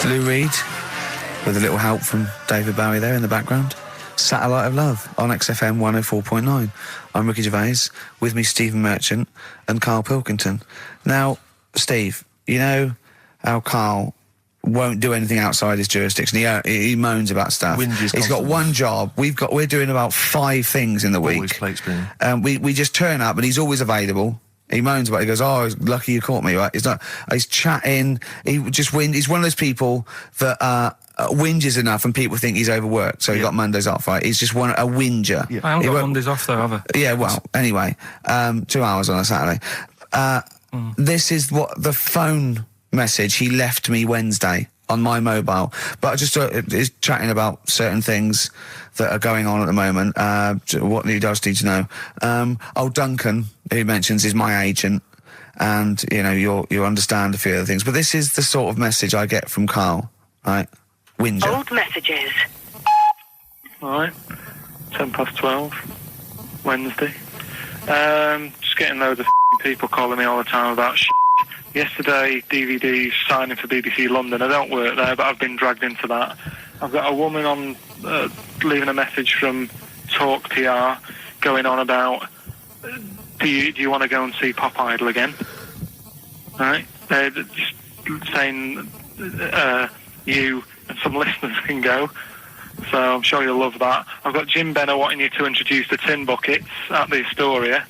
Lou Reed, with a little help from David Bowie there in the background. Satellite of Love on XFM 104.9. I'm Ricky Gervais, with me Stephen Merchant and Karl Pilkington. Now, Steve, you know how Karl won't do anything outside his jurisdiction. He moans about stuff. He's got one job. We're doing about 5 things in the week. Always plate spinning. We just turn up and he's always available. He moans about it. He goes, "Oh, lucky you caught me," right? He's chatting. He just He's one of those people that whinges enough and people think he's overworked. So he got Mondays off, right? He's just a whinger. Yeah. I haven't got Mondays off though, have I? Yeah, well, anyway, 2 hours on a Saturday. This is what the phone message he left me Wednesday on my mobile, but I just is chatting about certain things that are going on at the moment. What he does need to know. Duncan, who mentions, is my agent, and you know you'll understand a few other things. But this is the sort of message I get from Karl, right? Whinger. Old messages. Alright, 12:10, Wednesday. Just getting loads of people calling me all the time about Yesterday, DVD's signing for BBC London. I don't work there, but I've been dragged into that. I've got a woman on leaving a message from Talk PR going on about, do you want to go and see Pop Idol again? Right? They're just saying you and some listeners can go. So I'm sure you'll love that. I've got Jim Benner wanting you to introduce the tin buckets at the Astoria.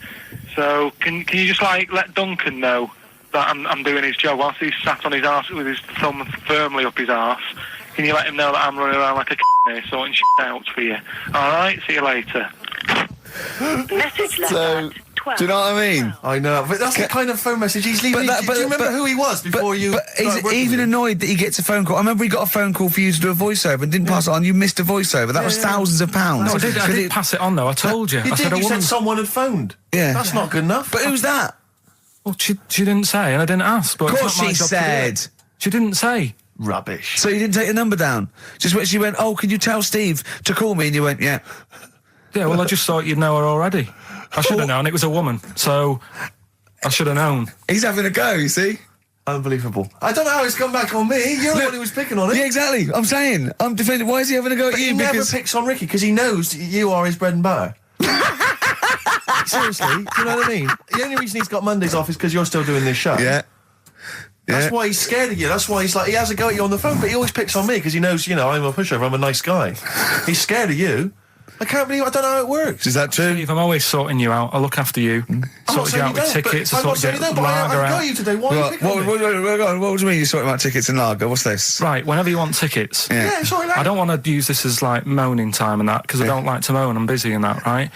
So can you just let Duncan know that I'm doing his job whilst he's sat on his arse with his thumb firmly up his arse? Can you let him know that I'm running around like a here sorting shit out for you? Alright, see you later. Message left So, at 12. do you know what I mean? I know, but that's the kind of phone message he's leaving. Do you remember who he was before you... But he's even annoyed that he gets a phone call. I remember he got a phone call for you to do a voiceover and didn't pass it on. You missed a voiceover. That was thousands of pounds. No, I did pass it on though, I told you. You said someone had phoned. Yeah. That's not good enough. But who's that? Well, she didn't say, and I didn't ask. But Of course it's not my she job to do said. it. She didn't say. Rubbish. So you didn't take the number down? Just when she went, "Oh, can you tell Steve to call me?" And you went, "Yeah." Yeah, well, I just thought you'd know her already. I should have known. It was a woman, so I should have known. He's having a go, you see? Unbelievable. I don't know how it's come back on me. You're the one who was picking on it. Yeah, exactly. I'm saying. I'm defending. Why is he having a go at you? He never picks on Ricky because he knows you are his bread and butter. Seriously, do you know what I mean? The only reason he's got Mondays off is because you're still doing this show. Yeah. That's why he's scared of you. That's why he has a go at you on the phone, but he always picks on me because he knows, I'm a pushover, I'm a nice guy. He's scared of you. I don't know how it works. Is that true? Steve, I'm always sorting you out. I look after you. Sort you out with tickets. I sort you out with lager I've got out. you today. Why are you picking on me? What do you mean you're sorting out tickets and lager? What's this? Right, whenever you want tickets. Yeah, sorry, I don't want to use this as moaning time and that because I don't like to moan. I'm busy and that, right?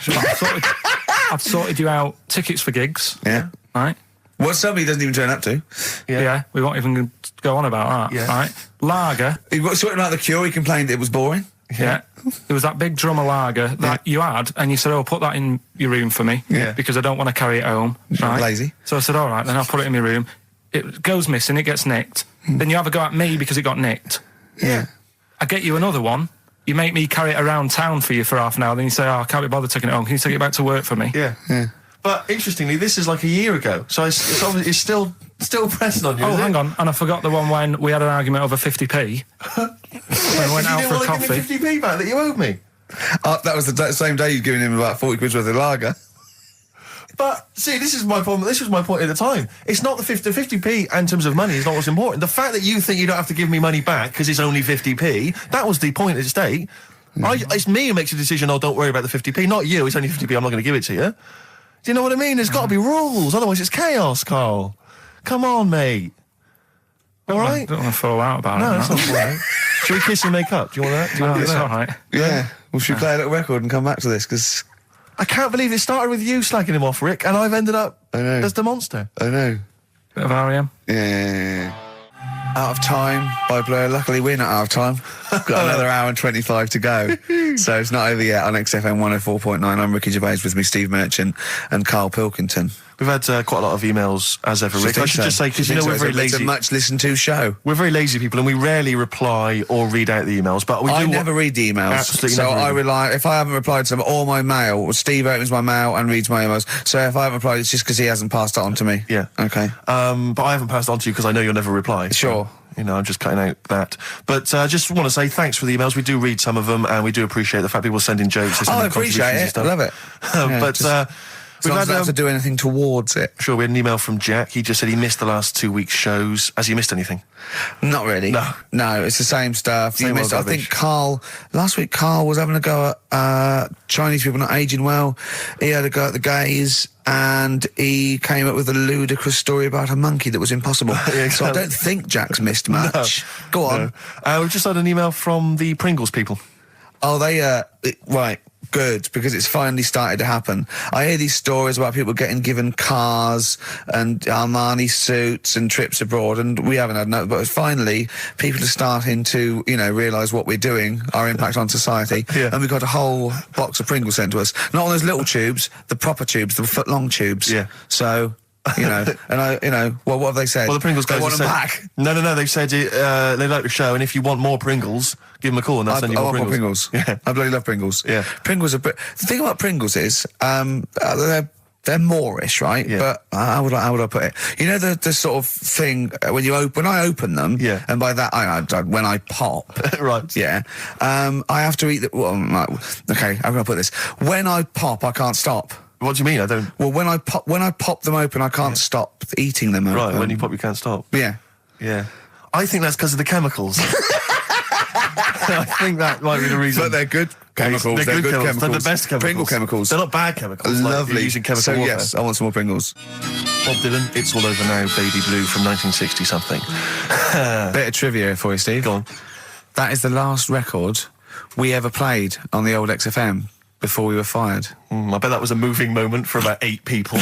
I've sorted you out tickets for gigs. Yeah. Right? What somebody doesn't even turn up to. Yeah, we won't even go on about that, right? Lager. He got sorting out the Cure, he complained it was boring. Yeah. There was that big drum of lager that you had, and you said, "Oh, put that in your room for me, because I don't want to carry it home." Right? Lazy. So I said, "All right, then I'll put it in my room." It goes missing, it gets nicked. Then you have a go at me because it got nicked. Yeah. I get you another one. You make me carry it around town for you for half an hour. Then you say, "Oh, I can't be bothered taking it home. Can you take it back to work for me?" Yeah. But interestingly, this is like a year ago, so it's obviously still pressing on you. Oh, hang on, and I forgot the one when we had an argument over 50p. When we went out for a coffee. You didn't want to give me 50p back that you owed me. That was the same day you'd given him about 40 quid worth of lager. But, see, this is my problem. This was my point at the time. It's not the 50p in terms of money is not what's important. The fact that you think you don't have to give me money back because it's only 50p, that was the point at stake. It's me who makes the decision, don't worry about the 50p, not you. It's only 50p, I'm not going to give it to you. Do you know what I mean? There's got to be rules, otherwise it's chaos, Karl. Come on, mate. All right? I don't want to fall out about it. No, that's not all right. Should we kiss and make up? Do you want that? Do you want to do It's that? all right. Yeah. Well, should we play a little record and come back to this? Because I can't believe it started with you slagging him off, Rick, and I've ended up I know. as the monster. I know. Bit of R.E.M. Yeah. Out of Time by Blur. Luckily, we're not out of time. Got another hour and 25 to go. So it's not over yet on XFM 104.9. I'm Ricky Gervais, with me Steve Merchant and Karl Pilkington. We've had quite a lot of emails, as ever, Rick. I should just say, because we're very lazy. It's a much listened to show. We're very lazy people, and we rarely reply or read out the emails, but we do... I never read the emails. Absolutely so never I read rely... If I haven't replied to them, or my mail, Steve opens my mail and reads my emails. So if I haven't replied, it's just because he hasn't passed it on to me. Yeah. Okay. But I haven't passed it on to you because I know you'll never reply. Sure. You know, I'm just cutting out that. But I just want to say thanks for the emails. We do read some of them, and we do appreciate the fact people send in jokes. I appreciate it. I love it. But we've had to do anything towards it. Sure, we had an email from Jack. He just said he missed the last 2 weeks' shows. Has he missed anything? Not really. No, it's the same stuff. I think last week Carl was having a go at Chinese people not aging well. He had a go at the gays, and he came up with a ludicrous story about a monkey that was impossible. Yeah, so I don't think Jack's missed much. Go on. We've just had an email from the Pringles people. Oh, right. Good, because it's finally started to happen. I hear these stories about people getting given cars and Armani suits and trips abroad, and we haven't had no, but finally people are starting to, realise what we're doing, our impact on society, and we've got a whole box of Pringles sent to us. Not on those little tubes, the proper tubes, the foot-long tubes. Yeah. So... and what have they said? Well, the Pringles guys want them said, back. No, they've said they like the show, and if you want more Pringles, give them a call and they'll send you more Pringles. More Pringles. Yeah. I bloody love Pringles. Yeah. Pringles are... The thing about Pringles is, they're Moorish, right? Yeah. But how would I put it? You know the sort of thing when I open them, and by that when I pop, right? Yeah, I have to eat the. Well, okay, I'm gonna put this. When I pop, I can't stop. What do you mean? I don't. Well, when I pop them open, I can't stop eating them. Right, when you pop, you can't stop. Yeah. I think that's because of the chemicals. I think that might be the reason. But they're good chemicals. They're good chemicals. They're the best chemicals. Pringle chemicals. They're not bad chemicals. Lovely. Like using chemical warfare. Yes, I want some more Pringles. Bob Dylan, It's All Over Now, Baby Blue from 1960 something. Bit of trivia for you, Steve. Go on. That is the last record we ever played on the old XFM before we were fired. I bet that was a moving moment for about 8 people.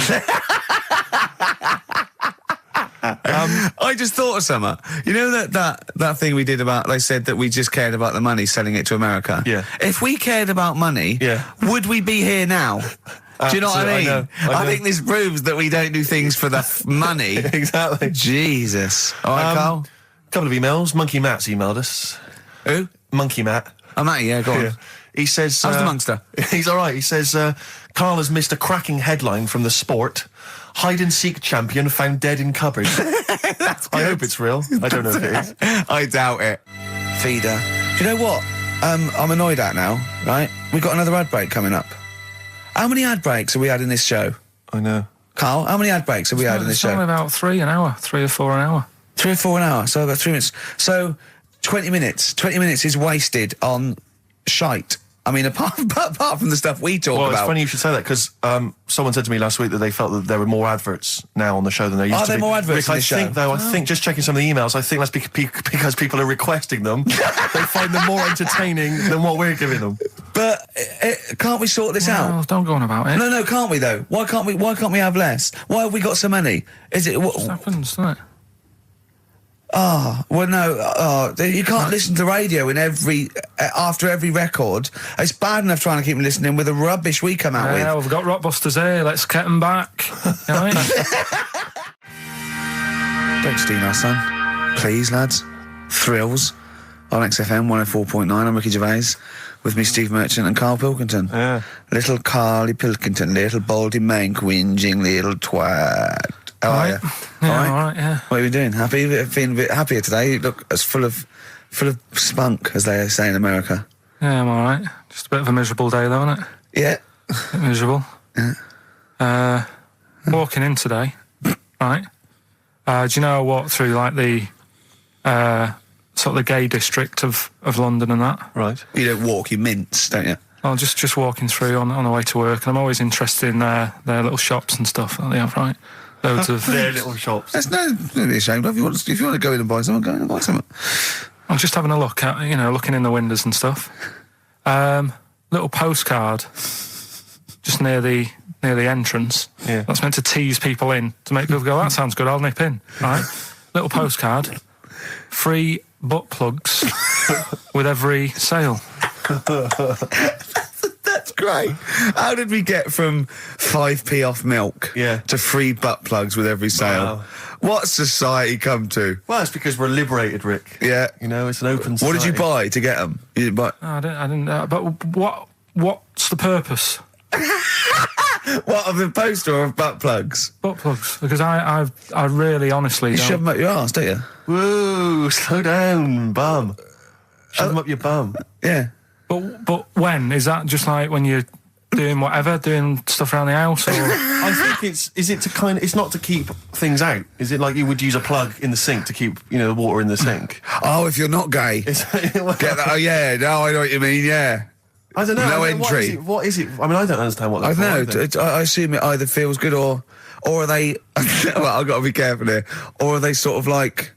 I just thought of something. You know that thing we did about, they said that we just cared about the money, selling it to America? Yeah. If we cared about money, would we be here now? Do you know what I mean? I think this proves that we don't do things for the money. Exactly. Jesus. All right, Carl? A couple of emails. Monkey Matt's emailed us. Who? Monkey Matt. Oh, Matty, yeah, go on. Yeah. He says... How's the Monster? He's all right. He says, Carl has missed a cracking headline from The Sport. Hide-and-seek champion found dead in cupboard. I hope it's real. I don't know if it is. I doubt it. Feeder. Do you know what? I'm annoyed at now, right? We've got another ad break coming up. How many ad breaks have we had in this show? I know. Carl, how many ad breaks have we had in this show? It's about 3 an hour, 3 or 4 an hour. 3 or 4 an hour, so about 3 minutes. So 20 minutes. 20 minutes is wasted on shite. I mean, apart from the stuff we talk about. Well, it's funny you should say that, because someone said to me last week that they felt that there were more adverts now on the show than there used to be. Are there more adverts Rick, in the show? I think, just checking some of the emails, I think that's because people are requesting them. They find them more entertaining than what we're giving them. But can't we sort this out? Don't go on about it. No, can't we though? Why can't we have less? Why have we got so many? Is it what happens, doesn't it? Well, no, you can't listen to radio after every record. It's bad enough trying to keep them listening with the rubbish we come out with. Yeah, we've got Rockbusters here. Let's get them back. You know what Don't steal our son. Please, lads. Thrills on XFM 104.9. I'm Ricky Gervais with me, Steve Merchant and Karl Pilkington. Yeah. Little Carly Pilkington, little baldy mank, whinging little twat. How are you? Yeah, all right, yeah. What have you been doing? Happy? Feeling a bit happier today? You look as full of spunk, as they say in America. Yeah, I'm all right. Just a bit of a miserable day, though, isn't it? Yeah. A bit miserable. Yeah. Walking in today, right? Do you know I walked through, like, the sort of the gay district of London and that? Right. You don't walk, you mince, don't you? Well, just walking through on the way to work, and I'm always interested in their little shops and stuff that they have, right? Loads of their little shops. There's nothing to be ashamed of. If you want to go in and buy something, go in and buy something. I'm just having a look at, looking in the windows and stuff. Little postcard just near the entrance. Yeah. That's meant to tease people in, to make people go, that sounds good, I'll nip in. Right? Little postcard. Free butt plugs with every sale. That's great. How did we get from 5p off milk to free butt plugs with every sale? Wow. What society come to? Well, it's because we're liberated, Rick. Yeah. It's an open society. What did you buy to get them? You didn't buy... No, I didn't. But what's the purpose? What, of the poster or of butt plugs? Butt plugs. Because I really honestly You don't... shove them up your arse, don't you? Whoa, slow down, bum. Shove them up your bum. Yeah. But when? Is that just like when you're doing whatever, doing stuff around the house, or...? I think it's not to keep things out. Is it like you would use a plug in the sink to keep, the water in the sink? Oh, if you're not gay. Get that? Oh, yeah. No, I know what you mean, yeah. I don't know. No entry. What is it? I mean, I don't understand what I that's don't know. I assume it either feels good or are they... well, I've got to be careful here. Or are they sort of like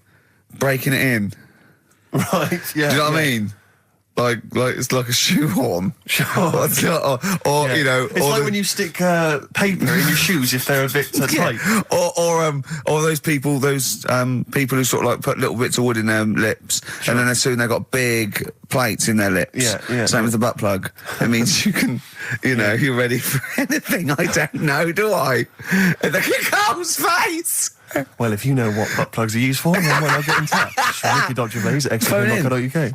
breaking it in? Right, yeah. Do you know what I mean? Like it's like a shoehorn. Sure. or Yeah. It's like when you stick paper in your shoes if they're a bit tight. Or those people who sort of like put little bits of wood in their lips, and then as soon they've got big plates in their lips. Yeah. Same as the butt plug. It means you can, you're ready for anything. I don't know, do I? And look at Carl's face. Well, if you know what butt plugs are used for, then why not get in touch? Ricky.Gervais at XFM.co.uk.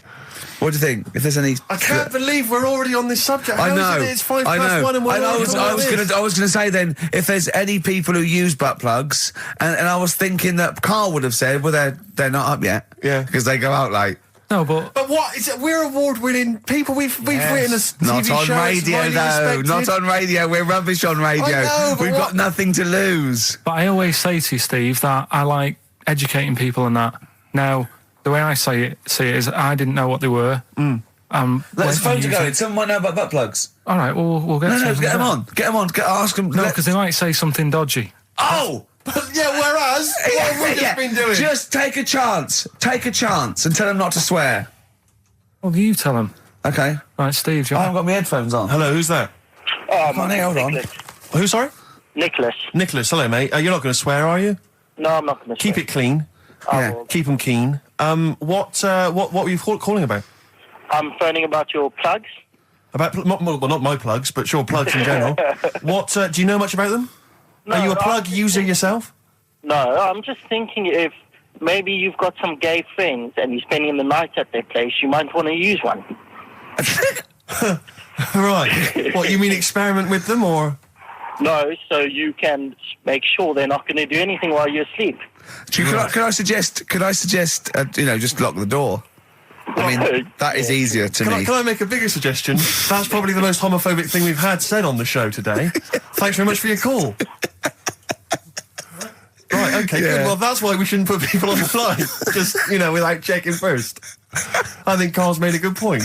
What do you think? If there's any... I can't believe we're already on this subject. I know. How is it? It's 1:05 and we're I was going to say then, if there's any people who use butt plugs, and I was thinking that Carl would have said, well, they're not up yet. Yeah. Because they go out late. No, but what is it? We're award-winning people. We've written a TV Not on show. radio, though. Not on radio. We're rubbish on radio. I know, but We've got nothing to lose. I always say to you, Steve, that I like educating people and that. Now, the way I see it is I didn't know what they were. Let's phone to go. Someone might know about butt plugs. All right, we'll get. No, get them on. Get them on. Ask them. No, because they might say something dodgy. Oh. Yeah, whereas, what have we just been doing? Just take a chance. Take a chance and tell them not to swear. Well, you tell them. Okay. Right, Steve, I haven't got my headphones on. Hello, who's that? Hold on. Who, sorry? Nicholas. Nicholas, hello, mate. You're not going to swear, are you? No, I'm not going to. Keep it clean. Yeah. Keep them keen. What were you calling about? I'm phoning about your plugs. About, not my plugs, but sure, plugs in general. What, do you know much about them? No, Are you a plug user yourself? No, I'm just thinking if maybe you've got some gay friends and you're spending the night at their place, you might want to use one. Right. What, you mean experiment with them, or...? No, so you can make sure they're not going to do anything while you're asleep. Could I suggest, just lock the door? I mean, that is easier to me. Can I make a bigger suggestion? That's probably the most homophobic thing we've had said on the show today. Thanks very much for your call. Right, okay, good. Well, that's why we shouldn't put people on the line. Just, without checking first. I think Carl's made a good point.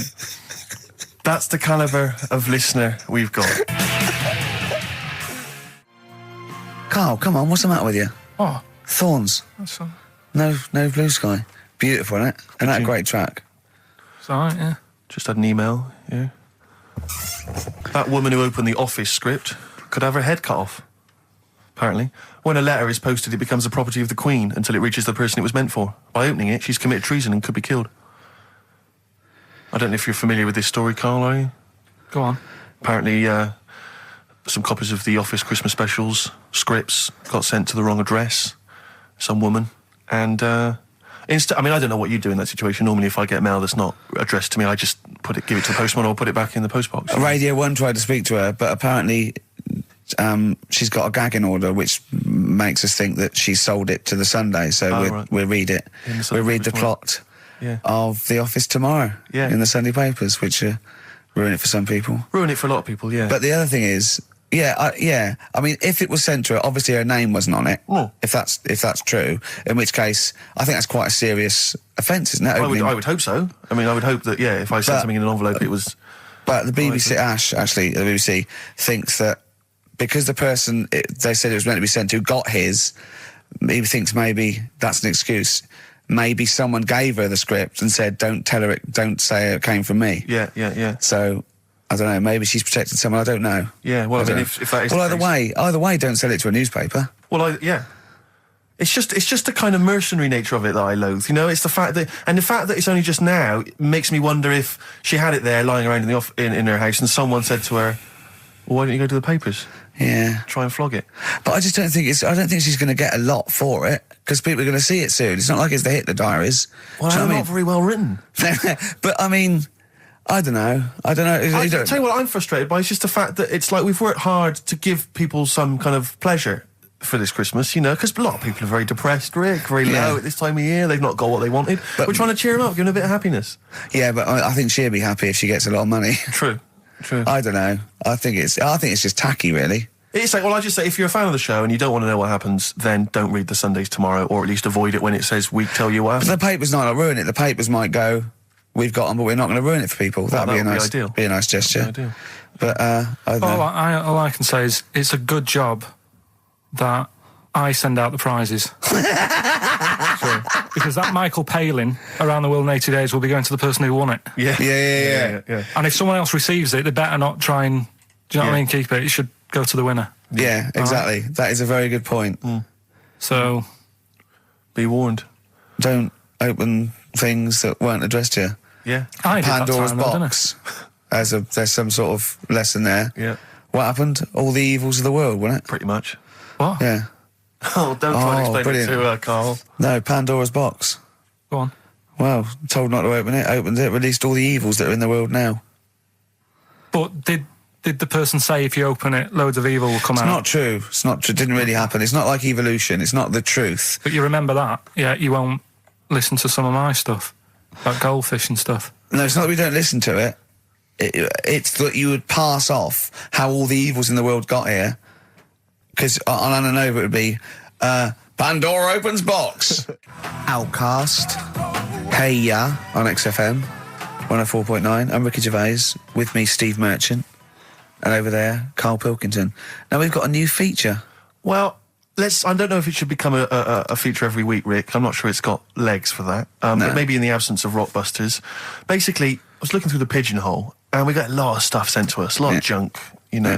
That's the calibre of listener we've got. Carl, come on, what's the matter with you? Oh, Thorns. that's all. No blue sky. Beautiful, isn't it? And that a great track. It's all right, yeah. Just had an email, yeah. That woman who opened the Office script could have her head cut off. Apparently. When a letter is posted, it becomes the property of the Queen until it reaches the person it was meant for. By opening it, she's committed treason and could be killed. I don't know if you're familiar with this story, Carl, are you? Go on. Apparently, some copies of the Office Christmas specials, scripts, got sent to the wrong address. Some woman. And, I don't know what you do in that situation. Normally, if I get mail that's not addressed to me, I just give it to the postman or put it back in the postbox. Radio 1 tried to speak to her, but apparently she's got a gagging order, which makes us think that she sold it to the Sunday. So we'll read it. We'll read the plot of The Office tomorrow in the Sunday papers, which ruin it for some people. Ruin it for a lot of people, yeah. But the other thing is, I mean, if it was sent to her, obviously her name wasn't on it. If that's true, in which case, I think that's quite a serious offence, isn't it? I would hope so. I mean, I would hope that, if I sent something in an envelope, it was... But the BBC, the BBC, thinks that because the person they said it was meant to be sent to got his, he thinks maybe that's an excuse. Maybe someone gave her the script and said, don't say it came from me. Yeah. So... I don't know, maybe she's protected someone, I don't know. Yeah, well, if that is... Well, either way, don't sell it to a newspaper. Well, It's just the kind of mercenary nature of it that I loathe, It's the fact that it's only just now makes me wonder if she had it there lying around in her house and someone said to her, well, why don't you go to the papers? Yeah. Try and flog it. But I just don't think she's going to get a lot for it, because people are going to see it soon. It's not like it's the Hitler Diaries. Well, they're not very well written. But, I mean... I don't know. I tell you what I'm frustrated by. It's just the fact that it's like we've worked hard to give people some kind of pleasure for this Christmas, because a lot of people are very depressed, Rick, very low at this time of year. They've not got what they wanted. But we're trying to cheer them up, give them a bit of happiness. Yeah, but I think she'll be happy if she gets a lot of money. True. I don't know. I think it's just tacky, really. It's like, well, I just say, if you're a fan of the show and you don't want to know what happens, then don't read the Sundays Tomorrow, or at least avoid it when it says we tell you what happens. But the paper's not going to ruin it. The papers might go, we've got them, but we're not going to ruin it for people. Well, That'd be ideal. Be a nice gesture. Ideal. But I don't know. All I can say is it's a good job that I send out the prizes. Because that Michael Palin around the world in 80 days will be going to the person who won it. Yeah. And if someone else receives it, they better not try and, do you know what I mean, keep it. It should go to the winner. Yeah, exactly. That is a very good point. So, be warned. Don't open things that weren't addressed to you. Yeah. I did Pandora's that time, though, box. There's some sort of lesson there. Yeah. What happened? All the evils of the world, wasn't it? Pretty much. What? Yeah. Oh, don't try and explain brilliant. it to her, Carl. No, Pandora's box. Go on. Well, told not to open it, opened it, released all the evils that are in the world now. But did the person say if you open it, loads of evil will come out? It's not true. It's not true. It didn't really happen. It's not like evolution. It's not the truth. But you remember that? Yeah, you won't listen to some of my stuff, like goldfish and stuff. No, it's not that we don't listen to it. It's that you would pass off how all the evils in the world got here. Because on Anna Nova it would be, Pandora opens box. Outcast. Hey Ya on XFM 104.9. I'm Ricky Gervais. With me, Steve Merchant. And over there, Karl Pilkington. Now we've got a new feature. Well, I don't know if it should become a feature every week, Rick. I'm not sure it's got legs for that. But maybe in the absence of Rockbusters. Basically, I was looking through the pigeonhole, and we got a lot of stuff sent to us, a lot of junk,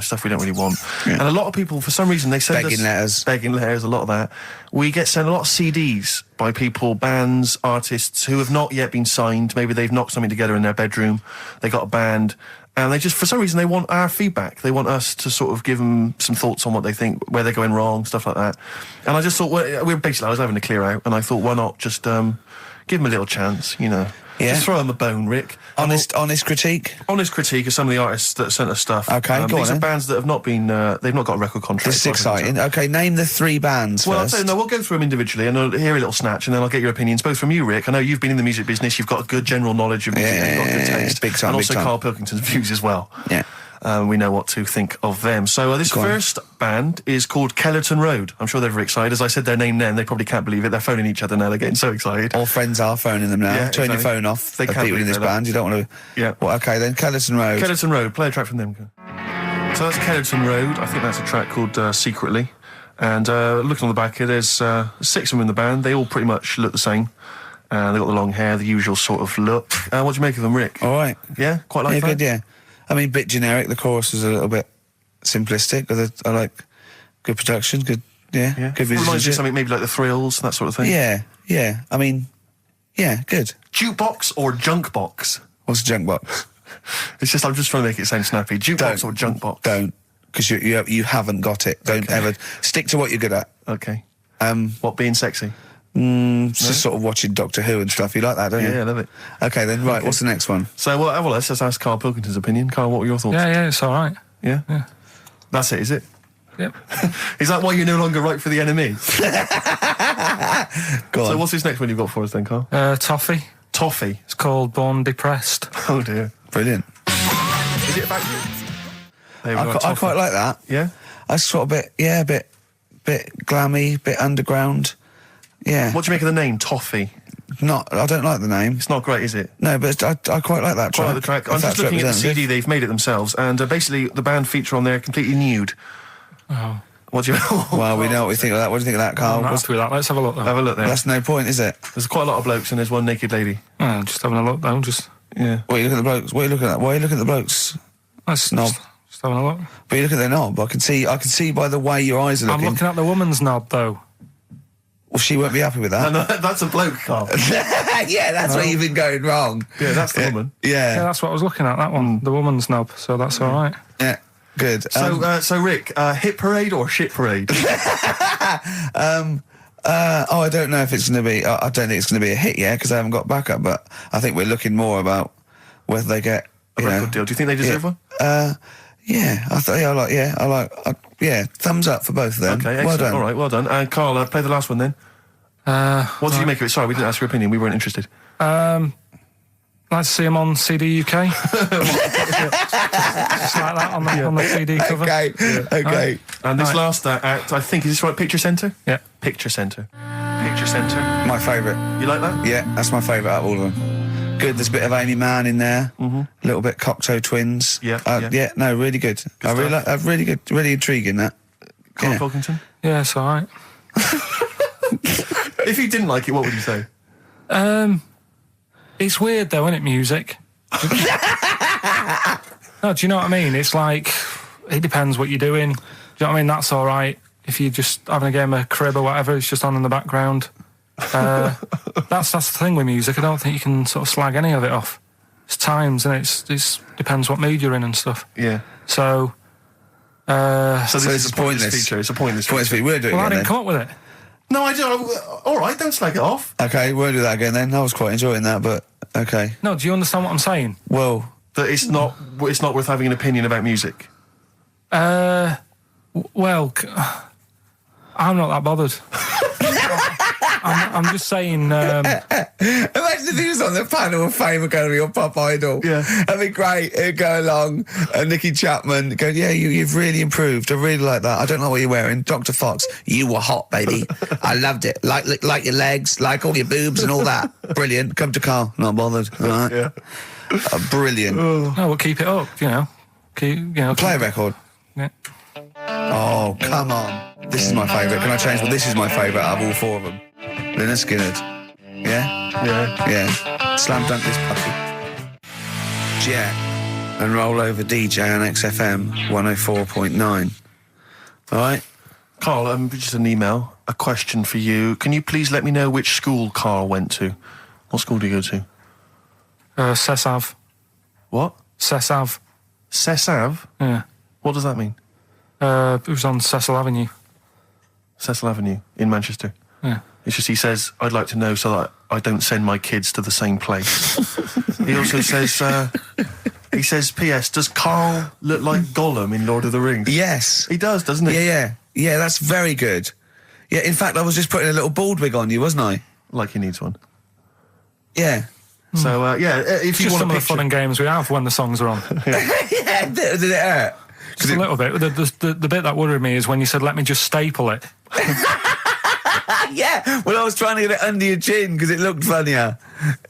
stuff we don't really want. And a lot of people, for some reason, they send us... Begging letters, a lot of that. We get sent a lot of CDs by people, bands, artists, who have not yet been signed. Maybe they've knocked something together in their bedroom, they got a band... And they just, for some reason, they want our feedback. They want us to sort of give them some thoughts on what they think, where they're going wrong, stuff like that. And I just thought, I was having a clear out, and I thought, why not just give them a little chance, Just throw them a bone, Rick. Honest critique? Honest critique of some of the artists that sent us stuff. Okay, go on These are then. bands that have not been, they've not got a record contract. This is exciting. Okay, name the 3 bands Well, first. I'll tell you, we'll go through them individually, and I'll hear a little snatch, and then I'll get your opinions, both from you, Rick. I know you've been in the music business, you've got a good general knowledge of music, you've got good taste. Big time, and big also time. Karl Pilkington's views as well. Yeah. We know what to think of them. So this first band is called Kellerton Road. I'm sure they're very excited. As I said their name then, they probably can't believe it. They're phoning each other now. They're getting so excited. All friends are phoning them now. Yeah, Turn your exactly. phone off. They Of can't people in believe this they're band. You don't want to... Yeah. Well, okay, then Kellerton Road. Kellerton Road. Play a track from them. So that's Kellerton Road. I think that's a track called Secretly. And looking on the back here, there's 6 of them in the band. They all pretty much look the same. They got the long hair, the usual sort of look. What do you make of them, Rick? All right. Yeah? Quite like that? Good, yeah. I mean, bit generic. The chorus is a little bit simplistic, but I like good production, good Yeah. good Reminds you of musicianship. something maybe like the Thrills, that sort of thing. Yeah. I mean, yeah, good. Jukebox or junk box? What's a junk box? It's just, I'm just trying to make it sound snappy. Jukebox or junk box? Don't, because you haven't got it. Don't ever stick to what you're good at. Okay. What, being sexy? Just sort of watching Doctor Who and stuff. You like that, don't you? Yeah, I love it. Okay, then right. What's the next one? So, well, let's just ask Karl Pilkington's opinion. Karl, what were your thoughts? Yeah, it's all right. Yeah? Yeah. That's it, is it? Yep. Is that why you're no longer right for the enemy? Go So on. what's this next one you've got for us then, Karl? Toffee. Toffee. It's called Born Depressed. Oh, dear. Brilliant. Is it about you? There we go, I Toffee. quite like that. Yeah? I sort of a bit glammy, bit underground. Yeah. What do you make of the name, Toffee? I don't like the name. It's not great, is it? No, but I quite like that track. Quite like the track. If I'm just that's looking at the representative. CD, they've made it themselves, and basically the band feature on there completely nude. Oh. What do you... Well, we know what we think of that. What do you think of that, Carl? I'm not happy with that. Let's have a look, though. Have a look there. That's no point, is it? There's quite a lot of blokes and there's one naked lady. Oh, just having a look, though. Just... Yeah. What are you looking at the blokes? What are you looking at? Why are you looking at the blokes? That's Knob. Just having a look. But you look at their knob. I can see by the way your eyes are I'm looking. looking at the woman's knob, though. Well, she won't be happy with that. No, that's a bloke, Carl. Yeah, that's where you've been going wrong. Yeah, that's the woman. Yeah, Yeah, that's what I was looking at, that one. The woman's knob, so that's all right. yeah, good. So Rick, hit parade or shit parade? I don't know if it's going to be. I don't think it's going to be a hit yet because I haven't got backup. But I think we're looking more about whether they get A record deal. Do you think they deserve one? Yeah, I like, thumbs up for both of them. Okay, excellent. Well done. All right, well done. And Carl, play the last one then. What did you make of it? Sorry, we didn't ask your opinion. We weren't interested. Like to see him on CD UK. Just like that on the CD cover. Okay. And this last act, I think, is this right? Picture Centre? Yeah. Picture Centre. Picture Centre. My favourite. You like that? Yeah, that's my favourite out of all of them. Good, there's a bit of Amy Mann in there. A little bit Cocteau Twins. Yeah. No, really good. I really like, really good, really intriguing that. Karl Pilkington? Yeah, it's all right. If you didn't like it, what would you say? It's weird though, isn't it, music? No, do you know what I mean? It's like, it depends what you're doing. Do you know what I mean? That's all right. If you're just having a game of crib or whatever, it's just on in the background. That's the thing with music. I don't think you can sort of slag any of it off. It's times, and it's depends what mood you're in and stuff. Yeah. So this is it's a pointless pointless. feature. It's a pointless Points feature. for you. We'll do it well, I again didn't come up with it. No, I do. All right, don't slag it off. then. Okay, we'll do that again then. I was quite enjoying that, but okay. No, do you understand what I'm saying? Well, That it's not worth having an opinion about music. Well, I'm not that bothered. I'm just saying. imagine if he was on the panel of Fame Academy or Pop Idol. Yeah. That'd be great. It'd go along, and Nicky Chapman go, yeah, you've really improved. I really like that. I don't know what you're wearing. Dr. Fox, you were hot, baby. I loved it. Like your legs, like all your boobs and all that. Brilliant. Come to Carl. Not bothered. All right. Yeah. Brilliant. No, we'll keep it up. Play a record. Yeah. Oh, come on. This is my favourite. Can I change? Well, this is my favourite out of all four of them. Lynyrd Skynyrd. Yeah? Yeah. Slam dunk this puppy. Jet and roll over DJ on XFM 104.9. All right? Carl, just an email. A question for you. Can you please let me know which school Carl went to? What school do you go to? Sessav. What? Sessav. Sessav? Yeah. What does that mean? It was on Cecil Avenue. Cecil Avenue in Manchester. Yeah. It's just he says, I'd like to know so that I don't send my kids to the same place. He also says, P.S., does Carl look like Gollum in Lord of the Rings? Yes. He does, doesn't he? Yeah, that's very good. Yeah, in fact, I was just putting a little bald wig on you, wasn't I? Like he needs one. Yeah. So, if It's you just want some to of the fun and games we have when the songs are on. Yeah, did it hurt? Just a little bit. The bit that worried me is when you said, let me just staple it. Yeah, well, I was trying to get it under your chin because it looked funnier,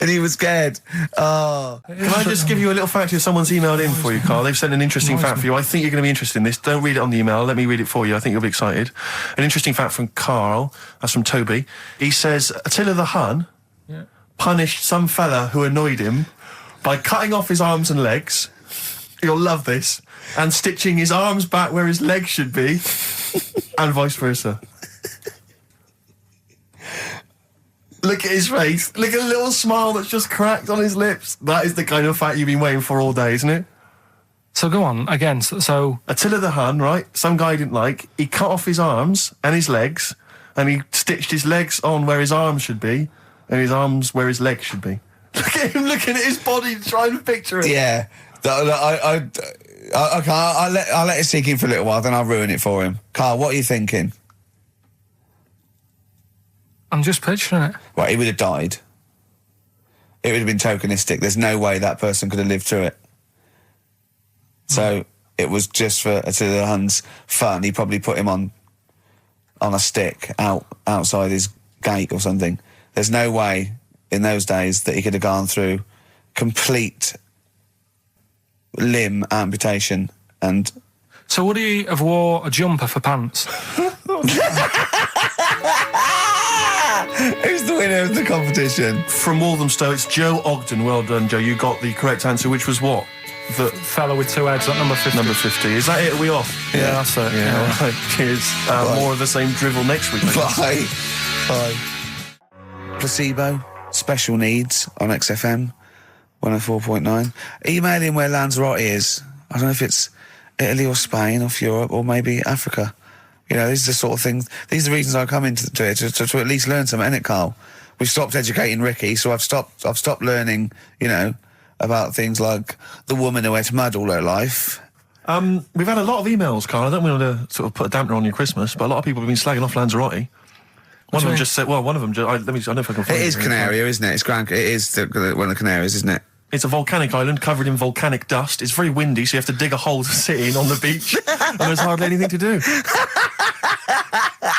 and he was scared. Oh, Can I just give you a little fact here? Someone's emailed in for you, Carl. They've sent an interesting fact for you. I think you're going to be interested in this. Don't read it on the email. Let me read it for you. I think you'll be excited. An interesting fact from Carl. That's from Toby. He says, Attila the Hun punished some fella who annoyed him by cutting off his arms and legs. You'll love this. And stitching his arms back where his legs should be, and vice versa. Look at his face. Look at a little smile that's just cracked on his lips. That is the kind of fact you've been waiting for all day, isn't it? So go on, again, so... Attila the Hun, right? Some guy didn't like. He cut off his arms and his legs, and he stitched his legs on where his arms should be, and his arms where his legs should be. Look at him looking at his body, trying to picture it. yeah. Okay, I'll let it sink in for a little while, then I'll ruin it for him. Carl, what are you thinking? I'm just picturing it. Right, he would have died. It would have been tokenistic. There's no way that person could have lived through it. So it was just for Attila the Hun's fun. He probably put him on a stick outside his gate or something. There's no way in those days that he could have gone through complete limb amputation and... So would he have wore a jumper for pants? Who's the winner of the competition? From Walthamstow, it's Joe Ogden. Well done, Joe. You got the correct answer, which was what? The Fella with two heads at number 50. number 50. Is that it? Are we off? Yeah, that's it. Yeah, all right. Cheers. More of the same drivel next week. Bye. Bye. Placebo, special needs on XFM 104.9. Email in where Lanzarote is. I don't know if it's Italy or Spain or Europe or maybe Africa. You know, these are the sort of things, these are the reasons I come into it, to at least learn something, innit, Carl? We've stopped educating Ricky, so I've stopped learning, you know, about things like the woman who ate mud all her life, We've had a lot of emails, Carl. I don't want to sort of put a dampener on your Christmas, but a lot of people have been slagging off Lanzarote. One of them just said, well, one of them just, I don't know if I can find It is Canaria, isn't it? It's It is one of the Canaries, isn't it? It's a volcanic island covered in volcanic dust. It's very windy, so you have to dig a hole to sit in on the beach, and there's hardly anything to do.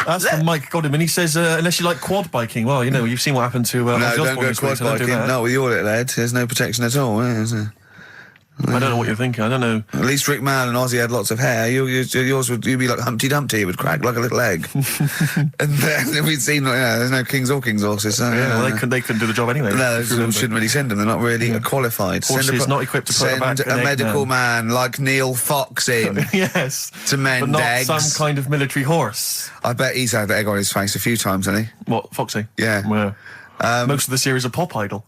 That's from Mike Godham, and he says, unless you like quad biking, well, you know, you've seen what happened to No, Ozzy don't Osbourne go this quad week, so don't do biking. that. Not with your little head. There's no protection at all, is there? I don't know what you're thinking. I don't know. At least Rick Mann and Ozzy had lots of hair. Yours would you'd be like Humpty Dumpty. It would crack like a little egg. And then we'd seen there's no kings or kings horses. So, Yeah, well, they couldn't do the job anyway. No, if you remember. shouldn't really send them. They're not really qualified. Horses not equipped to put send back an a egg medical man. man like Neil Fox in Yes. to mend but not eggs. some kind of military horse. I bet he's had the egg on his face a few times, hasn't he? What, Foxy? Yeah. Well, most of the series are Pop Idol.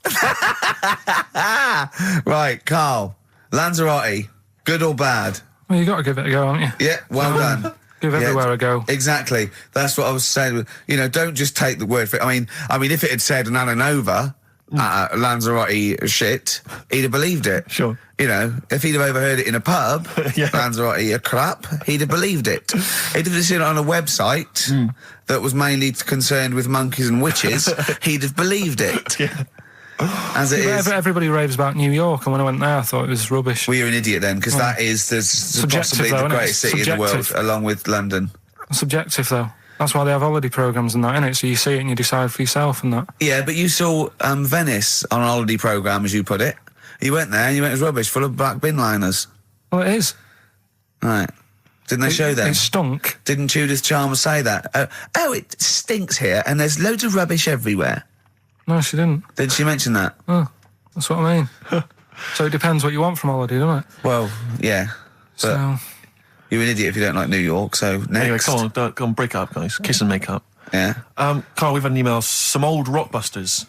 Right, Carl. Lanzarote, good or bad? Well, you got to give it a go, haven't you? Yeah, well done. Give everywhere a go. Exactly. That's what I was saying. You know, don't just take the word for it. I mean, if it had said an Ananova, Lanzarote shit, he'd have believed it. Sure. You know, if he'd have overheard it in a pub, Yeah. Lanzarote a crap, he'd have believed it. He'd have seen it on a website that was mainly concerned with monkeys and witches, he'd have believed it. Yeah. As it is. Everybody raves about New York, and when I went there, I thought it was rubbish. Well, you're an idiot then, because that is possibly though, the isn't it? greatest city in the world, Subjective. along with London. Subjective, though. That's why they have holiday programmes and that, innit? So you see it and you decide for yourself and that. Yeah, but you saw Venice on a holiday programme, as you put it. You went there and you went, it was rubbish, full of black bin liners. Well, it is. Right. Didn't they show them? It stunk. Didn't Judith Chalmers say that? Oh, it stinks here and there's loads of rubbish everywhere. No, she didn't. Did she mention that? Oh, that's what I mean. So it depends what you want from holiday, doesn't it? Well, yeah. But So, you're an idiot if you don't like New York, so next. Anyway, come on, break up, guys. Kiss and make up. Yeah. Carl, we've had an email. Some old Rockbusters.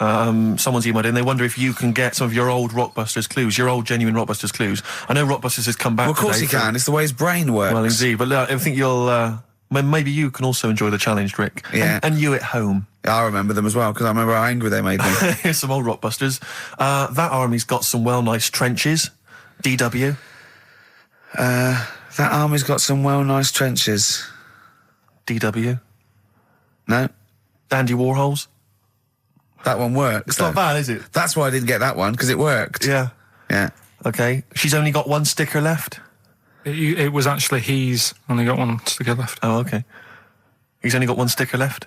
Someone's emailed in. They wonder if you can get some of your old Rockbusters clues, your old genuine Rockbusters clues. I know Rockbusters has come back. Well, of course today he can. It's the way his brain works. Well, indeed. But I think you'll. Maybe you can also enjoy the challenge, Rick. Yeah. And you at home. I remember them as well, because I remember how angry they made me. Here's some old Rockbusters. That army's got some nice trenches. DW. That army's got some nice trenches. DW. No? Dandy Warhols. That one works. It's not bad, is it? That's why I didn't get that one, because it worked. Yeah. Yeah. Okay. She's only got one sticker left. it was actually he's only got one sticker left. Oh, okay. He's only got one sticker left.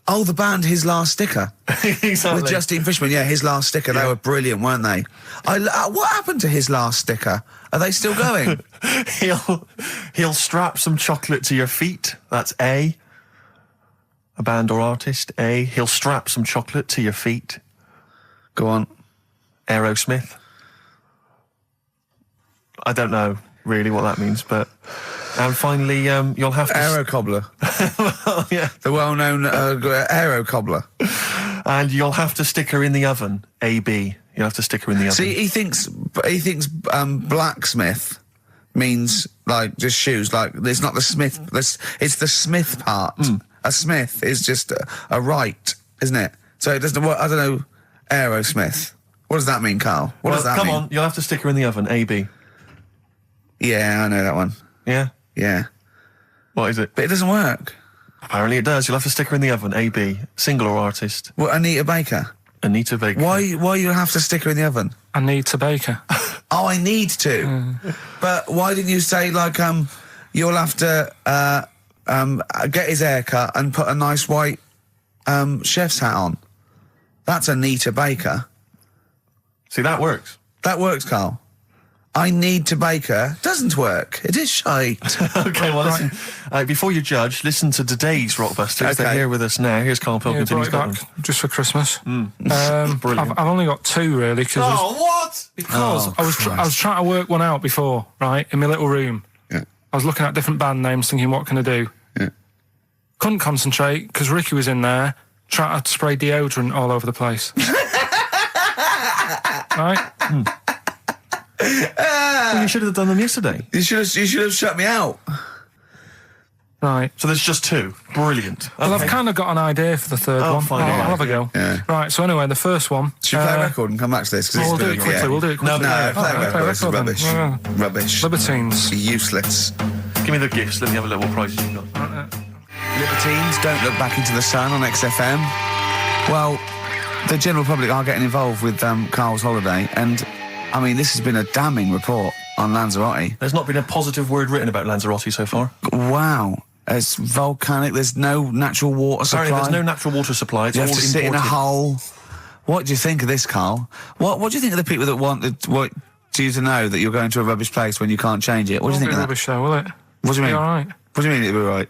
Oh, the band His Last Sticker. Exactly. With Justine Fishman, yeah, His Last Sticker. They Yeah. were brilliant, weren't they? What happened to His Last Sticker? Are they still going? He'll strap some chocolate to your feet. That's A. A band or artist. A. He'll strap some chocolate to your feet. Go on. Aerosmith. I don't know really what that means, but... And finally, you'll have to... Aero Cobbler. Oh, yeah. The well-known Aero Cobbler. And you'll have to stick her in the oven. AB. You'll have to stick her in the oven. See, he thinks blacksmith means, like, just shoes. Like, it's not the smith. It's the smith part. A smith is just a right, isn't it? So it doesn't... I don't know. Aerosmith. What does that mean, Carl? What does that mean? Come on, you'll have to stick her in the oven. AB. Yeah, I know that one. Yeah? Yeah. What is it? But it doesn't work. Apparently it does. You'll have to stick her in the oven. AB. Single or artist. What, Anita Baker? Anita Baker. Why you have to stick her in the oven? I need to bake her. Oh, I need to. But why didn't you say, like, you'll have to get his hair cut and put a nice white chef's hat on? That's Anita Baker. See, that works. That works, Carl. I need to bake her. Doesn't work. It is shite. Okay, well, listen. Before you judge, listen to today's Rockbusters. Okay. They're here with us now. Here's Karl Yeah, Pilkington. brought He's it got back just for Christmas. Brilliant. I've only got two really because what? I was trying to work one out before, right, in my little room. Yeah. I was looking at different band names, thinking, what can I do? Yeah. Couldn't concentrate because Ricky was in there trying to spray deodorant all over the place. Right? Well, you should have done them yesterday. You should have shut me out. Right. So there's just 2. Brilliant. Well, Okay. I've kind of got an idea for the third one. fine, I'll yeah. have a go. Yeah. Right, so anyway, the first one. Should we play a record and come back to this? 'Cause We'll it's do been it a- quickly, yeah. we'll do it quickly. No, play a record. This is then. rubbish. Yeah. Rubbish. Libertines. Useless. Give me the gifts. Let me have a look what prizes you've got. Libertines, Don't Look Back Into the Sun on XFM. Well, the general public are getting involved with Karl's holiday, and I mean, this has been a damning report on Lanzarote. There's not been a positive word written about Lanzarote so far. Wow. It's volcanic, there's no natural water supply. Apparently there's no natural water supply. It's You all have to sit in a imported. hole. What do you think of this, Karl? What do you think of the people that want you to know that you're going to a rubbish place when you can't change it? What do you think of that? Rubbish though, will it? What do you mean? Be all right. What do you mean it'll be right?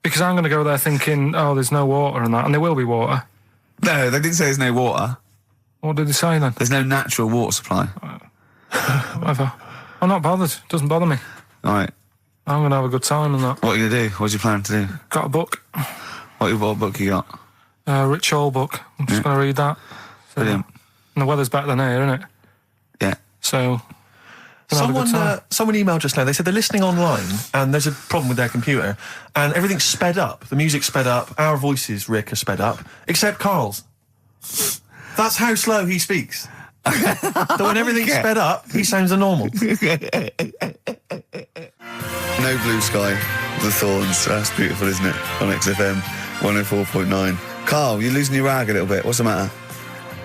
Because I'm going to go there thinking, oh, there's no water and that, and there will be water. No, they didn't say there's no water. What did they say then? There's no natural water supply. Whatever. I'm not bothered. Doesn't bother me. All right. I'm going to have a good time and that. What are you going to do? What's your plan to do? Got a book. What book you got? Rich Hall book. I'm just going to read that. Brilliant. And the weather's better than here, isn't it? Yeah. So... gonna have a good time. Someone emailed just now. They said they're listening online and there's a problem with their computer and everything's sped up. The music's sped up. Our voices, Rick, are sped up, except Karl's. That's how slow he speaks. So when everything's sped up, he sounds a normal. No Blue Sky, The Thorns. That's beautiful, isn't it? On XFM 104.9. Karl, you're losing your rag a little bit. What's the matter?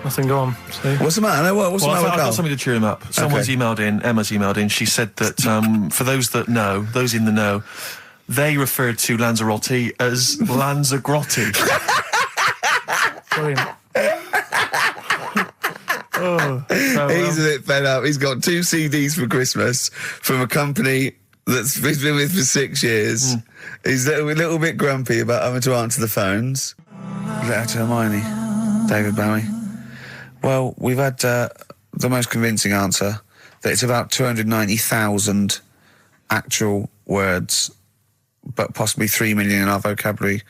Nothing, go on. See? What's the matter? No, what's Well, the matter with I've got Karl? something to cheer him up. Someone's emailed in, Emma's emailed in, she said that for those that know, those in the know, they referred to Lanzarote as Lanzagrotte. Brilliant. He's a bit fed up. He's got 2 CDs for Christmas from a company that's he's been with for 6 years. He's a little bit grumpy about having to answer the phones. Letter to Hermione. David Bowie. Well, we've had the most convincing answer that it's about 290,000 actual words, but possibly 3 million in our vocabulary,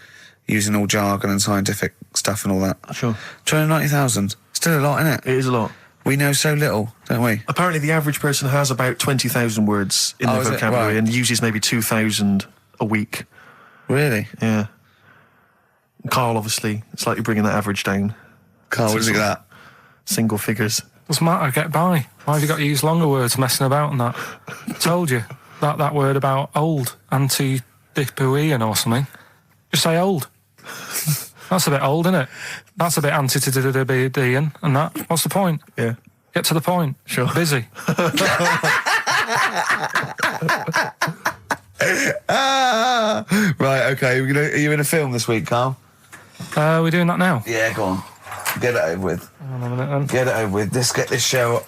using all jargon and scientific stuff and all that. Sure. 290,000. Still a lot, isn't it? It is a lot. We know so little, don't we? Apparently the average person has about 20,000 words in their is it? vocabulary Right. and uses maybe 2,000 a week. Really? Yeah. Karl, obviously, slightly bringing that average down. Karl, what do you think of that? Single figures. Doesn't matter, get by. Why have you got to use longer words messing about and that? Told you. That word about old, anti-dipuian or something. Just say old. That's a bit old, isn't it? That's a bit anti-dipuian and that. What's the point? Yeah. Get to the point. Sure. Busy. Right, okay. Are you in a film this week, Karl? We're doing that now. Yeah, go on. Get it over with. Hang on a minute then. Get it over with. Let's get this show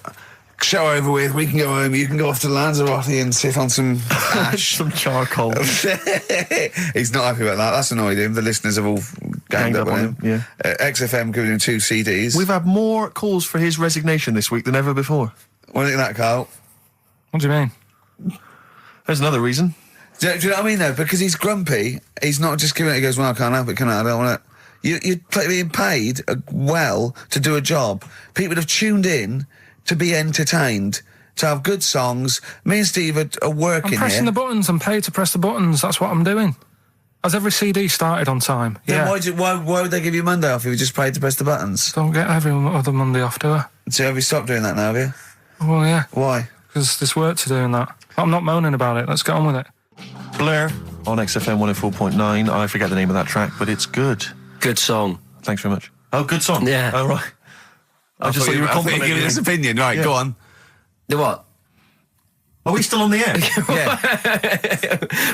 over with. We can go home. You can go off to Lanzarote and sit on some ash. Some charcoal. He's not happy about that. That's annoyed him. The listeners have all ganged up on him. Yeah. XFM giving him 2 CDs. We've had more calls for his resignation this week than ever before. What do you think of that, Karl? What do you mean? There's another reason. Do you know what I mean, though? Because he's grumpy. He's not just giving it. He goes, well, I can't help it, can I? I don't want it. You're being paid well to do a job. People have tuned in to be entertained, to have good songs. Me and Steve are working I'm pressing here. the buttons. I'm paid to press the buttons. That's what I'm doing. Has every CD started on time? Then Yeah. why would they give you Monday off if you just paid to press the buttons? Don't get every other Monday off, do I? So have you stopped doing that now, have you? Well, yeah. Why? Because there's work to do in that. I'm not moaning about it. Let's get on with it. Blair on XFM 104.9. I forget the name of that track, but it's good. Good song. Thanks very much. Oh, good song. Yeah. Oh, right. I just thought you were complimenting giving me. his opinion. Right, Yeah. go on. The what? Are we still on the air? Yeah.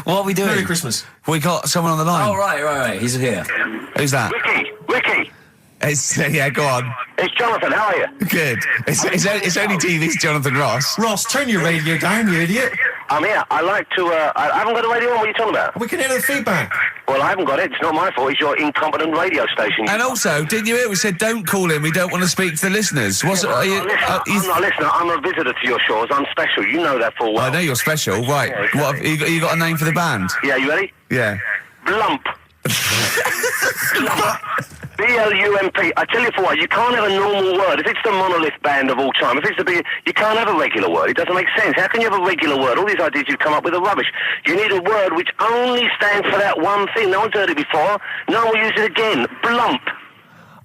What are we doing? Merry Christmas. We got someone on the line. Oh, right. He's here. Who's that? Ricky, Yeah, go on. it's Jonathan. How are you? Good. It's only TV's Jonathan Ross. Ross, turn your radio down, you idiot. I'm here. I like to. I haven't got a radio on. What are you talking about? We can hear the feedback. Well, I haven't got it. It's not my fault. It's your incompetent radio station. And also, didn't you hear we said don't call him, we don't want to speak to the listeners? Are you, I'm not a listener. I'm a visitor to your shores. I'm special. You know that full well. I know you're special, right. Yeah, exactly. What have you got a name for the band? Yeah, you ready? Yeah. Blump. B-L-U-M-P. I tell you for what, you can't have a normal word. If it's the monolith band of all time, if it's the big, you can't have a regular word. It doesn't make sense. How can you have a regular word? All these ideas you've come up with are rubbish. You need a word which only stands for that one thing. No one's heard it before. No one will use it again. Blump.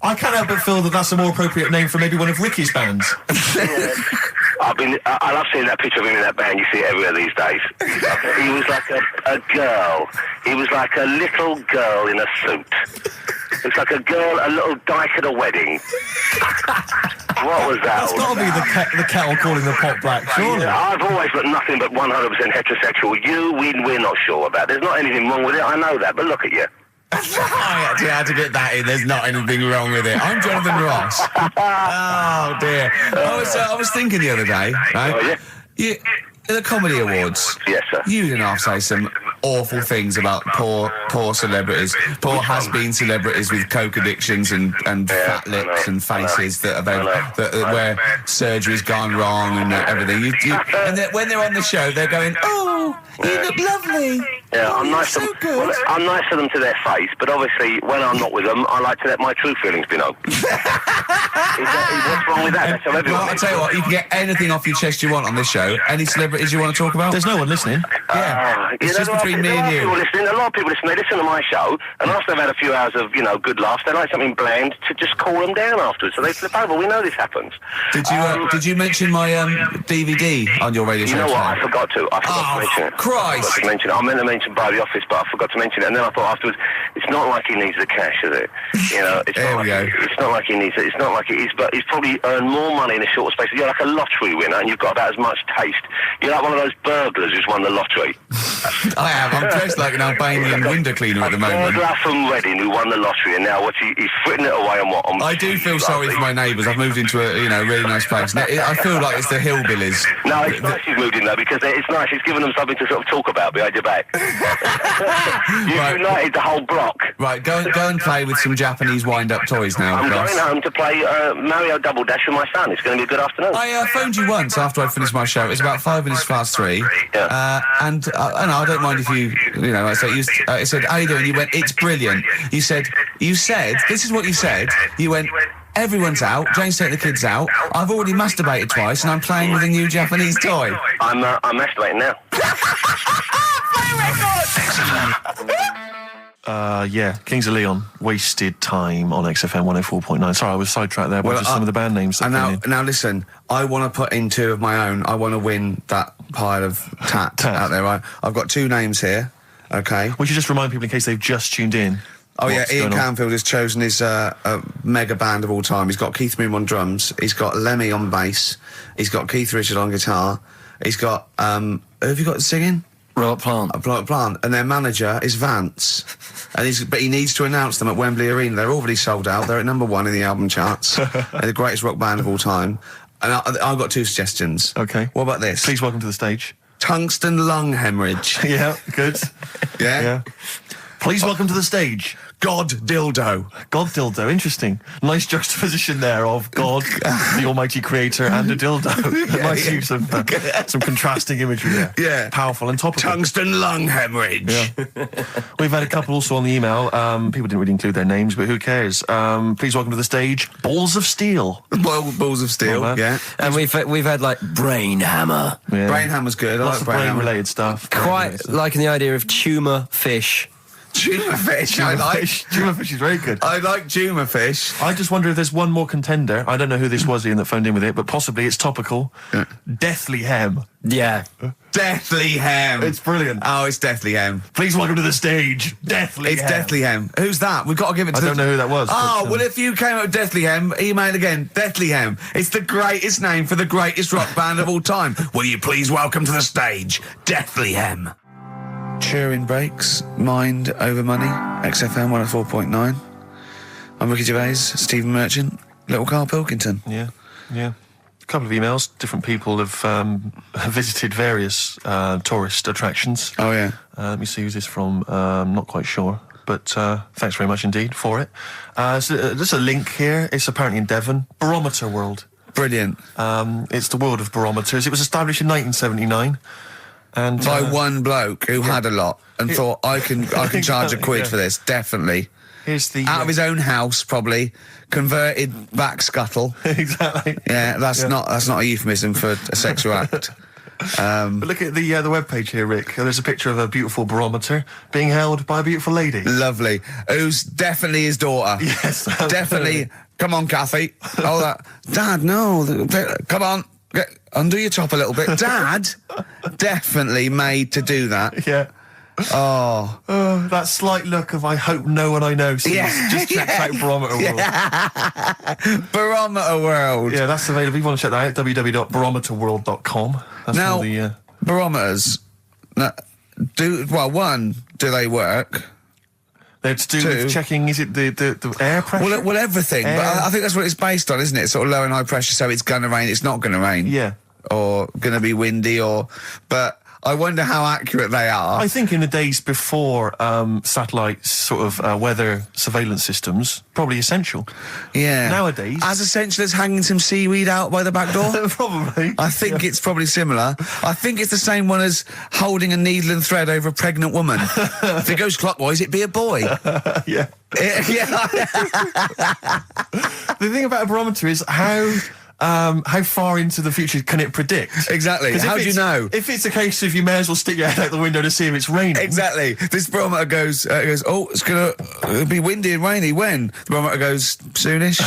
I can't help but feel that that's a more appropriate name for maybe one of Ricky's bands. Yeah. I love seeing that picture of him in that band. You see it everywhere these days. He was like a girl. He was like a little girl in a suit. It's like a little dyke at a wedding. What was that? That's got to be the kettle calling the pot black, surely. I've always looked nothing but 100% heterosexual. We're not sure about. There's not anything wrong with it. I know that, but look at you. I actually had to get that in. There's not anything wrong with it. I'm Jonathan Ross. Oh dear. I was thinking the other day, right? Oh, yeah? The Comedy Awards. Yes, sir. You didn't have to say some awful things about poor celebrities, poor has-been celebrities with coke addictions and fat lips and faces that where surgery's gone wrong and everything. And when they're on the show, they're going, "Oh, you look lovely." Yeah, I'm nice so to them. good. Well, I'm nice to them to their face, but obviously when I'm not with them, I like to let my true feelings be known. What's wrong with that? That's how everyone Well, I'll tell you what, you can get anything off your chest you want on this show. Any celebrities you want to talk about? There's no one listening. Yeah, it's just between me and you. A lot of people listen. They listen to my show, and after they've had a few hours of, good laughs, they like something bland to just cool them down afterwards. So they flip over. We know this happens. Did you mention my DVD on your radio show? You know what? today? I forgot to. I forgot to mention it. Christ! I meant to mention by the office, but I forgot to mention it. And then I thought afterwards, it's not like he needs the cash, is it? It's not like he needs it. It's not like it is, but he's probably earned more money in a short space. You're like a lottery winner, and you've got about as much taste. You're like one of those burglars who's won the lottery. I am. I'm dressed like an Albanian window cleaner at the moment. Burglar from Reading who won the lottery, and now he's fritting it away on what? I do feel sorry for my neighbours. I've moved into a really nice place. I feel like it's the hillbillies. No, it's nice you've moved in though, because it's nice. It's given them something to sort of talk about behind your back. You've united the whole block. Right, go and play with some Japanese wind-up toys now. I'm going home to play Mario Double Dash with my son. It's going to be a good afternoon. I phoned you once after I finished my show. It was about 5 minutes past 3. Yeah. And I don't mind if I said, how you doing? You went, it's brilliant. You said, this is what you said. You went, everyone's out. Jane's taking the kids out. I've already masturbated twice, and I'm playing with a new Japanese toy. I'm masturbating now. Kings of Leon, Wasted Time on XFM 104.9. Sorry, I was sidetracked there by just some of the band names. Now listen, I want to put in 2 of my own. I want to win that pile of tat out there. I've got 2 names here, okay? We should just remind people in case they've just tuned in. Oh yeah, Ian Canfield has chosen his mega band of all time. He's got Keith Moon on drums, he's got Lemmy on bass, he's got Keith Richard on guitar, he's got, who have you got singing? Robert Plant. And their manager is Vance. But he needs to announce them at Wembley Arena. They're already sold out. They're at number 1 in the album charts. They're the greatest rock band of all time. And I've got 2 suggestions. Okay. What about this? Please welcome to the stage. Tungsten lung hemorrhage. Yeah, good. Yeah? Please welcome to the stage. God dildo. God dildo, interesting. Nice juxtaposition there of God, the almighty creator, and a dildo. Nice use of some contrasting imagery there. Yeah. Powerful and topical. Tungsten lung hemorrhage. Yeah. We've had a couple also on the email. People didn't really include their names, but who cares? Please welcome to the stage, Balls of Steel. Balls of Steel, yeah. And we've had like Brain Hammer. Yeah. Brain Hammer's good. I Lots like of Brain Hammer. brain-related stuff. Quite liking the idea of tumour fish. Juma fish. I like. Juma fish is very good. I like Juma fish. I just wonder if there's one more contender. I don't know who this was, Ian, that phoned in with it, but possibly it's topical. Yeah. Deathly Hem. Yeah. Deathly Hem. It's brilliant. Oh, it's Deathly Hem. Please welcome to the stage, Deathly It's Hem. Deathly Hem. Who's that? We've got to give it to I don't know who that was. Oh, but, well, if you came up with Deathly Hem, email again. Deathly Hem. It's the greatest name for the greatest rock band of all time. Will you please welcome to the stage, Deathly Hem. Turing Breaks, Mind Over Money, XFM 104.9. I'm Ricky Gervais, Stephen Merchant, little Karl Pilkington. Yeah. A couple of emails. Different people have visited various tourist attractions. Oh, yeah. Let me see who's this from. Not quite sure. But thanks very much indeed for it. So there's a link here. It's apparently in Devon. Barometer World. Brilliant. It's the world of barometers. It was established in 1979. And By one bloke who had a lot and thought, I can charge a quid for this, definitely. Here's the out of his own house, probably converted back scuttle. exactly. Yeah, that's not a euphemism for a sexual act. But look at the webpage here, Rick. There's a picture of a beautiful barometer being held by a beautiful lady. Lovely. Who's definitely his daughter. Yes, Definitely. Come on, Kathy. Oh, that. Dad, no. Come on. Undo your top a little bit. Dad, definitely made to do that. Yeah. Oh. That slight look of I hope no one I know sees. Yeah, Just checked out Barometer World. Barometer World. Yeah, that's available. If you want to check that out, www.barometerworld.com. That's Now, all the... barometers, do they work? They're to do with checking, is it the air pressure? Well, everything. But I think that's what it's based on, isn't it? Sort of low and high pressure, so it's going to rain, it's not going to rain. Yeah. Or going to be windy, but I wonder how accurate they are. I think in the days before satellite sort of weather surveillance systems, probably essential. Yeah. Nowadays... As essential as hanging some seaweed out by the back door? Probably. I think it's probably similar. I think it's the same one as holding a needle and thread over a pregnant woman. If it goes clockwise, it'd be a boy. Yeah. Yeah. The thing about a barometer is how far into the future can it predict? Exactly. How do you know? If it's a case of you may as well stick your head out the window to see if it's raining. Exactly. This barometer goes, oh, it's going to be windy and rainy. When? The barometer goes, soonish.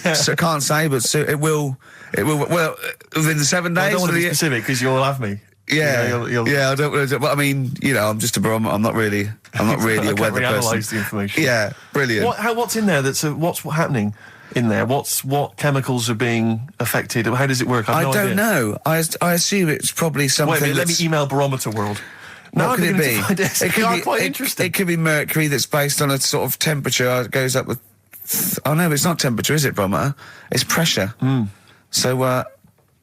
Yeah. So I can't say, but it will, well, within the 7 days. I don't want to be specific because you'll have me. Yeah, you'll yeah. I don't want to. But I mean, I'm just a barometer. I'm not really a weather person. Analyse the information. Yeah, brilliant. What's in there? What's happening in there? What chemicals are being affected? How does it work? I no don't idea. know. I assume it's probably something. Wait a minute, let me that's- email Barometer World. Now What could it be? It could be quite interesting. It could be mercury that's based on a sort of temperature. It goes up with. Oh no, it's not temperature, is it, barometer? It's pressure. So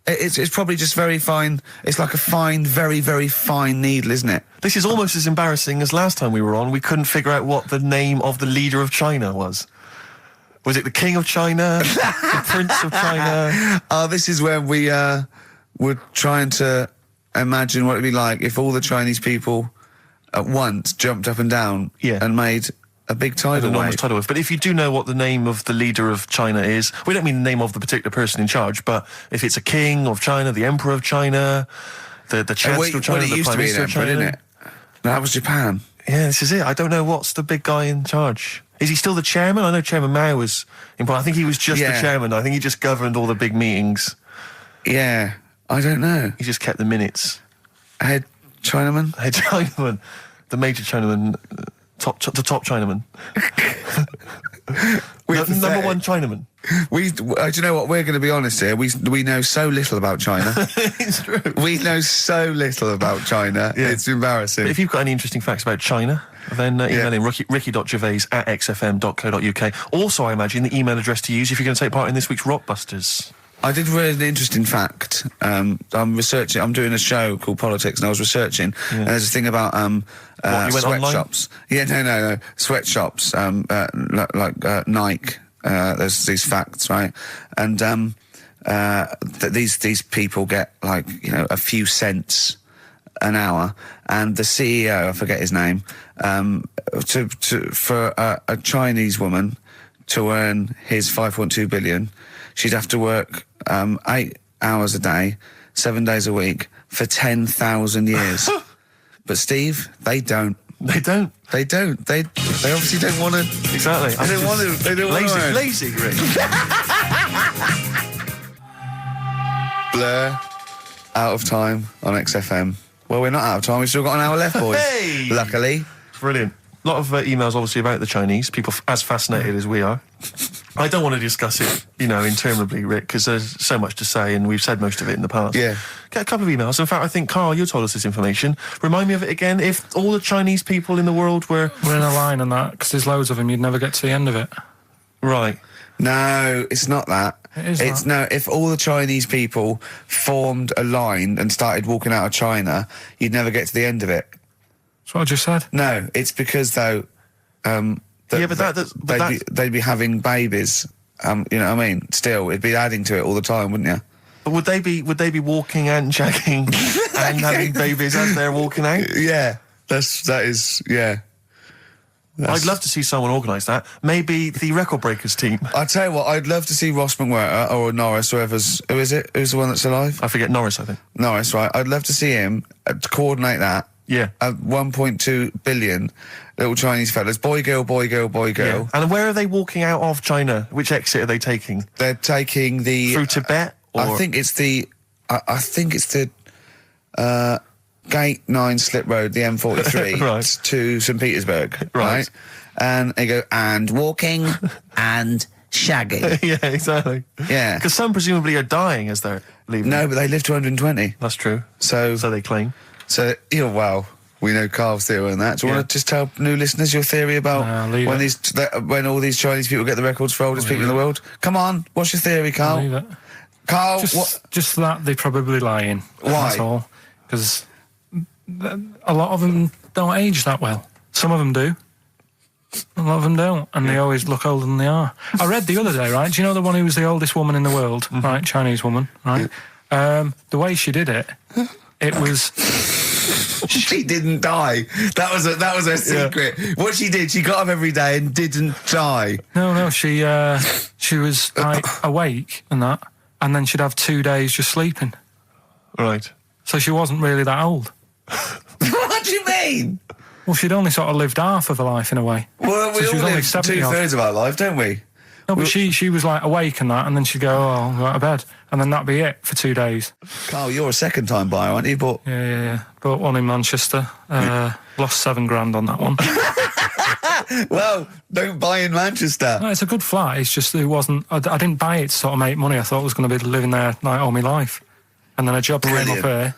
it's probably just very fine. It's like a fine, very, very fine needle, isn't it? This is almost as embarrassing as last time we were on. We couldn't figure out what the name of the leader of China was. Was it the King of China? The Prince of China? Oh, this is when we were trying to imagine what it'd be like if all the Chinese people at once jumped up and down and made a big tidal Enormous wave. tidal wave. But if you do know what the name of the leader of China is, we don't mean the name of the particular person in charge, but if it's a king of China, the emperor of China, the chancellor of China, it the used prime to be an minister of emperor, China. didn't it? No, that was Japan. Yeah, this is it. I don't know what's the big guy in charge. Is he still the chairman? I know Chairman Mao was important. I think he was just the chairman. I think he just governed all the big meetings. Yeah, I don't know. He just kept the minutes. Head Chinaman? Head Chinaman. The major Chinaman. The top Chinaman. Number one Chinaman. Do you know what? We're going to be honest here. We know so little about China. It's true. We know so little about China. Yeah. It's embarrassing. But if you've got any interesting facts about China, then email in ricky.gervais@xfm.co.uk. Also, I imagine the email address to use if you're going to take part in this week's Rockbusters. I did read an interesting fact. I'm researching. I'm doing a show called Politics, and I was researching. And there's a thing about you went sweatshops. Yeah, no, sweatshops. Like Nike. There's these facts, right? And these people get like a few cents an hour, and the CEO, I forget his name, for a Chinese woman to earn his 5.2 billion, she'd have to work 8 hours a day, 7 days a week for 10,000 years. But Steve, they don't. They don't. They obviously don't want to. Exactly. They don't want to. They don't want to. Lazy, Rick. Blur, out of time on XFM. Well, we're not out of time. We've still got an hour left, boys. Hey! Luckily. Brilliant. A lot of emails, obviously, about the Chinese. People as fascinated as we are. I don't want to discuss it, interminably, Rick, because there's so much to say, and we've said most of it in the past. Yeah. Get a couple of emails. In fact, I think, Carl, you told us this information. Remind me of it again. If all the Chinese people in the world were... We're in a line on that, because there's loads of them, you'd never get to the end of it. Right. No, it's not that. It's no. If all the Chinese people formed a line and started walking out of China, you'd never get to the end of it. That's what I just said. No, it's because though. They'd be having babies. You know what I mean? Still, it'd be adding to it all the time, wouldn't you? But would they be walking and shagging and having babies as they're walking out? Yeah, that is. Yeah. I'd love to see someone organise that. Maybe the Record Breakers team. I tell you what, I'd love to see Ross McWhirter or Norris, who is it? Who's the one that's alive? I forget Norris, I think. Norris, right? I'd love to see him to coordinate that. Yeah. 1.2 billion little Chinese fellas. Boy, girl, boy, girl, boy, girl. Yeah. And where are they walking out of China? Which exit are they taking? They're taking the Through Tibet? Or? I think it's the Gate 9 Slip Road, the M43 Right. to St Petersburg, Right. And they go, and walking and shagging. Yeah, exactly. Yeah. Because some presumably are dying as they're leaving. No, but they live to 120. That's true. So they claim. Well, we know Carl's theory on that. Do you want to just tell new listeners your theory about leave when all these Chinese people get the records for oldest people in the world? Come on, what's your theory, Carl? Leave it. Carl, Just that they're probably lying. Why? That's all. Because a lot of them don't age that well. Some of them do. A lot of them don't, and they always look older than they are. I read the other day, right? Do you know the one who was the oldest woman in the world, right? Chinese woman, right? The way she did it, it was. She didn't die. That was her secret. Yeah. What she did, she got up every day and didn't die. No, she was like awake and that, and then she'd have 2 days just sleeping. Right. So she wasn't really that old. What do you mean? Well, she'd only sort of lived half of her life in a way. Well, we so all live 2/3 of our life, don't we? No, but she was like awake and that, and then she'd go, I'll go out of bed, and then that'd be it for 2 days. Carl, you're a second-time buyer, aren't you? But Yeah. Bought one in Manchester. Lost $7,000 on that one. well, don't buy in Manchester. No, it's a good flat. It's just it wasn't. I didn't buy it to sort of make money. I thought I was going to be living there like all my life, and then a job came up here,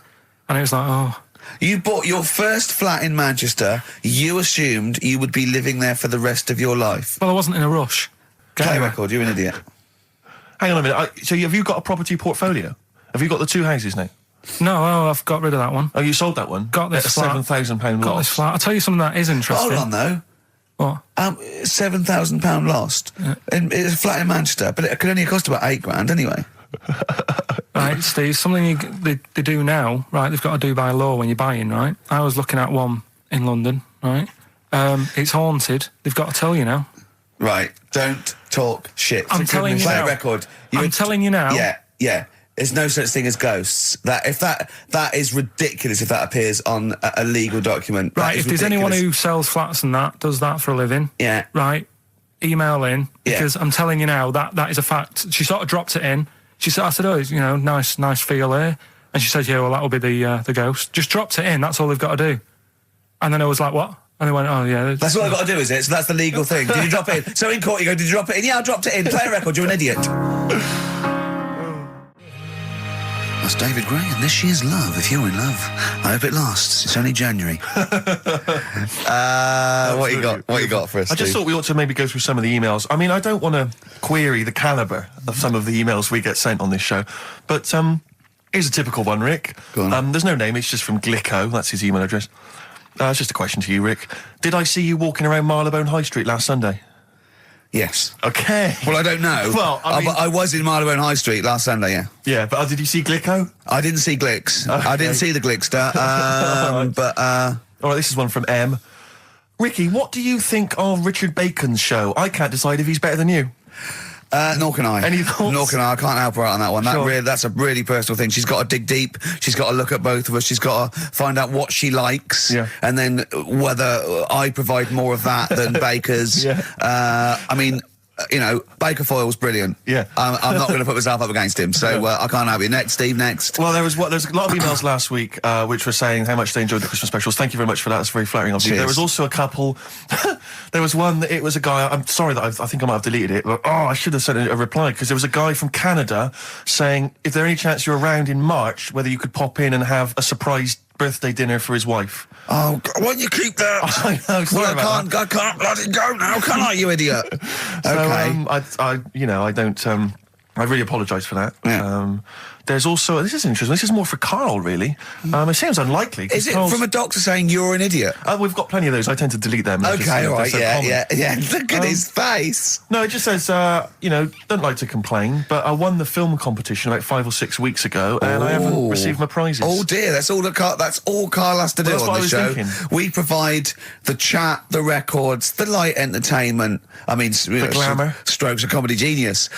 and it was like, oh. You bought your first flat in Manchester. You assumed you would be living there for the rest of your life. Well, I wasn't in a rush. Play record. You're an idiot. Hang on a minute. So have you got a property portfolio? Have you got the 2 houses now? No, I've got rid of that one. Oh, you sold that one? Got this at a flat. £7,000 Got loss. this flat. I'll tell you something that is interesting. Hold on, though. What? £7,000 lost. And it's a flat in Manchester, but it could only cost about £8,000 anyway. Right, Steve, something they do now, right, they've got to do by law when you're buying, right? I was looking at one in London, right? It's haunted. They've got to tell you now. Right, don't talk shit. I'm telling you Play now. a record. I'm telling you now. Yeah. There's no such thing as ghosts. That is ridiculous if that appears on a legal document. Right, if there's anyone who sells flats and that, does that for a living, right, email in, because I'm telling you now, that is a fact. She sort of dropped it in. I said, oh, nice feel here. And she said, yeah, well, that'll be the ghost. Just dropped it in, that's all they've got to do. And then I was like, what? And they went, oh, yeah. That's what I've got to do, is it? So that's the legal thing. Did you drop it in? So in court you go, did you drop it in? Yeah, I dropped it in. Play a record, you're an idiot. That's David Gray, and this year's Love. If you're in love, I hope it lasts. It's only January. What you got for us, I just thought we ought to maybe go through some of the emails. I mean, I don't want to query the calibre of some of the emails we get sent on this show, but here's a typical one, Rick. Go on. There's no name, it's just from Glicko, that's his email address. It's just a question to you, Rick. Did I see you walking around Marylebone High Street last Sunday? Yes. Okay. Well, I don't know. Well, I was in Marylebone High Street last Sunday, yeah. Yeah, but did you see Glicko? I didn't see Glicks. Okay. I didn't see the Glickster. But all right, this is one from M. Ricky, what do you think of Richard Bacon's show? I can't decide if he's better than you. Nor can I. Any thoughts? Nor can I. I can't help her out on that one. Sure. That's a really personal thing. She's got to dig deep. She's got to look at both of us. She's got to find out what she likes. Yeah. And then whether I provide more of that than Baker's. Yeah. I mean, Baker Foyle's brilliant. Yeah. I'm not going to put myself up against him, so I can't help you. Next, Steve, next. Well, there's a lot of emails last week which were saying how much they enjoyed the Christmas specials. Thank you very much for that. That's very flattering of you. Cheers. There was also a couple. There was one that it was a guy. I'm sorry that I think I might have deleted it. But, I should have sent a reply, because there was a guy from Canada saying if there any chance you're around in March, whether you could pop in and have a surprise birthday dinner for his wife. Oh, why don't you keep that? I know. Sorry about that. I can't let it go now, can I, you idiot? So, Okay. I don't. I really apologise for that. Yeah. There's also, this is interesting, this is more for Karl, really. It seems unlikely. Is it from a doctor saying you're an idiot? We've got plenty of those. I tend to delete them. Okay, all right, yeah. Look at his face. No, it just says, don't like to complain, but I won the film competition about 5 or 6 weeks ago, and I haven't received my prizes. Oh dear, that's all Karl has to do on the show. We provide the chat, the records, the light entertainment. I mean, the glamour. Strokes of comedy genius.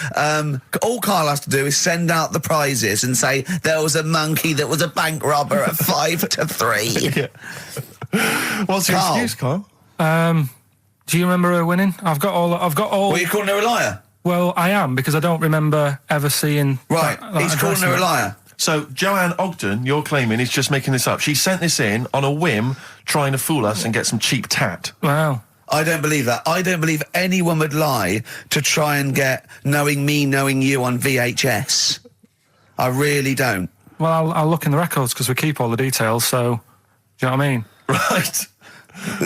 All Karl has to do is send out the prizes and say there was a monkey that was a bank robber at 5 to 3. Yeah. What's your excuse, Karl? Do you remember her winning? I've got all. Well, you're calling her a liar? Well, I am, because I don't remember ever seeing. Right, he's calling her a liar. So, Joanne Ogden, you're claiming, is just making this up. She sent this in on a whim, trying to fool us and get some cheap tat. Wow. I don't believe that. I don't believe anyone would lie to try and get Knowing Me, Knowing You on VHS. I really don't. Well, I'll look in the records because we keep all the details, so... Do you know what I mean? Right.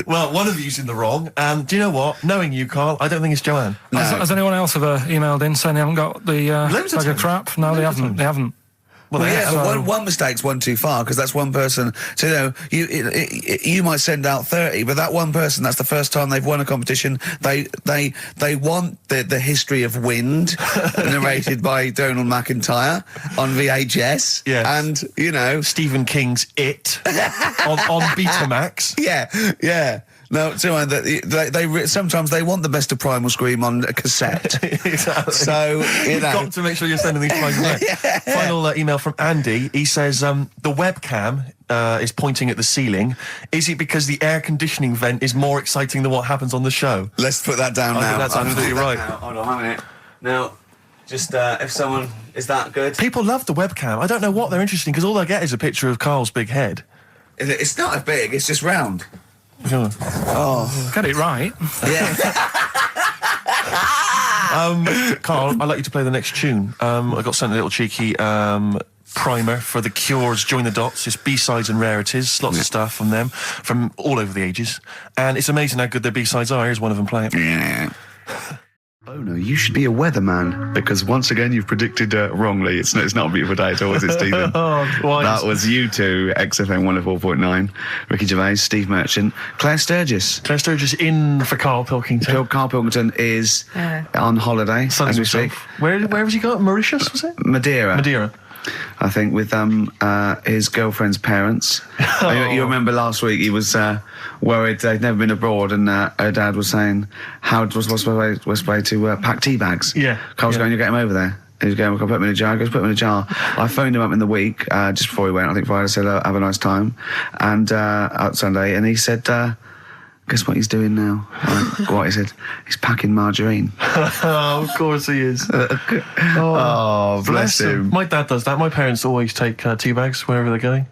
Well, one of you's in the wrong. Do you know what? Knowing you, Karl, I don't think it's Joanne. No. Has anyone else ever emailed in saying they haven't got the bag of crap? No, they haven't. They haven't. Well, yeah, one mistake's one too far, because that's one person. So, you might send out 30, but that one person, that's the first time they've won a competition. They want the history of Wind narrated by Donald McIntyre on VHS. Yes. And, Stephen King's It on Betamax. Yeah. No, they sometimes they want the best of Primal Scream on a cassette. Exactly. So, You've got to make sure you're sending these prizes out. Yeah. Final email from Andy. He says, the webcam is pointing at the ceiling. Is it because the air conditioning vent is more exciting than what happens on the show? Let's put that down now. I think that's absolutely right. Hold on a minute. Now, just if someone... Is that good? People love the webcam. I don't know what they're interested in, because all they get is a picture of Karl's big head. It's not as big, it's just round. Oh, get it right. Yeah. Karl, I'd like you to play the next tune. I got sent a little cheeky primer for The Cure's Join the Dots. It's B-sides and rarities, lots of stuff from them, from all over the ages. And it's amazing how good their B-sides are. Here's one of them playing. Yeah. Oh no, you should be a weatherman, because once again you've predicted wrongly. It's not a beautiful day at all, is it, Stephen? That was you two, XFM 104.9, Ricky Gervais, Steve Merchant, Claire Sturgis. Claire Sturgis in for Karl Pilkington. Karl Pilkington is on holiday as we speak. Where has he got? Mauritius, was it? Madeira. I think, with his girlfriend's parents. You remember last week he was worried they'd never been abroad, and her dad was saying, what's the way to pack tea bags? Yeah. Carl's going, you get him over there. He was going, I'll put him in a jar. He goes, put him in a jar. I phoned him up in the week, just before he went, I think Friday, said, have a nice time, and out Sunday, and he said, guess what he's doing now? What, he said, he's packing margarine. Oh, of course he is. Oh, bless him. My dad does that. My parents always take tea bags wherever they're going.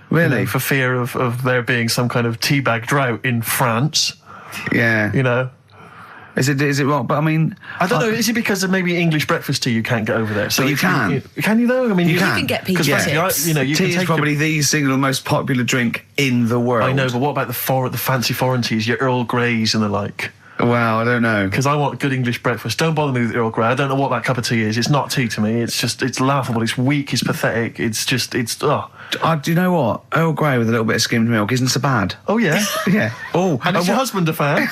Really? For fear of there being some kind of tea bag drought in France. Yeah. You know? Is it wrong? But I mean, I don't know. Is it because of maybe English breakfast tea you can't get over there? So you can. Can you though? I mean, you can get peach tips. You know, you tea can is probably the single most popular drink in the world. I know, but what about the fancy foreign teas, your Earl Greys and the like? Well, I don't know. Because I want good English breakfast. Don't bother me with Earl Grey. I don't know what that cup of tea is. It's not tea to me. It's laughable. It's weak. It's pathetic. Do you know what? Earl Grey with a little bit of skimmed milk isn't so bad. Oh, yeah? Yeah. Oh, and is your husband a fan?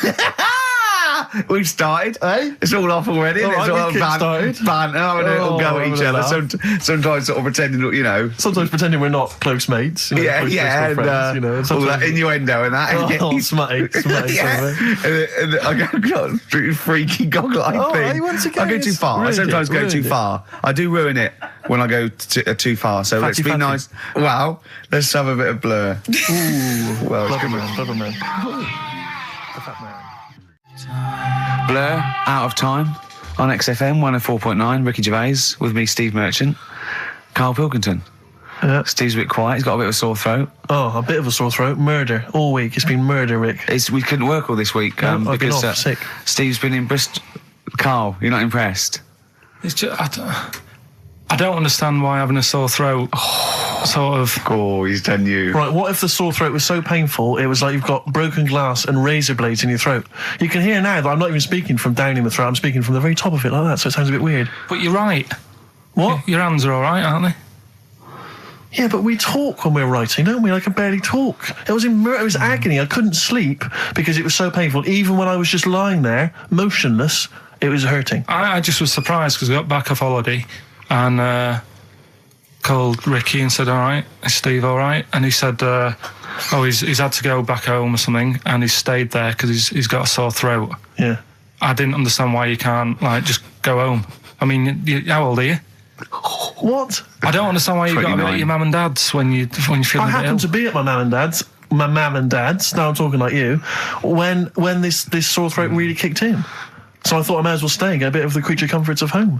We've started. It's all off already. All right, it's all started. We'll go at each other. Sometimes sort of pretending, you know. Sometimes pretending we're not close mates. You know, yeah. And, friends, you know. All that innuendo and that. Oh, smutty. And I got freaky goggle-eyed thing. I go too far. I sometimes go too far. I do ruin it when I go too far. So let's be nice. Wow. Let's have a bit of Blur. Ooh. Well, Clever man. Blur, Out of Time, on XFM 104.9, Ricky Gervais, with me, Steve Merchant, Karl Pilkington. Steve's a bit quiet, he's got a bit of a sore throat. Oh, a bit of a sore throat. Murder, all week. It's been murder, Rick. We couldn't work all this week I've because been off, sick. Steve's been in Bristol. Karl, you're not impressed? It's just, I don't understand why having a sore throat sort of... Oh, he's done you. Right, what if the sore throat was so painful it was like you've got broken glass and razor blades in your throat? You can hear now that I'm not even speaking from down in the throat, I'm speaking from the very top of it like that, so it sounds a bit weird. But you're right. What? Your hands are all right, aren't they? Yeah, but we talk when we're writing, don't we? I can barely talk. It was agony. I couldn't sleep because it was so painful. Even when I was just lying there, motionless, it was hurting. I just was surprised because we got back off holiday and called Ricky and said, all right, is Steve all right? And he said, he's had to go back home or something, and he's stayed there because he's got a sore throat. Yeah. I didn't understand why you can't, just go home. I mean, how old are you? What? I don't understand why you got to be 29. at your mum and dad's when you're feeling I a bit happened ill. to be at my mum and dad's, now I'm talking like you, when this sore throat really kicked in. So I thought I may as well stay and get a bit of the creature comforts of home.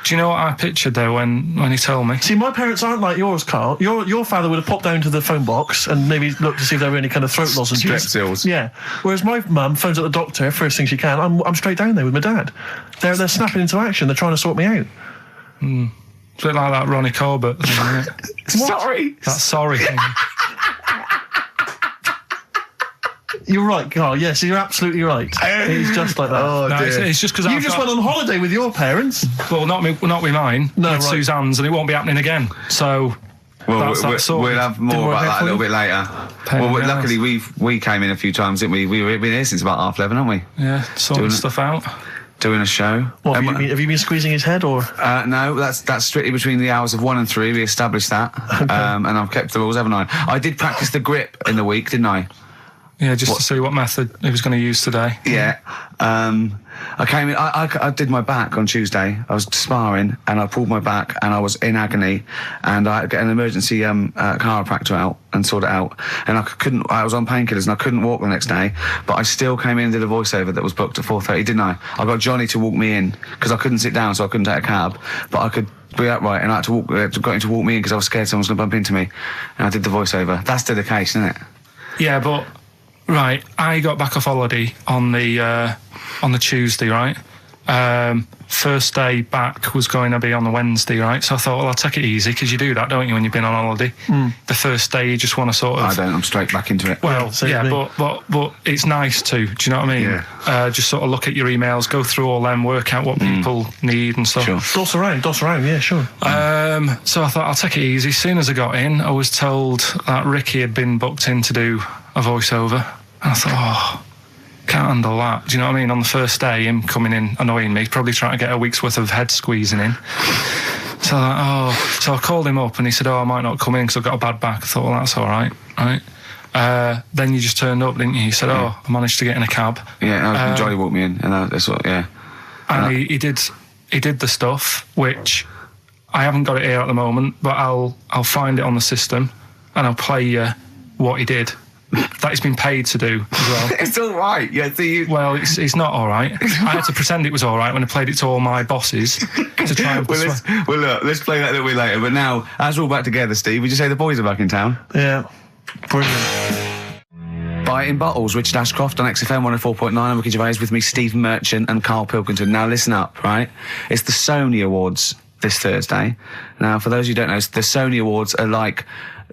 Do you know what I pictured though when he told me? See, my parents aren't like yours, Carl. Your father would have popped down to the phone box and maybe looked to see if there were any kind of throat lozenges. Strepsils. Yeah. Whereas my mum phones at the doctor first thing she can. I'm straight down there with my dad. They're snapping into action. They're trying to sort me out. It's a bit like that Ronnie Corbett thing, isn't it? Sorry. That sorry thing. You're right, Carl. Yes, you're absolutely right. He's just like that. Oh, No, dear. it's just because You just went on holiday with your parents. Well, not with mine. No, with right. Suzanne's, and it won't be happening again. So Well, that's that sort. we'll have more Didn't work about out that a for little you? bit later. Pain Well, in the luckily arse. we came in a few times, didn't we? We've been here since about 11:30, haven't we? Yeah, sorting Doing it. stuff out. Doing a show. What, have you been squeezing his head, or? No, that's strictly between the hours of 1 and 3. We established that, and I've kept the rules, haven't I? I did practice the grip in the week, didn't I? Yeah, just to see what method he was going to use today. Yeah. I came in. I did my back on Tuesday. I was sparring, and I pulled my back, and I was in agony, and I had to get an emergency chiropractor out and sort it out. And I was on painkillers, and I couldn't walk the next day. But I still came in and did a voiceover that was booked at 4:30, didn't I? I got Johnny to walk me in because I couldn't sit down, so I couldn't take a cab. But I could be upright, and I had to got him to walk me in because I was scared someone was going to bump into me. And I did the voiceover. That's dedication, isn't it? Yeah, but right, I got back off holiday on the Tuesday, right? First day back was going to be on the Wednesday, right? So I thought, well, I'll take it easy because you do that, don't you, when you've been on holiday? The first day you just want to sort of. I don't. I'm straight back into it. Well, Same yeah, me. but it's nice too. Do you know what I mean? Yeah. Just sort of look at your emails, go through all them, work out what people need and stuff. Sure. Doss around, yeah, sure. So I thought I'll take it easy. As soon as I got in, I was told that Ricky had been booked in to do a voiceover. And I thought, can't handle that. Do you know what I mean? On the first day, him coming in annoying me, probably trying to get a week's worth of head squeezing in. So I called him up and he said, I might not come in because I've got a bad back. I thought, well, that's all right, right? Then you just turned up, didn't you? He said, I managed to get in a cab. Yeah, Johnny walked me in, and that's what. Yeah. And he did the stuff, which I haven't got it here at the moment, but I'll find it on the system and I'll play you what he did. That he's been paid to do as well. It's all right. Yeah. Well, it's not all right. I had to pretend it was all right when I played it to all my bosses to try and persuade. Look, let's play that a little bit later. But now, as we're all back together, Steve, would you say the boys are back in town? Yeah. Brilliant. Buy it in bottles, Richard Ashcroft on XFM 104.9. I'm Ricky Gervais, with me, Steve Merchant and Karl Pilkington. Now, listen up, right? It's the Sony Awards this Thursday. Now, for those who don't know, the Sony Awards are like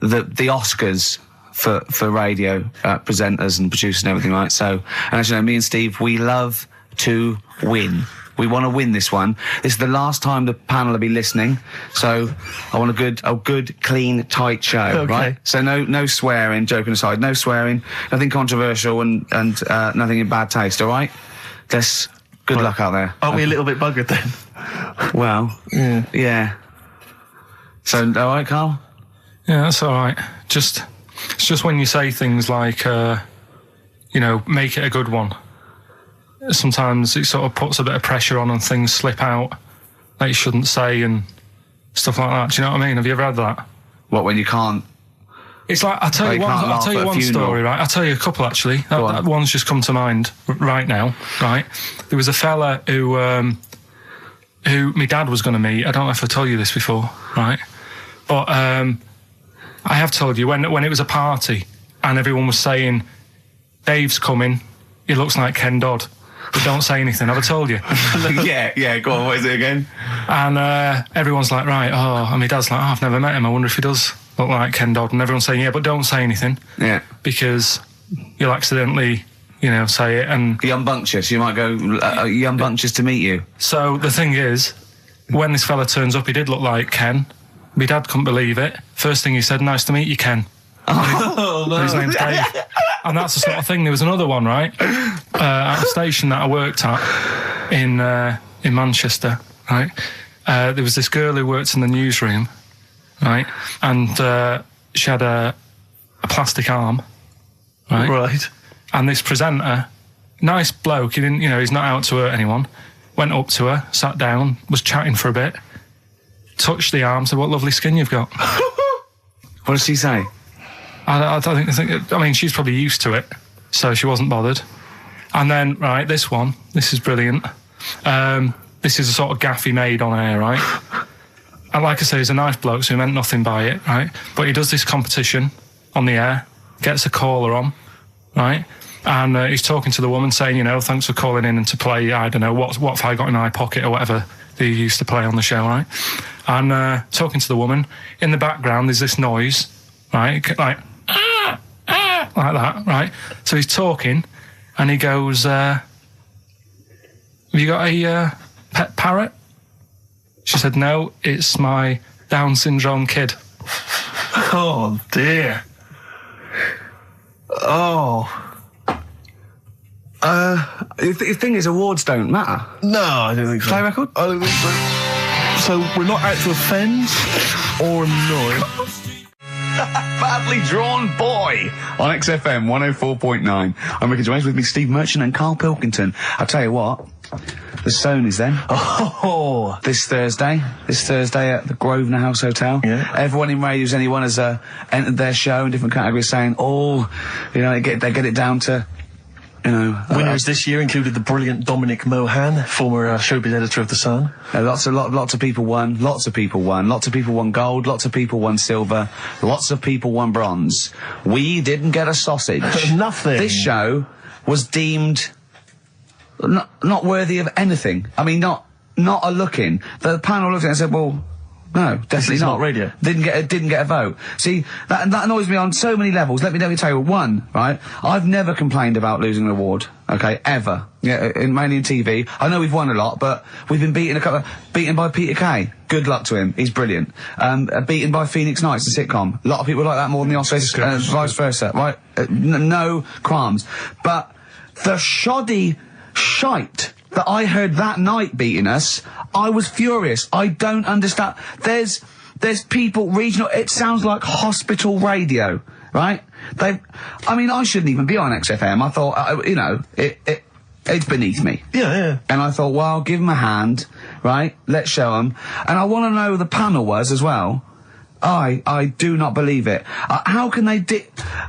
the Oscars for radio presenters and producers and everything, right? So, and as you know, me and Steve, we love to win. We want to win this one. This is the last time the panel will be listening, so I want a good, clean, tight show, Okay. right? So no swearing, joking aside, no swearing, nothing controversial and nothing in bad taste, all right? Good luck out there. Aren't we a little bit buggered then? Well, yeah. So, all right, Carl? Yeah, that's all right. It's just when you say things like, make it a good one. Sometimes it sort of puts a bit of pressure on and things slip out that you shouldn't say and stuff like that. Do you know what I mean? Have you ever had that? What, when you can't? It's like, I'll tell you one story, right? I'll tell you a couple, actually. That one's just come to mind right now, right? There was a fella who my dad was going to meet. I don't know if I told you this before, right? But I have told you, when it was a party and everyone was saying, Dave's coming, he looks like Ken Dodd, but don't say anything. Have I told you? yeah, go on, what is it again? And everyone's like, right, and my dad's like, I've never met him, I wonder if he does look like Ken Dodd. And everyone's saying, yeah, but don't say anything. Yeah. Because you'll accidentally, say it. And Young bunctious, you might go, young bunctious to meet you. so the thing is, when this fella turns up, he did look like Ken. My dad couldn't believe it. First thing he said, "Nice to meet you, Ken." Oh, no. And his name's Dave. And that's the sort of thing. There was another one, right, at a station that I worked at in Manchester, right? There was this girl who worked in the newsroom, right, and she had a plastic arm, right? Right. And this presenter, nice bloke, he didn't, he's not out to hurt anyone, went up to her, sat down, was chatting for a bit, touched the arm, said, "What lovely skin you've got." What did she say? I mean, she's probably used to it, so she wasn't bothered. And then, right, this is brilliant. This is a sort of gaff he made on air, right? And like I say, he's a nice bloke, so he meant nothing by it, right? But he does this competition on the air, gets a caller on, right? And he's talking to the woman saying, "Thanks for calling in and to play, I don't know, what have I got in my pocket," or whatever they used to play on the show, right? And talking to the woman, in the background there's this noise, right? Like that, right? So he's talking, and he goes, "Have you got a pet parrot?" She said, "No, it's my Down syndrome kid." Oh, dear. Oh. The thing is, awards don't matter. No, I don't think so. Play record? I don't think so. So we're not out to offend or annoy. Badly Drawn Boy on XFM 104.9. I'm Ricky Gervais, with me Steve Merchant and Karl Pilkington. I'll tell you what, the Stoney's then. Oh. This Thursday at the Grosvenor House Hotel. Yeah. Everyone in Radio's Anyone has entered their show in different categories saying, they get it down to, Winners this year included the brilliant Dominic Mohan, former showbiz editor of The Sun. Lots of people won. Lots of people won. Lots of people won gold. Lots of people won silver. Lots of people won bronze. We didn't get a sausage. Nothing. This show was deemed not worthy of anything. I mean, not a look in. The panel looked at it and said, "Well, no, definitely not radio." Didn't get a vote. See, that annoys me on so many levels. Let me tell you one, right? I've never complained about losing an award, okay, ever. Yeah, mainly in TV. I know we've won a lot, but we've been beaten by Peter Kay. Good luck to him. He's brilliant. Beaten by Phoenix Nights, the sitcom. A lot of people like that more than the Oscars, vice versa, right? No qualms. But the shoddy shite that I heard that night beating us, I was furious. I don't understand. There's people regional. It sounds like hospital radio, right? I shouldn't even be on XFM. I thought, it's beneath me. Yeah. And I thought, well, give them a hand, right? Let's show them. And I want to know who the panel was as well. I do not believe it. How can they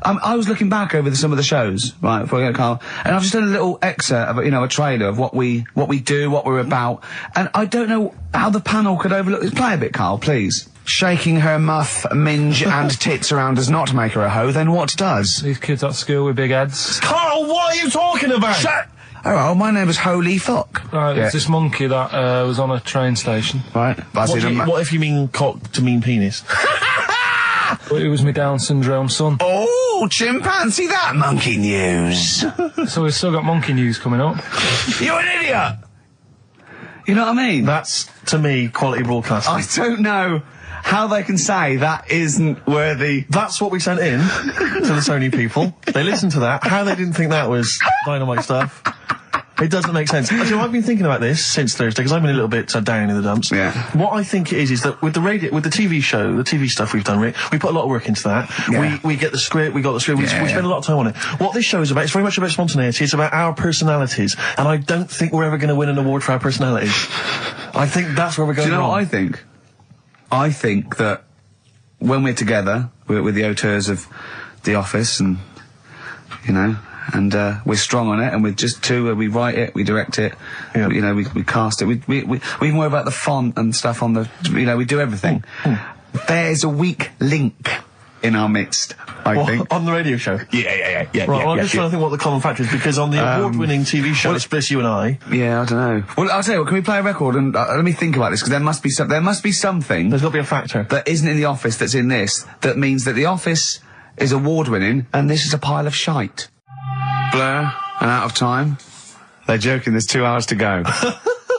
I was looking back over some of the shows, right, before I go to Karl, and I've just done a little excerpt of, a trailer of what we do, what we're about, and I don't know how the panel could overlook this. Play a bit, Karl, please. Shaking her muff, minge and tits around does not make her a hoe, then what does? These kids at school with big heads. Karl, what are you talking about? Shut! Oh, my name is Holy Fuck. Right, there's this monkey that was on a train station. Right. What if you mean cock to mean penis? It was my Down syndrome son. Oh, chimpanzee, that monkey news. So we've still got monkey news coming up. You're an idiot! You know what I mean? That's, to me, quality broadcasting. I don't know how they can say that isn't worthy. That's what we sent in to the Sony people. They listened to that. How they didn't think that was dynamite stuff, it doesn't make sense. Actually, I've been thinking about this since Thursday, because I've been a little bit down in the dumps. Yeah. What I think it is that with the TV show, the TV stuff we've done, Rick, we put a lot of work into that. Yeah. We get the script, we got the script, we spend a lot of time on it. What this show is about, it's very much about spontaneity, it's about our personalities, and I don't think we're ever going to win an award for our personalities. I think that's where we're going wrong. Do you know what I think? I think that when we're together, with the auteurs of The Office and, and we're strong on it, and we're just two, we write it, we direct it, we cast it, we even worry about the font and stuff on the, we do everything. There's a weak link in our midst, I think. On the radio show? Yeah. Right, well, I'm just trying to think what the common factor is, because on the award-winning TV show, it's Bliss You and I. Yeah, I don't know. Well, I'll tell you what, can we play a record and let me think about this, because there must be something. There's got to be a factor. That isn't in The Office that's in this, that means that The Office is award-winning, and this is a pile of shite. Blur, and Out of Time. They're joking, there's 2 hours to go.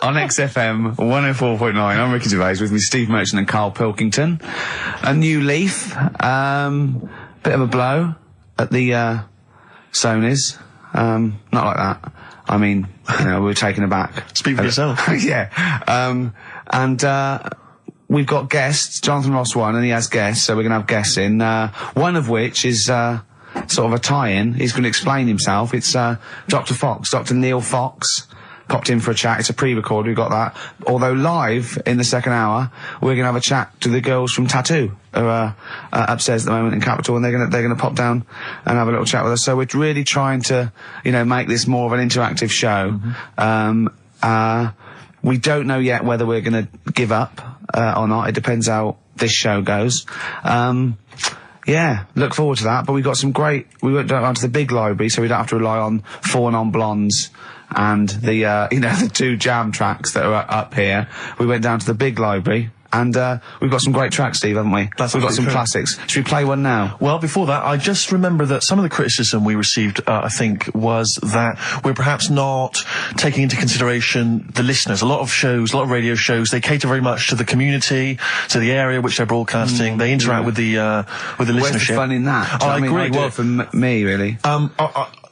on XFM 104.9. I'm Ricky Gervais, with me Steve Merchant and Karl Pilkington. A new leaf, bit of a blow at the Sonys. Not like that. I mean, we were taken aback. Speak for yourself. Yeah. We've got guests. Jonathan Ross won, and he has guests, so we're going to have guests in. One of which is sort of a tie-in. He's going to explain himself. It's Dr. Fox, Dr. Neil Fox, popped in for a chat. It's a pre-record. We've got that. Although live in the second hour, we're going to have a chat to the girls from Tattoo, who are upstairs at the moment in Capitol, and they're going to pop down and have a little chat with us. So we're really trying to, make this more of an interactive show. We don't know yet whether we're going to give up or not. It depends how this show goes. Yeah, look forward to that. But we went down to the big library, so we don't have to rely on 4 Non-Blondes and the, the 2 jam tracks that are up here. We went down to the big library. And we've got some great tracks, Steve, haven't we? We've got some classics. Should we play one now? Well, before that, I just remember that some of the criticism we received, I think, was that we're perhaps not taking into consideration the listeners. A lot of radio shows, they cater very much to the community, to the area which they're broadcasting. They interact with the listenership. Where's the fun in that? I agree. I do it for me, really.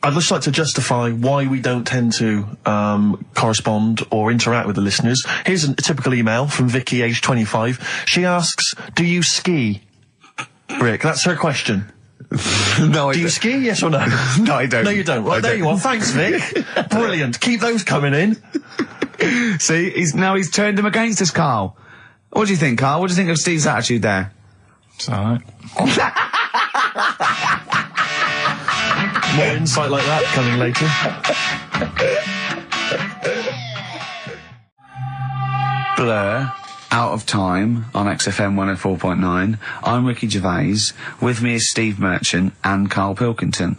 I'd just like to justify why we don't tend to correspond or interact with the listeners. Here's a typical email from Vicky, aged 25. She asks, do you ski? Rick, that's her question. No, I do you ski, yes or no? No, I don't. No, you don't. Right, there you are. Thanks, Vic. Brilliant. Keep those coming in. See, he's turned him against us, Karl. What do you think, Karl? What do you think of Steve's attitude there? It's alright. More insight like that coming later. Blur, Out of Time on XFM 104.9. I'm Ricky Gervais. With me is Steve Merchant and Karl Pilkington.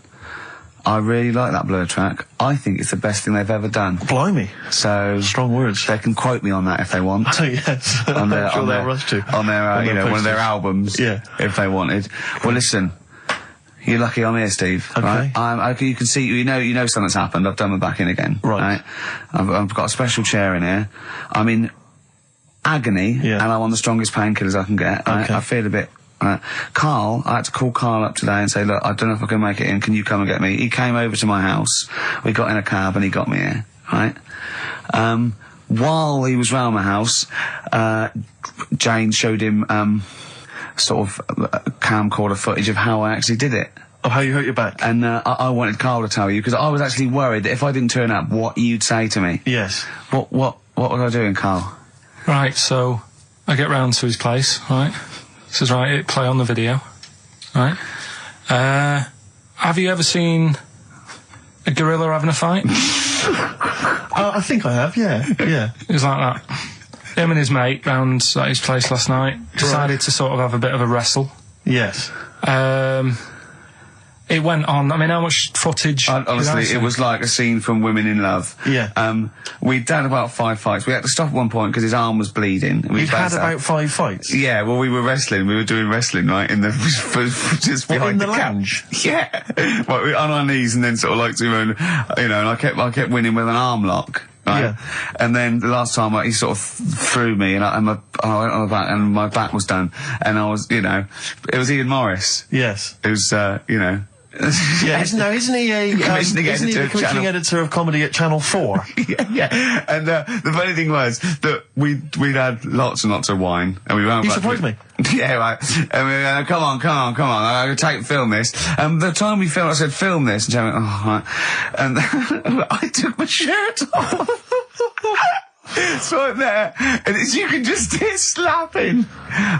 I really like that Blur track. I think it's the best thing they've ever done. Blimey. So strong words. They can quote me on that if they want. Oh, yes. On their, I'm sure on they'll their, rush to. On their, one of their albums. Yeah. If they wanted. Well, listen. You're lucky I'm here, Steve. Okay. Right? You can see, you know something's happened. I've done my back in again. Right. I've got a special chair in here. I'm in agony, and I'm on the strongest painkillers I can get. Right? Okay. I feel a bit... Karl, I had to call Karl up today and say, look, I don't know if I can make it in. Can you come and get me? He came over to my house. We got in a cab and he got me here. Right? While he was round my house, Jane showed him... sort of camcorder footage of how I actually did it. Of how you hurt your back? And I wanted Karl to tell you, because I was actually worried that if I didn't turn up, what you'd say to me. Yes. What was I doing, Karl? Right, so I get round to his place, right? Says, right, hit play on the video, right? Have you ever seen a gorilla having a fight? I think I have, yeah. It was like that. Him and his mate round at his place last night decided to sort of have a bit of a wrestle. Yes. It went on. I mean, how much footage? Honestly, it was like a scene from Women in Love. Yeah. We'd done about 5 fights. We had to stop at one point because his arm was bleeding. You'd had about 5 fights? Yeah, well, we were wrestling. We were doing wrestling, right, in the... just behind in the lounge? Yeah. Well, on our knees and then sort of like doing, and I kept winning with an arm lock. Right? Yeah. And then the last time he sort of threw me and I went on my back and my back was done. And I was, it was Ian Morris. Yes. It was, Yeah, isn't he the commissioning editor of comedy at Channel 4? yeah. And the funny thing was that we'd had lots and lots of wine, and we went. You surprised me. Yeah, right. And we went, come on. I'm going to film this. And the time we filmed, I said, film this. And she went, oh, right. And I took my shirt off. So I'm there, and you can just hear slapping.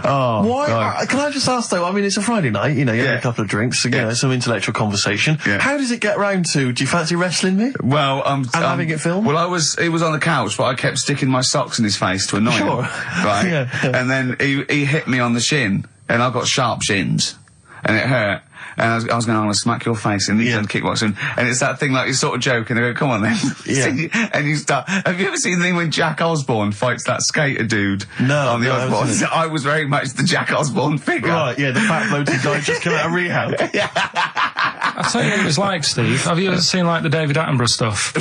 Oh, why? Can I just ask though? I mean, it's a Friday night. You had a couple of drinks, some intellectual conversation. Yeah. How does it get round to? Do you fancy wrestling me? Well, and having it filmed. Well, he was on the couch, but I kept sticking my socks in his face to annoy him. Right. Yeah. And then he hit me on the shin, and I've got sharp shins, and it hurt. And I was going, I'm going to smack your face, and he's done kickboxing. And it's that thing like you sort of joke, and they go, come on then. Yeah. And you start. Have you ever seen the thing when Jack Osborne fights that skater dude? No. On the Osborne? I was very much the Jack Osborne figure. Right, yeah, the fat bloated guy just came out of rehab. I'll tell you what it was like, Steve. Have you ever seen, like, the David Attenborough stuff?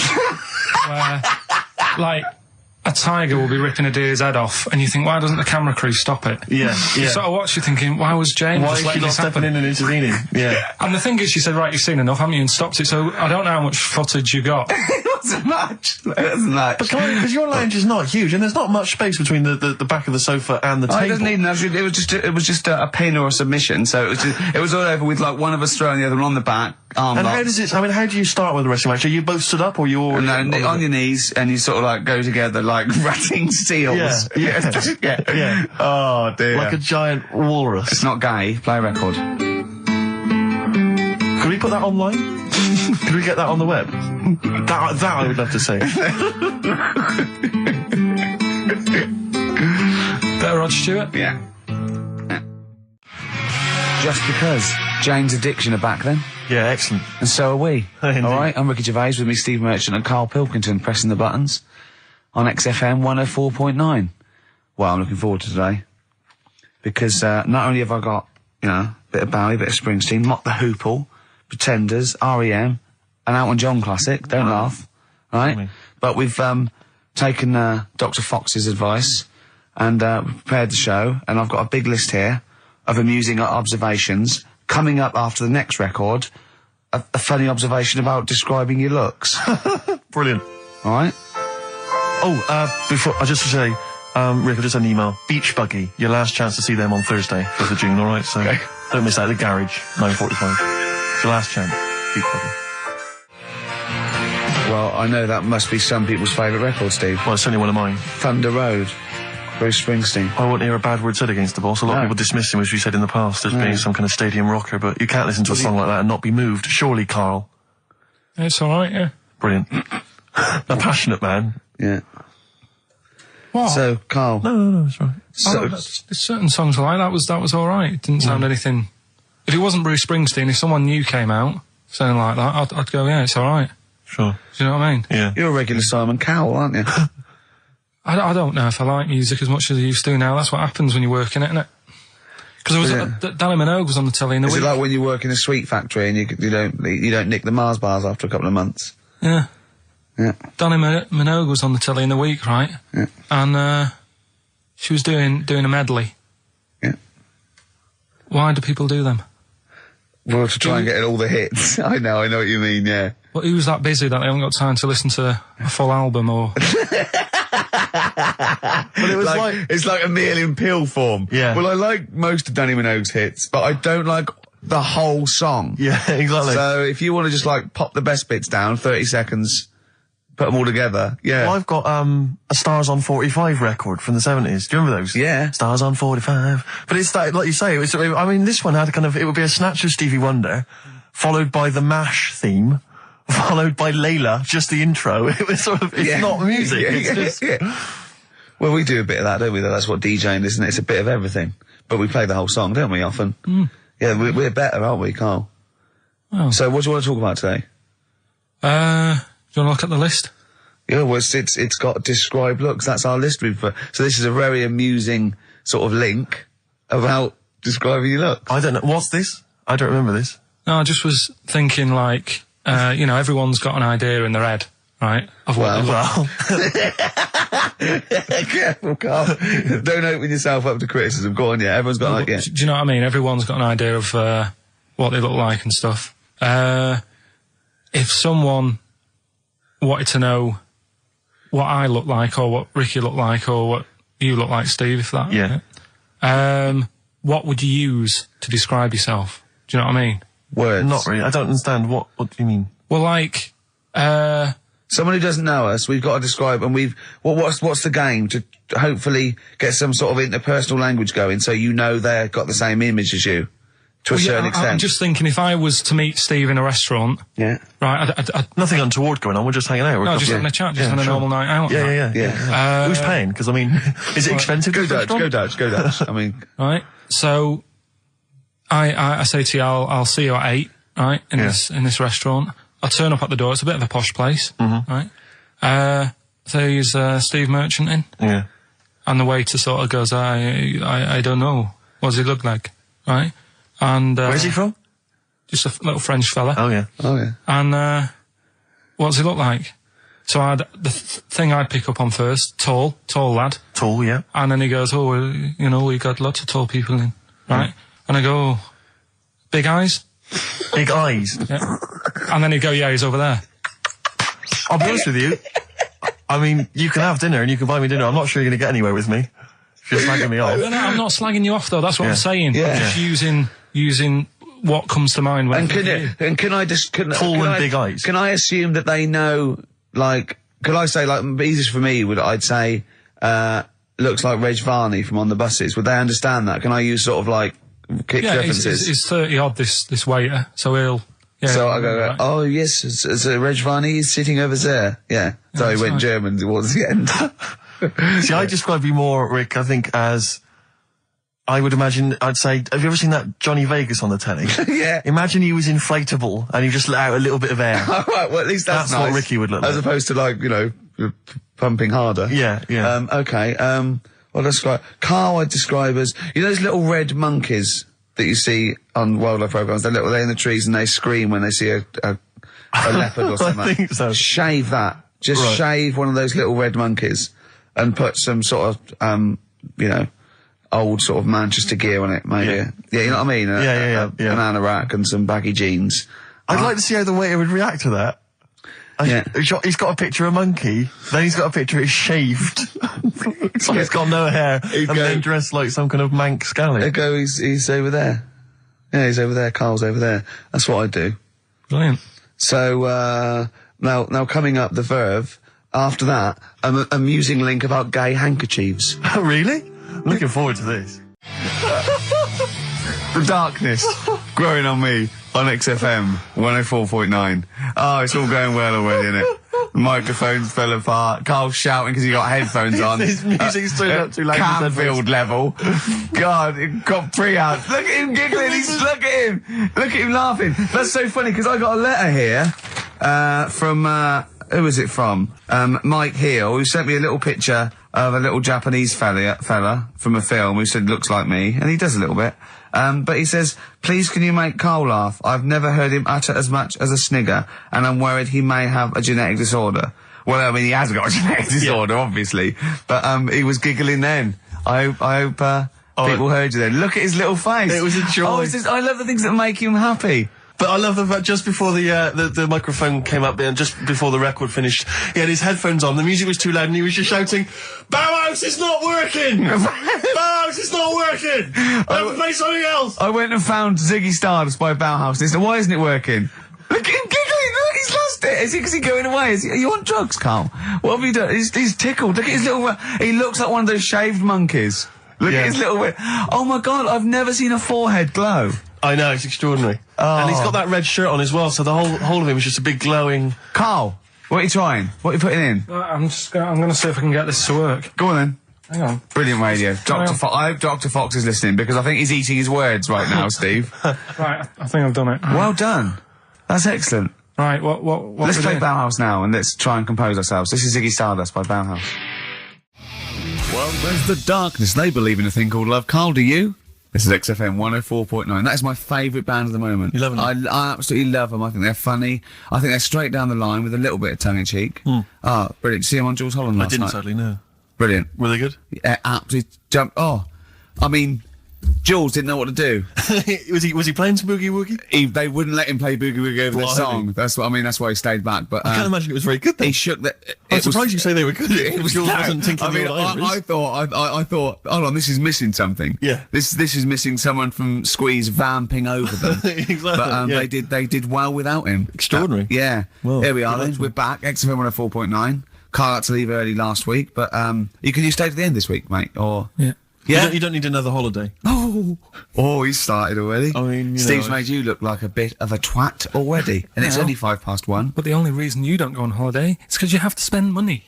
Where, like, a tiger will be ripping a deer's head off, and you think, why doesn't the camera crew stop it? Yeah, You yeah. sort of watch, you're thinking, why was James Why just is she letting not this stepping happen? in and intervening? Yeah. And the thing is, she said, right, you've seen enough, haven't you, and stopped it, so I don't know how much footage you got. It wasn't much. It wasn't much. But because your lounge is not huge, and there's not much space between the back of the sofa and the Oh, table. it doesn't need enough. It was just a pin or a submission. So it was all over with like one of us throwing the other one on the back, arm And locked. how does it? I mean, how do you start with a wrestling match? Are you both stood up, or you all No, on your knees, and you sort of like go together like ratting seals. Yeah. yeah. Yeah. Oh dear. like a giant walrus? It's not gay. Play a record. Could we put that online? Could we get that on the web? That I would love to see. Better Rod Stewart? Yeah. Just because Jane's Addiction are back then, Yeah, excellent. and so are we. Indeed. All right, I'm Ricky Gervais with me, Steve Merchant, and Karl Pilkington pressing the buttons on XFM 104.9. Well, I'm looking forward to today because not only have I got, you know, a bit of Bowie, a bit of Springsteen, Mock the Hoople, Pretenders, R.E.M., an Elton John classic, don't laugh, right? But we've taken Dr. Fox's advice and prepared the show, and I've got a big list here of amusing observations. Coming up after the next record, a funny observation about describing your looks. Brilliant. All right? Oh, before I just to say, Rick, I just had an email. Beach Buggy, your last chance to see them on Thursday, 1st of June. All right, so don't miss out. The Garage, 9:45. It's your last chance. Beach Buggy. Well, I know that must be some people's favourite record, Steve. Well, it's certainly one of mine. Thunder Road, Bruce Springsteen. I won't hear a bad word said against the boss. A lot of No. people dismiss him, as we said in the past, as being some kind of stadium rocker, but you can't listen to a song like that and not be moved. Surely, Carl. It's alright, yeah. Brilliant. A passionate man. Yeah. What? So, Carl. No, it's right. So, There's certain songs I like, that was alright. It didn't sound anything... If it wasn't Bruce Springsteen, if someone new came out, sounding like that, I'd go, yeah, it's alright. Sure. Do you know what I mean? Yeah. you're a regular Simon Cowell, aren't you? I don't know if I like music as much as I used to now. That's what happens when you're working it, isn't it? Because Danny Minogue was on the telly in the Is week. it like when you work in a sweet factory and you don't nick the Mars bars after a couple of months? Yeah. Yeah. Danny Minogue was on the telly in the week, right? Yeah. And she was doing a medley. Yeah. Why do people do them? Well, to try and get all the hits. I know what you mean, yeah. Well, who's that busy that they haven't got time to listen to a full album or... But it was It's like a meal in pill form. Yeah. Well, I like most of Danny Minogue's hits, but I don't like the whole song. Yeah, exactly. So if you want to just like pop the best bits down, 30 seconds, put them all together, yeah. Well, I've got a Stars on 45 record from the 70s. Do you remember those? Yeah. Stars on 45. But it's that, like you say, I mean, this one had it would be a snatch of Stevie Wonder, followed by the MASH theme, followed by Layla, just the intro. It was sort of, it's not music. It's just... Well, we do a bit of that, don't we? That's what DJing is, isn't it? It's a bit of everything. But we play the whole song, don't we, often? Mm. Yeah, we're better, aren't we, Carl? Oh. So what do you want to talk about today? Do you want to look at the list? Yeah, well, it's got describe looks. That's our list. So this is a very amusing sort of link about describing your looks. I don't know. What's this? I don't remember this. No, I just was thinking like, you know, everyone's got an idea in their head, right? Of what Well, Careful, Carl. Don't open yourself up to criticism. Go on, yeah. Everyone's got like, yeah. Do you know what I mean? Everyone's got an idea of what they look like and stuff. If someone wanted to know what I look like or what Ricky looked like or what you look like, Steve, if that... Yeah. What would you use to describe yourself? Do you know what I mean? Words. not really. I don't understand. What do you mean? Well, like... Someone who doesn't know us, we've got to describe, and what's the game to hopefully get some sort of interpersonal language going, so you know they've got the same image as you, to a certain extent. I'm just thinking, if I was to meet Steve in a restaurant, yeah, right, I'd Nothing untoward going on. We're just hanging out. no, just having a chat, just having a normal night out. Yeah. Who's paying? Because I mean, is it expensive? Go Dutch. I mean, right. So, I say to you, I'll see you at 8, right, in this restaurant. I'll turn up at the door. It's a bit of a posh place, right? So he's Steve Merchant in, and the waiter sort of goes, I don't know. What does he look like, right? And where's he from? Just a little French fella. Oh yeah. oh yeah. And what does he look like? So the thing I'd pick up on first, tall lad. Tall, yeah. And then he goes, oh, well, you know, we got lots of tall people in, right? And I go, big eyes? Big eyes? Yeah. And then he'd go, yeah, he's over there. I'll be honest with you. I mean, you can have dinner and you can buy me dinner. I'm not sure you're going to get anywhere with me. If you're slagging me off. No, I'm not slagging you off, though. That's what I'm saying. Yeah. I'm just using what comes to mind when Can I just... Tall and big eyes. Can I assume that they know, like... Could I say, like, easiest for me I'd say, looks like Reg Varney from On the Buses. Would they understand that? Can I use sort of, like, kick references? He's 30-odd, this waiter, so he'll... Yeah, so I go, right. Oh, yes, it's Reg Varney is sitting over there. Yeah. So he went German towards the end. See, I describe you more, Rick, I think, as... I would imagine, I'd say, have you ever seen that Johnny Vegas on the telly? Yeah. Imagine he was inflatable and he just let out a little bit of air. All right, well, at least that's nice. What Ricky would look like. As opposed to, like, you know, pumping harder. Yeah. Okay, well, describe... Carl I'd describe as... You know those little red monkeys that you see on wildlife programs? They're in the trees and they scream when they see a leopard or something. I think so. Shave that. Just shave one of those little red monkeys and put some sort of, you know... old sort of Manchester gear on it, maybe. Yeah, you know what I mean? Yeah. An anorak and some baggy jeans. I'd like to see how the waiter would react to that. He's got a picture of a monkey, then he's got a picture of shaved. So he's got no hair, then dressed like some kind of Manx scally. There go, he's over there. Yeah, he's over there, Carl's over there. That's what I do. Brilliant. So, now coming up, the Verve, after that, an amusing link about gay handkerchiefs. Really? I'm looking forward to this. The darkness growing on me on XFM 104.9. Oh, it's all going well already, isn't it? The microphones fell apart. Carl's shouting because he got headphones on. His music's turned up too loud. Canfield level. God, it got pre-out. Look at him giggling. Look at him laughing. That's so funny because I got a letter here from who was it from? Mike Heel, who sent me a little picture of a little Japanese fella from a film who said looks like me, and he does a little bit. But he says, please can you make Carl laugh? I've never heard him utter as much as a snigger, and I'm worried he may have a genetic disorder. Well, I mean, he has got a genetic disorder, obviously. But, he was giggling then. I hope, people heard you then. Look at his little face. It was a joy. I love the things that make him happy. But I love the fact just before the microphone came up there and just before the record finished, he had his headphones on, the music was too loud and he was just shouting, Bauhaus is not working! Bauhaus is not working! Play something else! I went and found Ziggy Stardust by Bauhaus and he said, why isn't it working? Look at him giggling, look, he's lost it! Is he going away? Are you on drugs, Carl? What have you done? He's tickled, look at his little, he looks like one of those shaved monkeys. Look at his little, oh my god, I've never seen a forehead glow. I know, it's extraordinary. Oh. And he's got that red shirt on as well, so the whole of him is just a big glowing... Carl, what are you trying? What are you putting in? I'm going to see if I can get this to work. Go on then. Hang on. Brilliant radio. I hope Dr. Fox is listening because I think he's eating his words right now, Steve. Right, I think I've done it. Well done. That's excellent. Right, what let's play Bauhaus now and let's try and compose ourselves. This is Ziggy Stardust by Bauhaus. Well, there's the darkness. They believe in a thing called love. Carl, do you? This is XFM 104.9. That is my favourite band at the moment. You love them? I absolutely love them. I think they're funny. I think they're straight down the line with a little bit of tongue-in-cheek. Oh, brilliant. See them on Jules Holland last night? I didn't sadly, no. Brilliant. Were they good? Yeah, absolutely jumped. Oh, I mean, Jules didn't know what to do. was he playing some Boogie Woogie? They wouldn't let him play Boogie Woogie over their song. That's what I mean. That's why he stayed back. But I can't imagine it was very good. Then. He shook the. I'm surprised you say they were good. Jules wasn't thinking. I thought. Hold on, this is missing something. Yeah. This is missing someone from Squeeze vamping over them. Exactly. But they did well without him. Extraordinary. Yeah. Well, here we are. Then we're back. XFM 104.9. Carl had to leave early last week, but you stay to the end this week, mate? Or yeah. You don't need another holiday. Oh, he started already. I mean, Steve's made you look like a bit of a twat already, and it's only 1:05. But the only reason you don't go on holiday is because you have to spend money.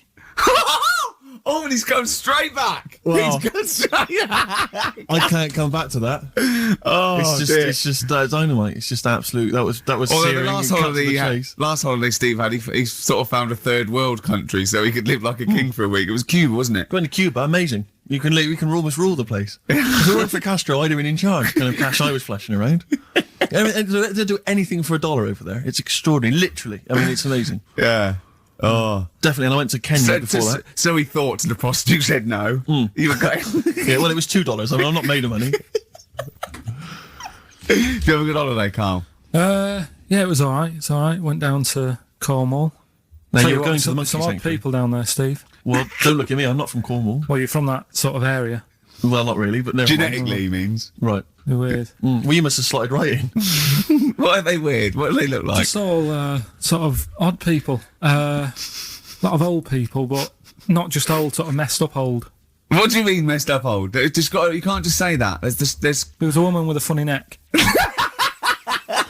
Oh, and he's going straight back. Well, he's going straight back. I can't come back to that. Oh, it's just dynamite. It's just absolute. That was searing. The last holiday Steve had, he sort of found a third world country so he could live like a king for a week. It was Cuba, wasn't it? Going to Cuba, amazing. We can almost rule the place. If it weren't for Castro, I'd have been in charge. Kind of cash I was flashing around. I mean, they do anything for $1 over there. It's extraordinary, literally. I mean, it's amazing. Yeah. Oh. Definitely, and I went to Kenya before that. So he thought the prostitute said no. You were going. Yeah, well, it was $2. I mean, I'm not made of money. Do you have a good holiday, Carl? Yeah, it was all right. It's all right. Went down to Cornwall. Now, Tell you you were going what, to the monkey some odd sanctuary. people down there, Steve. Well, don't look at me, I'm not from Cornwall. Well, you're from that sort of area. Well, not really, but never mind. Genetically, he means. Right. They're weird. Well, you must have slotted right in. What are they weird? What do they look like? Just all sort of odd people. A lot of old people, but not just old, sort of messed up old. What do you mean messed up old? You can't just say that. There's. There was a woman with a funny neck.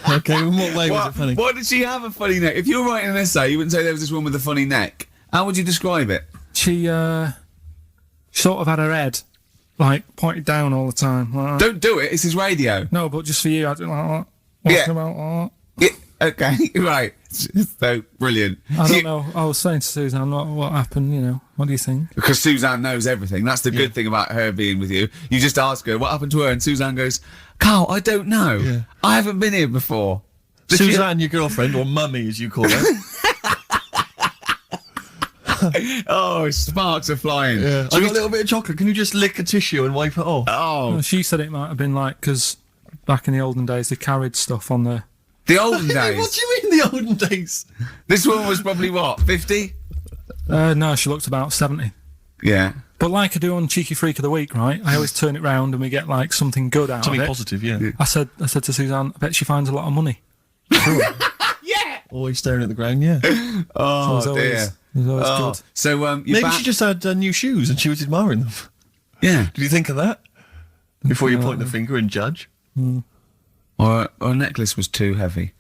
Okay, in what way was it funny? Why did she have a funny neck? If you were writing an essay, you wouldn't say there was this woman with a funny neck. How would you describe it? She sort of had her head like pointed down all the time. Like that. Don't do it. It's his radio. No, but just for you, I do like that. Yeah. Walking about like Yeah. Okay. Right. So brilliant. that. I don't know. I was saying to Suzanne, what happened? You know, what do you think? Because Suzanne knows everything. That's the good thing about her being with you. You just ask her what happened to her, and Suzanne goes, "Carl, I don't know. Yeah. I haven't been here before." Did she- Suzanne, your girlfriend, or mummy as you call her. Oh, sparks are flying. Yeah. I got a little bit of chocolate. Can you just lick a tissue and wipe it off? Oh, Well, she said it might have been like because back in the olden days they carried stuff on the. the olden What days. do you mean the olden days? This woman was probably what, 50? No, she looked about 70. Yeah. But like I do on Cheeky Freak of the Week, right? I always turn it round and we get like something good out Something of it. positive, yeah. I said to Suzanne, I bet she finds a lot of money. Always staring at the ground, yeah. Oh, It was dear. always, it was always Oh. good. So, you're Maybe back. she just had new shoes and she was admiring them. Yeah. Did you think of that? Before you point the finger and judge? Or a necklace was too heavy.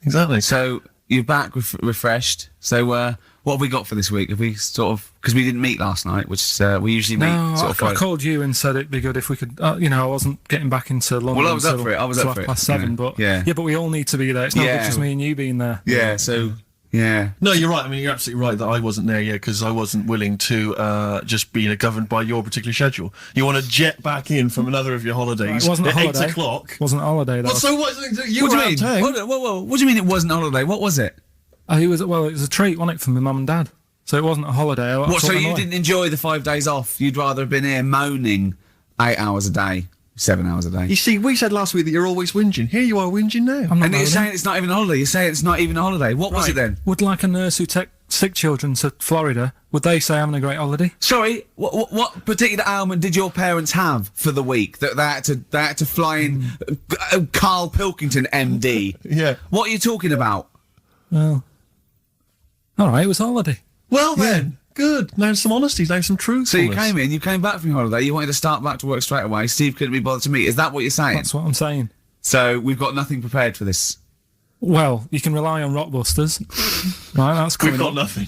Exactly. So, you're back refreshed. So, what have we got for this week? Have we sort of, because we didn't meet last night, which we usually meet No, sort I of Friday. called you and said it'd be good if we could. You know, I wasn't getting back into London. Well, I was up till- for it. I was till up for it, 7:30, you know. but Yeah. but we all need to be there. It's not Yeah. just me and you being there. Yeah, so, yeah. No, you're right. I mean, you're absolutely right that I wasn't there yet because I wasn't willing to just be governed by your particular schedule. You want to jet back in from another of your holidays It wasn't a at holiday. 8 o'clock. Wasn't a holiday. That Well, was, so what? You What were do you out mean? of town. Whoa. What do you mean it wasn't a holiday? What was it? it was a treat, wasn't it, for my mum and dad? So it wasn't a holiday. I What, took so them you away. didn't enjoy the 5 days off? You'd rather have been here moaning 8 hours a day, 7 hours a day. You see, we said last week that you're always whinging. Here you are whinging now. I'm not And you're moaning. saying it's not even a holiday. You're saying it's not even a holiday. What was it then? Would like a nurse who take sick children to Florida, would they say having a great holiday? Sorry, what particular ailment did your parents have for the week that they had to fly in? Karl Pilkington, MD. Yeah. What are you talking about? Well, all right, it was a holiday. Well then, good. Now some honesty, now some truth. So you came back from your holiday. You wanted to start back to work straight away. Steve couldn't be bothered to meet. Is that what you're saying? That's what I'm saying. So we've got nothing prepared for this. Well, you can rely on Rockbusters. Right, that's We've coming got up. nothing.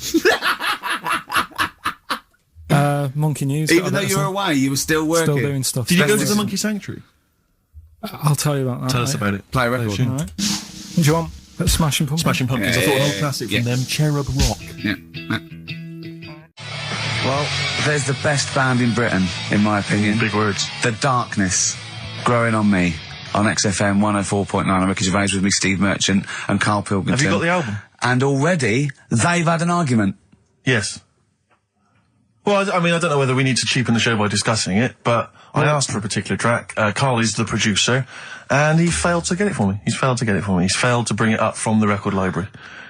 Monkey News. Even though you were away, you were still working. Still doing stuff. Did you go to That's- the monkey sanctuary? I'll tell you about that. Tell us about it. Play a record. All right. What do you want? Let's Smashing Pumpkins. Smashing Pumpkins. I thought an old classic from them, Cherub Rock. Yeah. Well, there's the best band in Britain, in my opinion. Big words. The Darkness, Growing on Me, on XFM 104.9. I'm Ricky Gervais with me, Steve Merchant and Karl Pilkington. Have you got the album? And already, they've had an argument. Yes. Well, I mean, I don't know whether we need to cheapen the show by discussing it, but I asked for a particular track. Carl is the producer, and he failed to get it for me. He's failed to bring it up from the record library.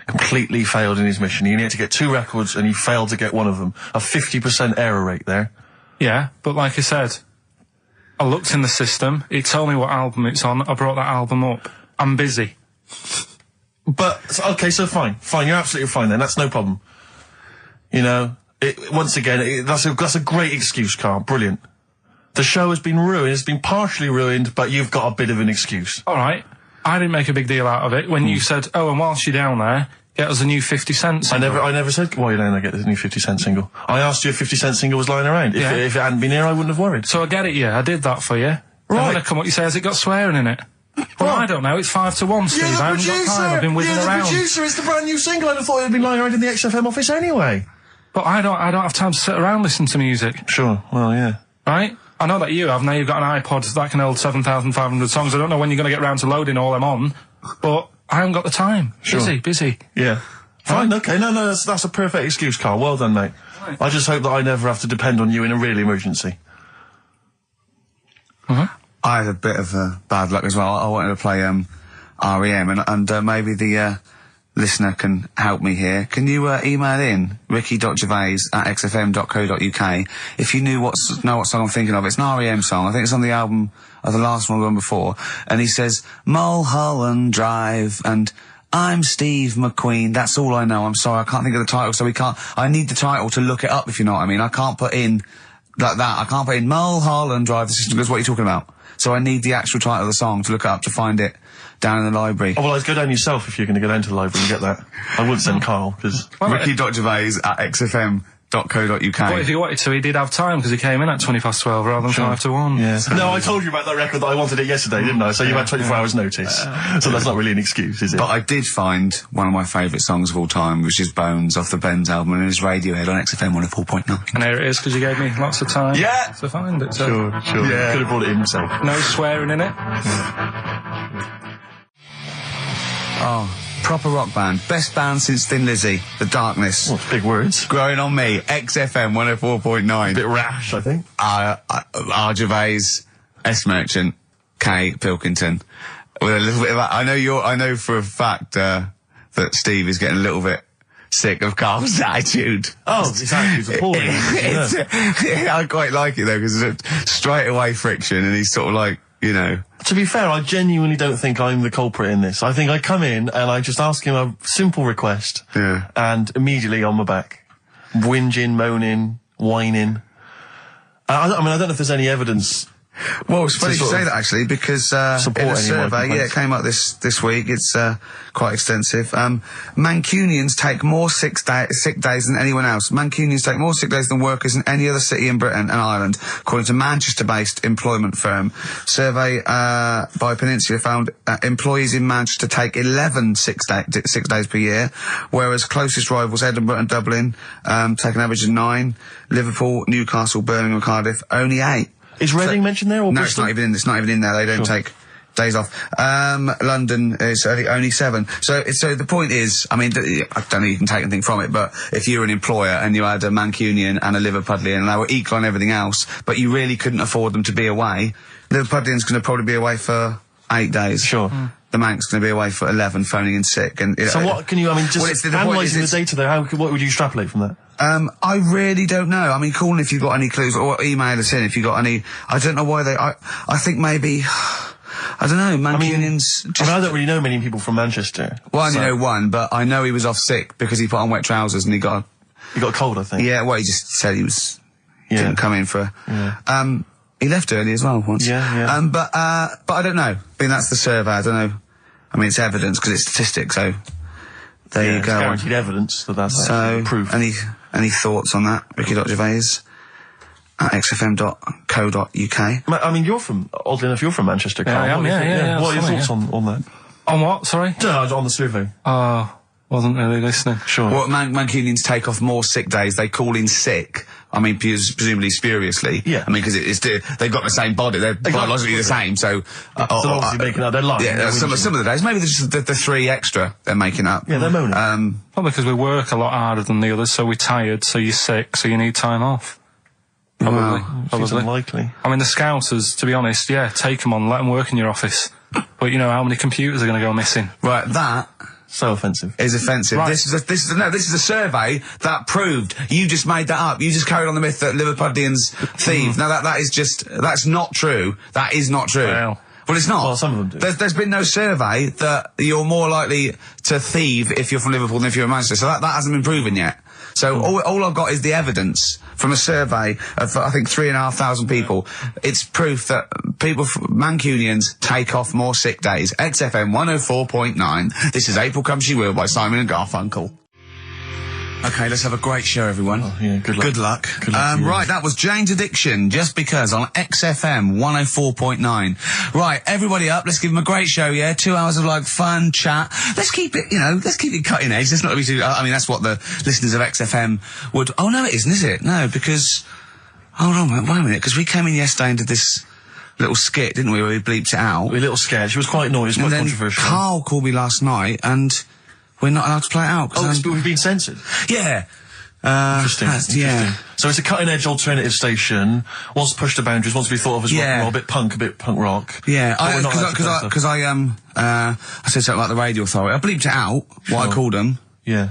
Completely failed in his mission. He needed to get 2 records, and he failed to get one of them. A 50% error rate there. Yeah, but like I said, I looked in the system. It told me what album it's on. I brought that album up. I'm busy. But, okay, so fine. Fine, you're absolutely fine then. That's no problem. You know, once again, that's a great excuse, Carl. Brilliant. The show has been ruined. It's been partially ruined, but you've got a bit of an excuse. All right. I didn't make a big deal out of it when you said, oh, and whilst you're down there, get us a new 50 Cent single. I never said, why don't I get this new 50 Cent single? I asked you if 50 Cent single was lying around. Yeah. If it hadn't been here, I wouldn't have worried. So I get it, yeah. I did that for you. Right. And when I come up, you say, has it got swearing in it? Well, I don't know. It's 5-1, Steve. I haven't got time. I've been whizzing You're the around. producer. It's the brand new single. I'd have thought it had been lying around in the XFM office anyway. But I don't have time to sit around listening to music. Sure. Well, yeah. Right? I know that you have. Now you've got an iPod that can hold 7,500 songs. I don't know when you're going to get round to loading all them on, but I haven't got the time. Sure. Busy. Yeah. Fine, okay. No, that's a perfect excuse, Carl. Well done, mate. Right. I just hope that I never have to depend on you in a real emergency. I had a bit of bad luck as well. I wanted to play REM, and maybe the listener can help me here. Can you email in ricky.gervais@xfm.co.uk if you know what song I'm thinking of? It's an REM song. I think it's on the album of the last one before. And he says Mulholland Drive and I'm Steve McQueen. That's all I know. I'm sorry, I can't think of the title, so I need the title to look it up, if you know what I mean. I can't put in like that. I can't put in Mulholland Drive. The system goes, what are you talking about? So I need the actual title of the song to look up to find it down in the library. Oh, well, I'd go down yourself if you're going to go down to the library and get that. I wouldn't send Carl, because... Ricky.gervais@xfm.co.uk. But if he wanted to, he did have time, because he came in at 1:20 rather than 5 to 1. Yeah. No, I told you about that record that I wanted it yesterday, didn't I? So you had 24 hours notice. So that's not really an excuse, is it? But I did find one of my favourite songs of all time, which is Bones off the Benz album, and it's Radiohead on XFM 104.9. And here it is, because you gave me lots of time Yeah. to find it. So. Sure. Yeah. Could have brought it in himself. No swearing in it. Oh, proper rock band. Best band since Thin Lizzy. The Darkness. Well, big words. Growing on me. XFM 104.9. Bit rash, I think. R. Gervais, S. Merchant, K. Pilkington. With a little bit of that. I know for a fact, that Steve is getting a little bit sick of Carl's attitude. Oh, his attitude's appalling. I quite like it though, because it's straight away friction, and he's sort of like, you know. To be fair, I genuinely don't think I'm the culprit in this. I think I come in and I just ask him a simple request. Yeah. And immediately on my back. Whinging, moaning, whining. I don't know if there's any evidence. Well, it's funny you say that actually, because in a survey, it came up this week. It's quite extensive. Mancunians take more sick days than anyone else. Mancunians take more sick days than workers in any other city in Britain and Ireland, according to Manchester-based employment firm. Survey by Peninsula found employees in Manchester take 11 sick days per year, whereas closest rivals Edinburgh and Dublin take an average of 9. Liverpool, Newcastle, Birmingham, and Cardiff only 8. Is Reading mentioned there? Or no, Bristol? it's not even in there. They don't take days off. London is only 7. So the point is, I mean, I don't know if you can take anything from it, but if you're an employer and you had a Mancunian and a Liverpudlian and they were equal on everything else, but you really couldn't afford them to be away, Liverpudlian's going to probably be away for 8 days. Sure. The Manc's going to be away for 11, phoning in sick. And so what can you? I mean, just analysing the data there. What would you extrapolate from that? I really don't know. I mean, call in if you've got any clues, or email us in if you've got any. I don't know why I think maybe. I don't know. Mancunians. I don't really know many people from Manchester. Well, I only know one, but I know he was off sick because he put on wet trousers and he got a cold, I think. Yeah. Well, he just said he was. Didn't come in for. Yeah. He left early as well once. Yeah. But I don't know. I mean, that's the survey. I don't know. I mean, it's evidence because it's statistics. So there you go. It's guaranteed evidence that's proof. Any thoughts on that? Ricky.Gervais at xfm.co.uk. I mean, oddly enough, you're from Manchester, Carl. Yeah, I am, yeah. What are your thoughts on that? On what, sorry? On the survey. Wasn't really listening. Sure. Well, Mancunians take off more sick days. They call in sick. I mean, presumably spuriously. Yeah. I mean, because they've got the same body. They're biologically the same, so... they're obviously making up their life. Yeah, some of the days. Maybe there's just the 3 extra they're making up. Yeah, they're moaning. Probably because we work a lot harder than the others, so we're tired, so you're sick, so you need time off. Probably. Seems unlikely. I mean, the Scousers, to be honest, take them on, let them work in your office. But you know how many computers are going to go missing? Right, that... So offensive. Is offensive. Right. This is a survey that proved. You just made that up. You just carried on the myth that Liverpudlians thieve. Now that's not true. That is not true. Well, it's not. Well, some of them do. There's been no survey that you're more likely to thieve if you're from Liverpool than if you're in Manchester. So that hasn't been proven yet. So all I've got is the evidence from a survey of, I think, 3,500 people. It's proof that Mancunians take off more sick days. XFM 104.9. This is April Come She Will by Simon and Garfunkel. Okay, let's have a great show, everyone. Oh, yeah, good luck. Good luck. Right, that was Jane's Addiction, Just Because, on XFM 104.9. Right, everybody up, let's give them a great show, yeah? 2 hours of, fun chat. Let's keep it, let's keep it cutting edge. Let's not be too, I mean, that's what the listeners of XFM would, oh, no, it isn't, is it? No, because, hold on, wait a minute, because we came in yesterday and did this little skit, didn't we, where we bleeped it out. We were a little scared. She was quite annoyed. It was quite controversial. Carl called me last night and... we're not allowed to play it out. Oh, but we've been censored. Yeah. Interesting. So it's a cutting-edge alternative station. Wants to push the boundaries. Wants to be thought of as rock and roll, a bit punk rock. Yeah, because I said something like the radio authority. I bleeped it out. What I called them. Yeah.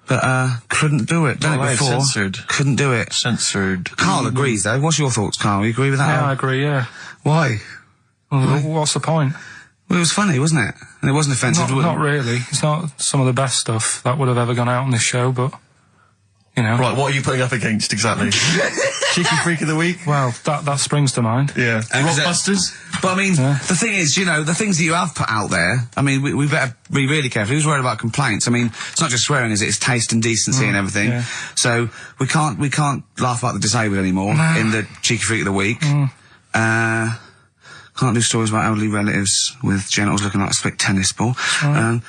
But couldn't do it. Done it before. Censored. Couldn't do it. Censored. Carl agrees though. What's your thoughts, Carl? You agree with that? Yeah, I agree. Yeah. Why? Well, what's the point? Well, it was funny, wasn't it? And it wasn't offensive. Not really. It's not some of the best stuff that would have ever gone out on this show, but. You know. Right, what are you putting up against exactly? Cheeky Freak of the Week? Well, that springs to mind. Yeah. Rockbusters? But I mean, the thing is, you know, the things that you have put out there, I mean, we better be really careful. Who's worried about complaints? I mean, it's not just swearing, is it? It's taste and decency and everything. Yeah. So we can't laugh about the disabled anymore in the Cheeky Freak of the Week. Can't do stories about elderly relatives with genitals looking like a split tennis ball. Can't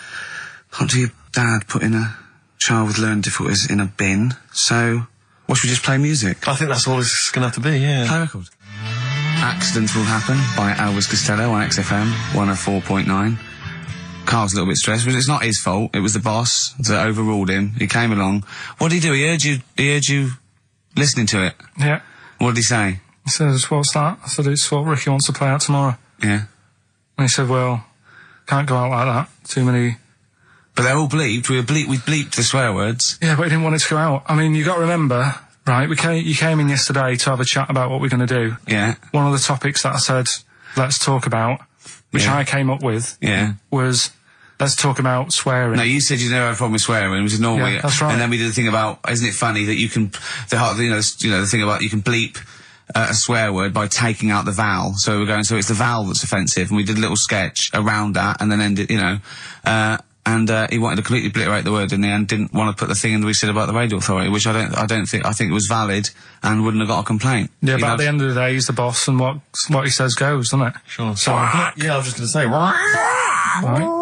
do your dad putting a child with learning difficulties in a bin. So, what should we just play music? I think that's all it's going to have to be, yeah. Play a record. Accidents Will Happen by Elvis Costello on XFM 104.9. Carl's a little bit stressed, but it's not his fault. It was the boss that overruled him. He came along. What did he do? He heard you listening to it. Yeah. What did he say? He says, what's that? I said, it's what Ricky wants to play out tomorrow. Yeah. And he said, well, can't go out like that. Too many... But they're all bleeped. We bleeped the swear words. Yeah, but he didn't want it to go out. I mean, you got to remember, right, you came in yesterday to have a chat about what we're going to do. Yeah. One of the topics that I said, let's talk about, which I came up with, was... Let's talk about swearing. No, you said you never had a problem with swearing, which is normally... Yeah, that's right. And then we did the thing about, isn't it funny that you can... the thing about you can bleep a swear word by taking out the vowel. So we're going, so it's the vowel that's offensive, and we did a little sketch around that, and then ended, you know... and he wanted to completely obliterate the word in the end, didn't want to put the thing in that we said about the radio authority, which I think it was valid and wouldn't have got a comcomplaint. Yeah, but at the end of the day, he's the boss, and what he says goes, doesn't it? Sure. So, yeah, I was just going to say... Right.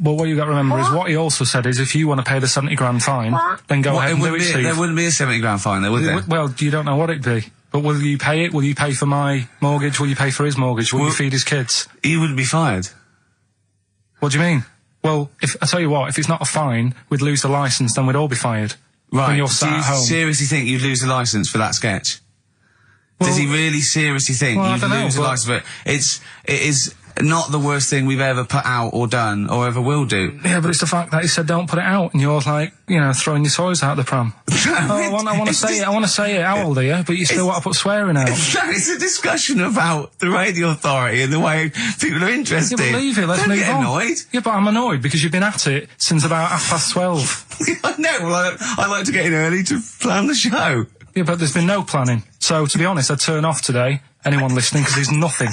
But what you got to remember is what he also said is if you want to pay the 70 grand fine, then go ahead and do it, Steve. There wouldn't be a 70 grand fine there, would there? Well, you don't know what it'd be. But will you pay it? Will you pay for my mortgage? Will you pay for his mortgage? Will you feed his kids? He wouldn't be fired. What do you mean? Well, I tell you what, if it's not a fine, we'd lose the licence, then we'd all be fired. Right. When you're sat Do you at home. seriously think you'd lose the licence for that sketch? Well, does he really seriously think you'd lose the licence for it? It is not the worst thing we've ever put out or done or ever will do. Yeah, but it's the fact that he said don't put it out, and you're like, you know, throwing your toys out the pram. I want to say it. How old are you? But you still want to put swearing out. It's a discussion about the radio authority and the way people are interested. Yeah, but leave it. Let's Don't move get on. annoyed. Yeah, but I'm annoyed because you've been at it since about 12:30. I know. Well, I like to get in early to plan the show. Yeah, but there's been no planning. So, to be honest, I'd turn off today, anyone listening, because there's nothing.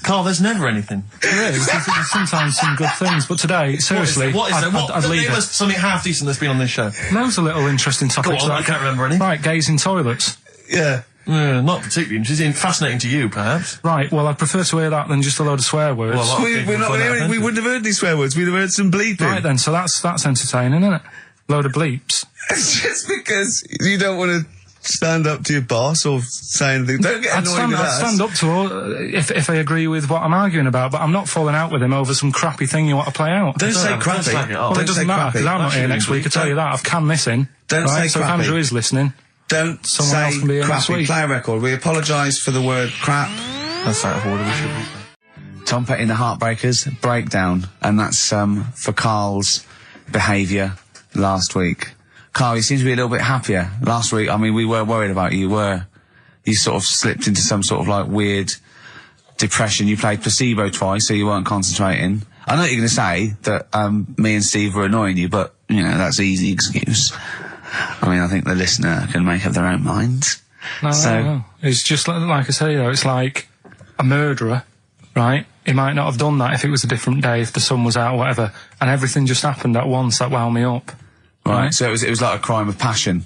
Carl, there's never anything. There is. There's sometimes some good things, but today, seriously, I'd leave it. Something half decent that's been on this show. Loads of little interesting topics. Go on, I can't remember any. Right, gays in toilets. Yeah. Not particularly interesting. Fascinating to you, perhaps. Right, well, I'd prefer to hear that than just a load of swear words. Well, we wouldn't have heard any swear words. We'd have heard some bleeping. Right then, so that's entertaining, isn't it? Load of bleeps. It's just because you don't want to stand up to your boss or say anything. Don't get annoyed with us. I'd stand up to her if I agree with what I'm arguing about, but I'm not falling out with him over some crappy thing you want to play out. Don't say crappy. Well, it doesn't matter, because I'm not here next week, I tell you that. I've canned this in. Don't say so crappy. if Andrew is listening, don't someone else say can be here next crappy. week. Play a record. We apologise for the word crap. That's out of order, we should. Tom Petty and the Heartbreakers, Breakdown, and that's for Carl's behaviour last week. Carl, you seem to be a little bit happier. Last week, I mean, we were worried about you. You sort of slipped into some sort of like weird depression. You played placebo twice, so you weren't concentrating. I know you're going to say that me and Steve were annoying you, but, you know, that's an easy excuse. I mean, I think the listener can make up their own minds. No. It's just like I say, you know, it's like a murderer, right? He might not have done that if it was a different day, if the sun was out or whatever, and everything just happened at once that wound me up. Right, so it was like a crime of passion.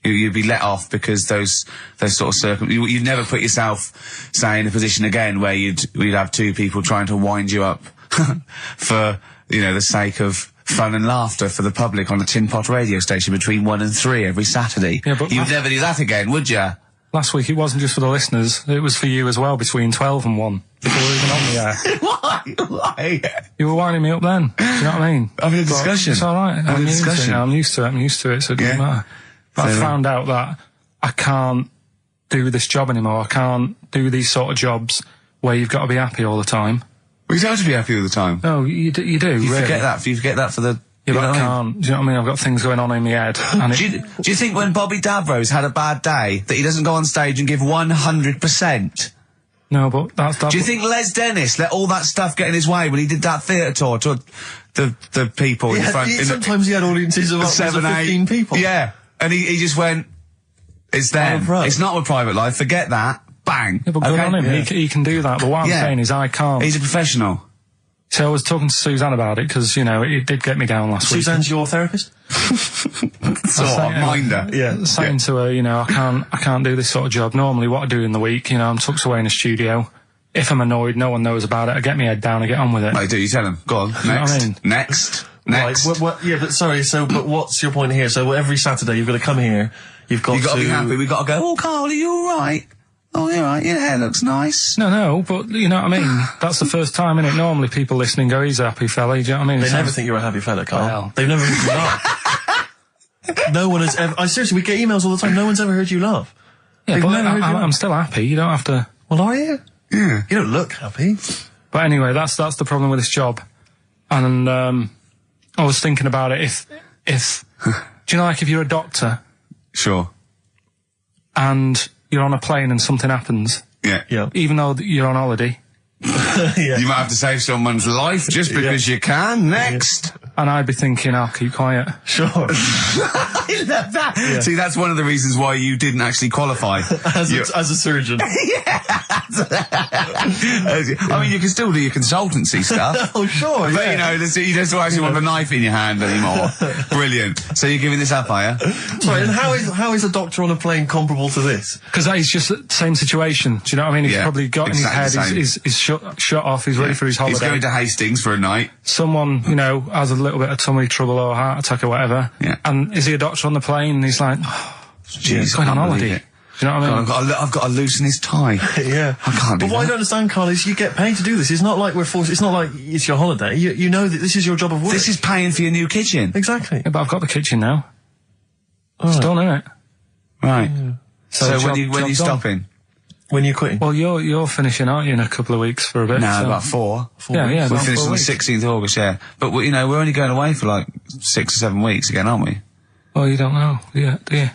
You'd be let off because those sort of circumstances. You'd never put yourself, say, in a position again where you'd have two people trying to wind you up for, you know, the sake of fun and laughter for the public on a tin pot radio station between 1 and 3 every Saturday. Yeah, but you'd never do that again, would you? Last week it wasn't just for the listeners, it was for you as well, between 12 and 1, before we were even on the air. Why? You were winding me up then, do you know what I mean? Having a discussion. It's alright, Having a discussion. I'm used to it, so it doesn't matter. But I found out that I can't do this job anymore. I can't do these sort of jobs where you've got to be happy all the time. Well, you don't have to be happy all the time. No, you do, You really. forget that for the... Yeah, you but know I what I mean? can't. Do you know what I mean? I've got things going on in my head. And Do you think when Bobby Davros had a bad day that he doesn't go on stage and give 100%? No, but that's... Do you think Les Dennis let all that stuff get in his way when he did that theatre tour to the people in front? Sometimes he had audiences of up to 15 people. Yeah, and he just went, it's them. Oh, right. It's not a private life. Forget that. Bang. Yeah, but good on him. Yeah. He can do that. But what I'm saying is I can't. He's a professional. So I was talking to Suzanne about it because, you know, it did get me down last week. Suzanne's your therapist? Sort of, minder. Yeah. Saying to her, you know, I can't do this sort of job. Normally what I do in the week, you know, I'm tucked away in a studio. If I'm annoyed, no one knows about it. I get my head down, I get on with it. I do, you tell him. Go on, next. You know what I mean? Next. Right, yeah, but sorry, but what's your point here? So every Saturday you've got to come here, you've got to be happy, we've got to go, oh, Carl, are you alright? Oh, you're right, your hair looks nice. No, but you know what I mean? That's the first time, innit? Normally people listening go, he's a happy fella, do you know what I mean? They never think you're a happy fella, Carl. Well. They've never heard you laugh. No one has ever... seriously, we get emails all the time, no one's ever heard you laugh. Yeah, They've but never heard you laugh. I'm still happy, you don't have to... Well, are you? Yeah. You don't look happy. But anyway, that's the problem with this job. And, I was thinking about it, if do you know, like, if you're a doctor... Sure. And you're on a plane and something happens... Yeah. Even though you're on holiday... Yeah. You might have to save someone's life just because you can. Next. And I'd be thinking, I'll keep quiet. Sure. I love that. Yeah. See, that's one of the reasons why you didn't actually qualify. as a surgeon. I mean, you can still do your consultancy stuff. Oh, sure, But, you know, you don't actually want the knife in your hand anymore. Brilliant. So you're giving this up, are you? Sorry, and how is a doctor on a plane comparable to this? Because that is just the same situation. Do you know what I mean? He's probably got in his head, he's shut off, he's ready for his holiday. He's going to Hastings for a night. Someone, you know, has a little bit of tummy trouble or a heart attack or whatever. Yeah. And is he a doctor on the plane? And he's like, he's going on holiday. Do you know what I mean? I've got to loosen his tie. Yeah. I can't do But what I don't understand, Carl, is you get paid to do this. It's not like we're forced, it's not like it's your holiday. You know that this is your job of work. This is paying for your new kitchen. Exactly. Yeah, but I've got the kitchen now. It's done, innit? Right. Yeah. So when are you stopping? When you're quitting? Well, you're finishing, aren't you, in a couple of weeks for a bit? No, so. about four. Yeah, We're finished on the 16th of August, yeah. But, you know, we're only going away for like 6 or 7 weeks again, aren't we? Well, you don't know, do you?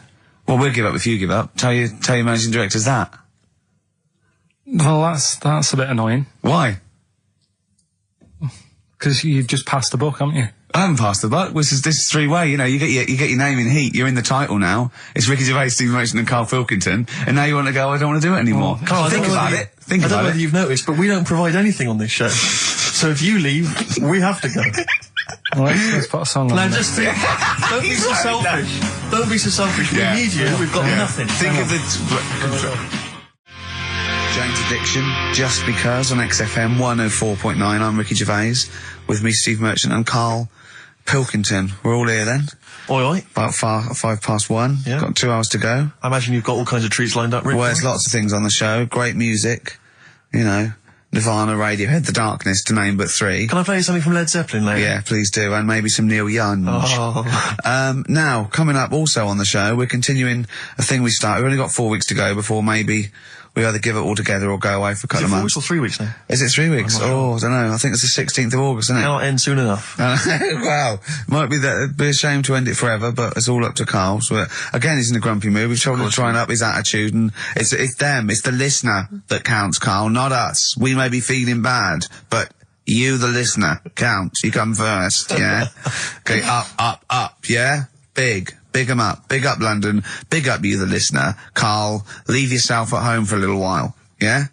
Well, we'll give up if you give up. Tell your managing directors that. Well, that's a bit annoying. Why? Because you've just passed the book, haven't you? I haven't passed the buck. This is three-way. You know, you get your name in heat. You're in the title now. It's Ricky Gervais, Steve Merchant, and Karl Pilkington. And now you want to go, I don't want to do it anymore. Carl, think about it. I don't know whether you've noticed, but we don't provide anything on this show. So if you leave, we have to go. Well, let's put a song on. Now just think, don't be so selfish. Don't be so selfish. We need you. We've got nothing. Think of the... Jane's Addiction, Just Because on XFM 104.9. I'm Ricky Gervais, with me Steve Merchant and Karl Pilkington. We're all here then. Oi. About 1:05. Yeah. Got 2 hours to go. I imagine you've got all kinds of treats lined up, Rick. Well, there's lots of things on the show. Great music, you know. Nirvana, Radiohead, The Darkness, to name but 3. Can I play something from Led Zeppelin later? Yeah, please do, and maybe some Neil Young. Now, coming up also on the show, we're continuing a thing we started. We've only got 4 weeks to go before maybe we either give it all together or go away for a couple of months. Is it 4 weeks or 3 weeks now? Is it 3 weeks? Oh, I don't know. I think it's the 16th of August, isn't it? Cannot end soon enough. Wow. Might be that. It'd be a shame to end it forever, but it's all up to Karl. So, again, he's in a grumpy mood. We've told him to try and up his attitude, and it's them. It's the listener that counts, Karl, not us. We may be feeling bad, but you, the listener, counts. You come first, yeah? Okay, up, yeah? Big 'em up. Big up London. Big up you, the listener. Karl, leave yourself at home for a little while. Yeah?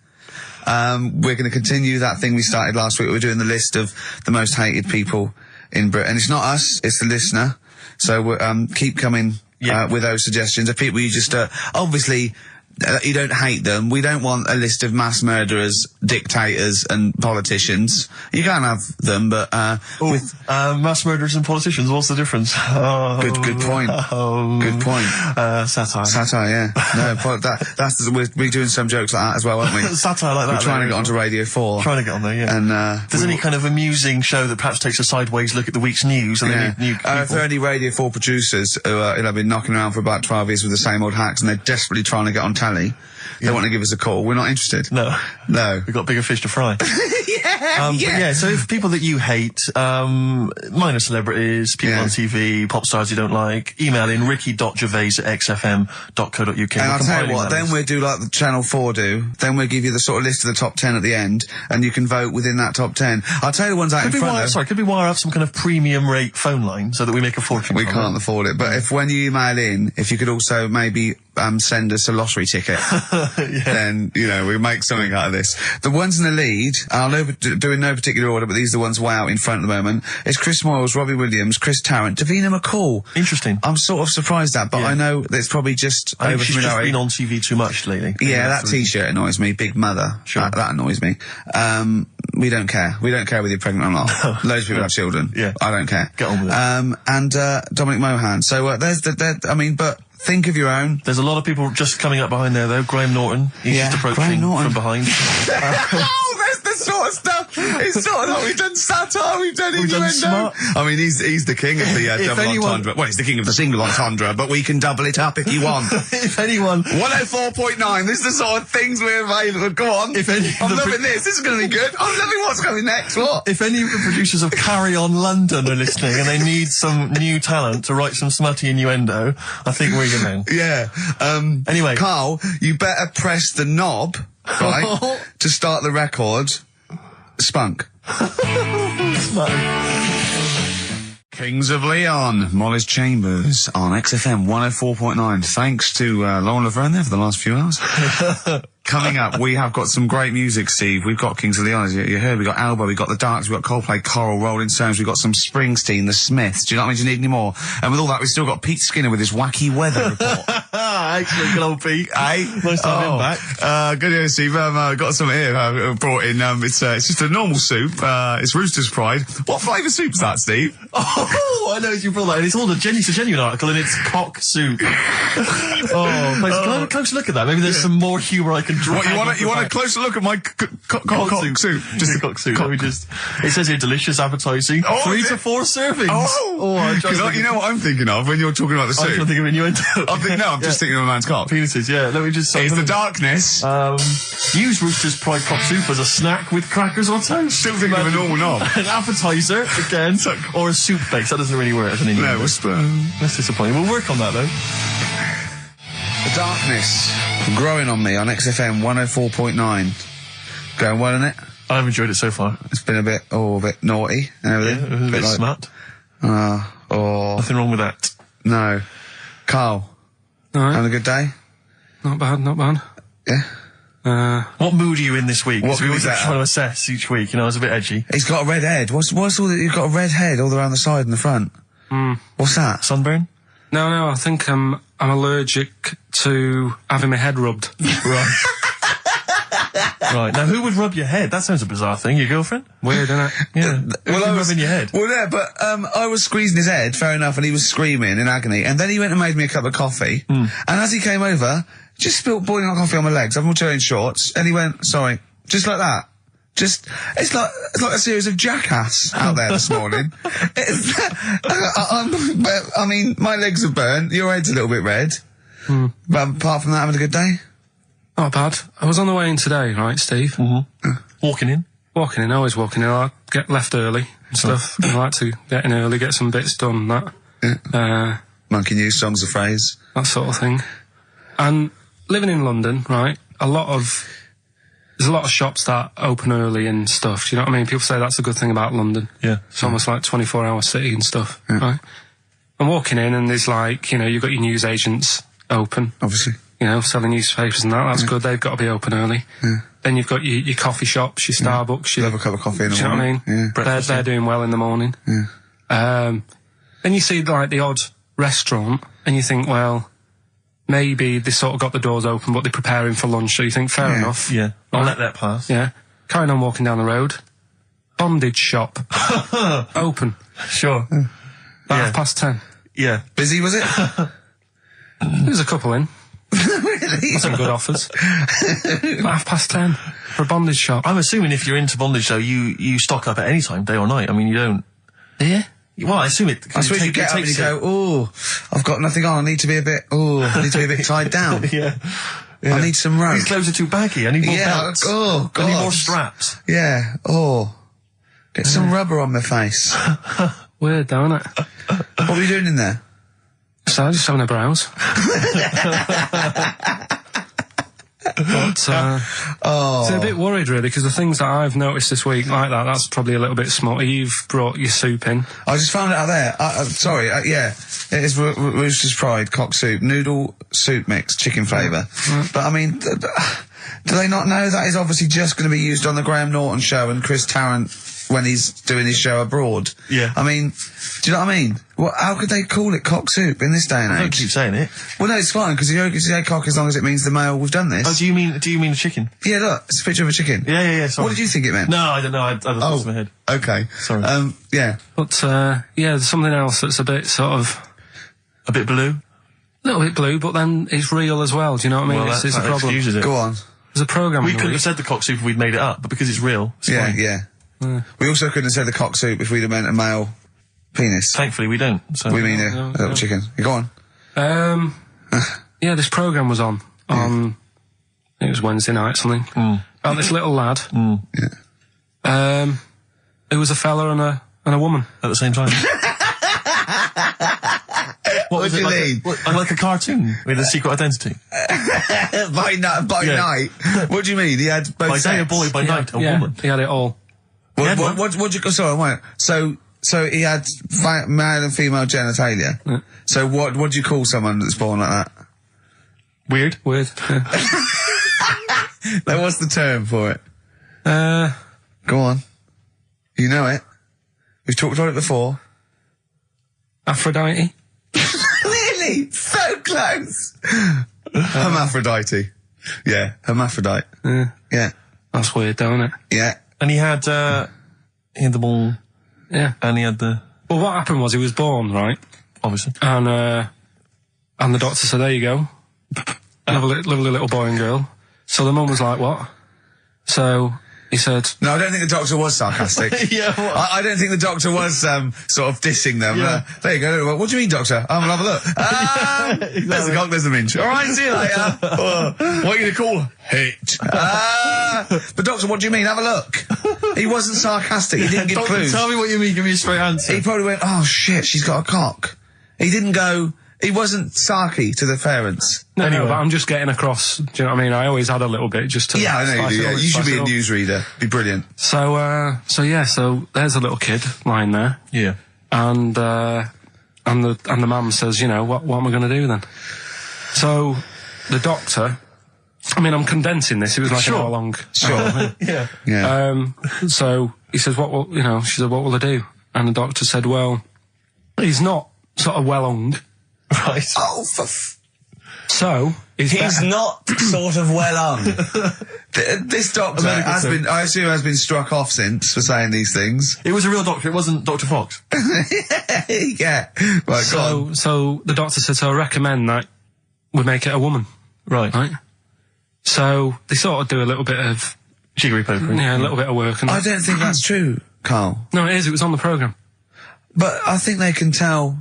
We're going to continue that thing we started last week. We're doing the list of the most hated people in Britain. It's not us, it's the listener. So keep coming with those suggestions of people you just, obviously, You don't hate them. We don't want a list of mass murderers, dictators, and politicians. You can't have them, but mass murderers and politicians. What's the difference? Good point. Good point. Satire. Satire, yeah. No, we're doing some jokes like that as well, aren't we? Satire like that. We're trying to get onto Radio 4. Trying to get on there, yeah. And if there's any kind of amusing show that perhaps takes a sideways look at the week's news, and they need new people. If there are any Radio 4 producers who have been knocking around for about 12 years with the same old hacks, and they're desperately trying to get on telly, they want to give us a call. We're not interested. No. We've got bigger fish to fry. So if people that you hate, minor celebrities, people on TV, pop stars you don't like, email in ricky.gervais@xfm.co.uk. And I'll tell you what, then we'll do like the Channel 4 do, then we'll give you the sort of list of the top 10 at the end, and you can vote within that top 10. I'll tell you the ones out in front could we wire up some kind of premium rate phone line so that we make a fortune? We can't afford it, but when you email in, if you could also maybe send us a lottery ticket, then, we make something out of this. The ones in the lead, I'll do in no particular order, but these are the ones way out in front at the moment. It's Chris Moyles, Robbie Williams, Chris Tarrant, Davina McCall. Interesting. I'm sort of surprised at, but I know that it's probably just I think she's just been on TV too much lately. Yeah, that T-shirt annoys me. Big Mother. Sure. That annoys me. We don't care. We don't care whether you're pregnant or not. Loads of people have children. Yeah. I don't care. Get on with it. And Dominic Mohan. So there's but think of your own. There's a lot of people just coming up behind there, though. Graham Norton. He's just approaching from behind. That's the sort of stuff. It's sort of like we've done satire, we've done innuendo. I mean, he's the king of the double entendre. Well, he's the king of the single entendre, but we can double it up if you want. If anyone... 104.9, this is the sort of things we're available. Go on. I'm loving this. This is going to be good. I'm loving what's coming next. What? If any of the producers of Carry On London are listening and they need some new talent to write some smutty innuendo, I think we're your men. Yeah. Anyway. Carl, you better press the knob, right, to start the record. Spunk. Kings of Leon, Molly's Chambers on XFM 104.9. Thanks to Lauren Laverne there for the last few hours. Coming up, we have got some great music, Steve. We've got Kings of Leon, as you heard. We've got Alba, we've got The Darks, we've got Coldplay, Coral, Rolling Stones, we've got some Springsteen, The Smiths. Do you know what I mean? Do you need any more? And with all that, we've still got Pete Skinner with his wacky weather report. Excellent, good old Pete. Nice to have him back. Good news, Steve. Got some here brought in. It's just a normal soup. It's Rooster's Pride. What flavour soup's that, Steve? Oh, I know you brought that. And it's all a genuine article, and it's cock soup. Can I have a closer look at that? Maybe there's some more humour I can draw. What, you want a closer look at my cock soup? Just a cock soup. Let me just... It says here, delicious, appetising. 3 to 4 servings. You know what I'm thinking of when you're talking about the soup? I'm thinking of innuendo. I'm just thinking of a man's cock. Penises, yeah. Let me just... It's the darkness. Use Rooster's Pride cock soup as a snack with crackers or toast. Still thinking of a normal knob. An appetiser, again, or a soup base. That doesn't really work as an innuendo. No, that's disappointing. We'll work on that, though. The darkness growing on me on XFM 104.9. Going well, isn't it? I've enjoyed it so far. It's been a bit naughty and everything. Yeah, a bit smart. Nothing wrong with that. No. Carl, having a good day? Not bad. Yeah. What mood are you in this week? What we always mood is trying to assess each week. It's a bit edgy. He's got a red head. What's all that? You've got a red head all around the side and the front. What's that? Sunburn? No, I think I'm allergic to having my head rubbed. Right. Right. Now, who would rub your head? That sounds a bizarre thing. Your girlfriend? Weird, isn't it? Yeah. Well, I was rubbing your head. Well, yeah, but I was squeezing his head, fair enough, and he was screaming in agony. And then he went and made me a cup of coffee. And as he came over, just spilt boiling hot coffee on my legs. I'm all wearing shorts, and he went, "Sorry," just like that. It's like a series of Jackass out there this morning. I mean, my legs are burnt. Your head's a little bit red. But apart from that, having a good day? Not bad. I was on the way in today, right, Steve? Walking in, always walking in. I get left early and stuff. I like to get in early, get some bits done, that. Yeah. Monkey News, Songs of Phrase. That sort of thing. And living in London, right, there's a lot of shops that open early and stuff. Do you know what I mean? People say that's a good thing about London. Yeah. It's almost like 24-hour city and stuff, right? I'm walking in and there's you've got your news agents open. Obviously. Selling newspapers and that. That's good. They've got to be open early. Yeah. Then you've got your coffee shops, your Starbucks. Have a cup of coffee in the morning. Do you know what I mean? They're doing well in the morning. Yeah. Then you see the odd restaurant and you think, well, maybe they sort of got the doors open, but they're preparing for lunch. So you think, fair enough. Yeah, I'll Right. let that pass. Yeah. Carrying on walking down the road. Bondage shop. Open. Sure. About 10:30. Yeah. Busy, was it? There was a couple in. Really? Some good offers. About 10:30 for a bondage shop. I'm assuming if you're into bondage, though, you stock up at any time, day or night. I mean, you don't. Yeah. Well, I assume it. I suppose you get up and you go, oh, I've got nothing on. I need to be a bit tied down. Yeah. I need some rope. These clothes are too baggy. I need more Yeah, belts. oh, I need God. more straps. Yeah. Oh. Get some rubber on my face. Weird, though, isn't it? What were you doing in there? So, just having a browse. But, so a bit worried, really, because the things that I've noticed this week, like that's probably a little bit smutty. You've brought your soup in. I just found it out there. Sorry, yeah. It is Rooster's Pride cock soup, noodle soup mix, chicken flavour. But I mean, do they not know that is obviously just going to be used on the Graham Norton show and Chris Tarrant when he's doing his show abroad? Yeah. I mean, do you know what I mean? How could they call it cock soup in this day and I don't age? keep saying it. Well, no, it's fine, because you can say cock as long as it means the male, we've done this. Oh, do you mean the chicken? Yeah, look, it's a picture of a chicken. Yeah. Sorry. What did you think it meant? No, I don't know. I thought it was in my head. Okay. Sorry. Yeah. But, yeah, there's something else that's a bit sort of... A bit blue. A little bit blue, but then it's real as well. Do you know what I mean? Well, it's that a problem. excuses it. Go on. There's a programme. We couldn't have said the cock soup if we'd made it up, but because it's real, it's fine. Yeah. We also couldn't have said the cock soup if we'd have meant a male penis. Thankfully, we don't. So. We mean a little chicken. You go on. Yeah, this programme was on. It was Wednesday night, something. About this little lad. Yeah. It was a fella and a woman. At the same time. What do you mean? Like a cartoon with a secret identity. By night. What do you mean? He had both By day a sex? boy, by night a woman. He had it all. What you... Sorry, wait. So he had male and female genitalia. So what do you call someone that's born like that? Weird. Yeah. What's the term for it? Go on. You know it. We've talked about it before. Aphrodite. Really? So close. Hermaphrodite. Yeah, hermaphrodite. Yeah. That's weird, though, isn't it? Yeah. And he had the ball. Yeah. And he had the... Well, what happened was he was born, right? Obviously. And the doctor said, there you go. Lovely little boy and girl. So the mum was like, what? So he said... No, I don't think the doctor was sarcastic. Yeah, what? I don't think the doctor was sort of dissing them. Yeah. There you go. What do you mean, doctor? I'm gonna have a look. There's the cock, there's the minge. All right, see you later. What are you going to call it? But doctor, what do you mean? Have a look. He wasn't sarcastic. He didn't give Doctor, clues. tell me what you mean. Give me a straight answer. He probably went, oh shit, she's got a cock. He didn't go... He wasn't sarky to the parents. No, Anyway. but I'm just getting across. Do you know what I mean? I always had a little bit just to... Yeah, I know you spice do. it Yeah. up, You should spice be it a up. newsreader. Be brilliant. So there's a little kid lying there. Yeah. And the mum says, you know, what am I going to do then? So the doctor, I mean, I'm condensing this. It was like an hour long. Sure. Yeah. Yeah. So he says, she said, what will I do? And the doctor said, well, he's not sort of well hung. Right. Oh, So he's not sort of well on. This doctor has been, I assume, has been struck off since for saying these things. It was a real doctor. It wasn't Dr. Fox. Yeah. Right, go on. So the doctor said, so I recommend that we make it a woman. Right. Right? So they sort of do a little bit of... Jiggery pokery. Yeah, a little bit of work. And I don't think that's true, Carl. No, it is. It was on the programme. But I think they can tell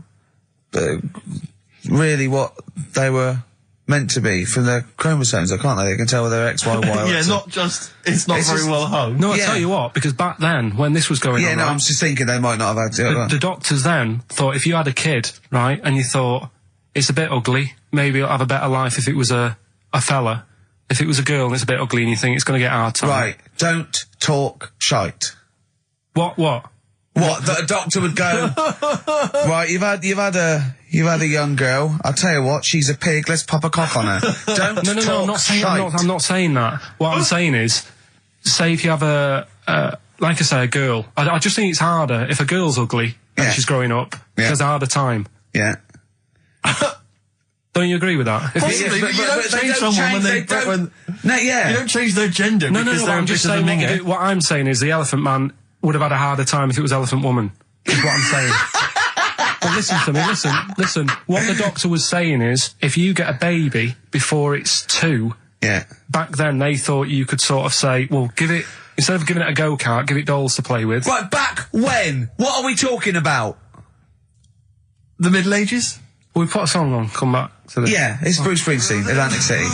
really what they were meant to be from their chromosomes, can't they? They can tell whether they're X, Y, Y, or Yeah, X. not just... It's not It's very just- well hung. No, I Yeah. tell you what, because back then, when this was going Yeah, on, no, right, I'm just thinking they might not have had to. the doctors then thought if you had a kid, right, and you thought, it's a bit ugly, maybe it'll have a better life if it was a fella. If it was a girl and it's a bit ugly and you think it's going to get a hard time. Right, don't talk shite. What? What? That a doctor would go, right, you've had a young girl, I'll tell you what, she's a pig, let's pop a cock on her. Don't No, talk I'm not saying, shite. I'm not saying that. What I'm saying is, say if you have like I say, a girl, I just think it's harder if a girl's ugly and Yeah. she's growing up, Yeah. she has a harder time. Yeah. Don't you agree with that? If Possibly, but you don't change someone when they don't. No, yeah. You don't change their gender. No, because but they're I'm a just bit of a saying minger. what I'm saying is the Elephant Man would have had a harder time if it was Elephant Woman. Is what I'm saying. But listen to me, listen. What the doctor was saying is, if you get a baby before it's 2, Yeah. back then they thought you could sort of say, well, instead of giving it a go-kart, give it dolls to play with. Right, back when? What are we talking about? The Middle Ages? We put a song on, come back to this. Yeah, it's Bruce Springsteen, Atlantic City.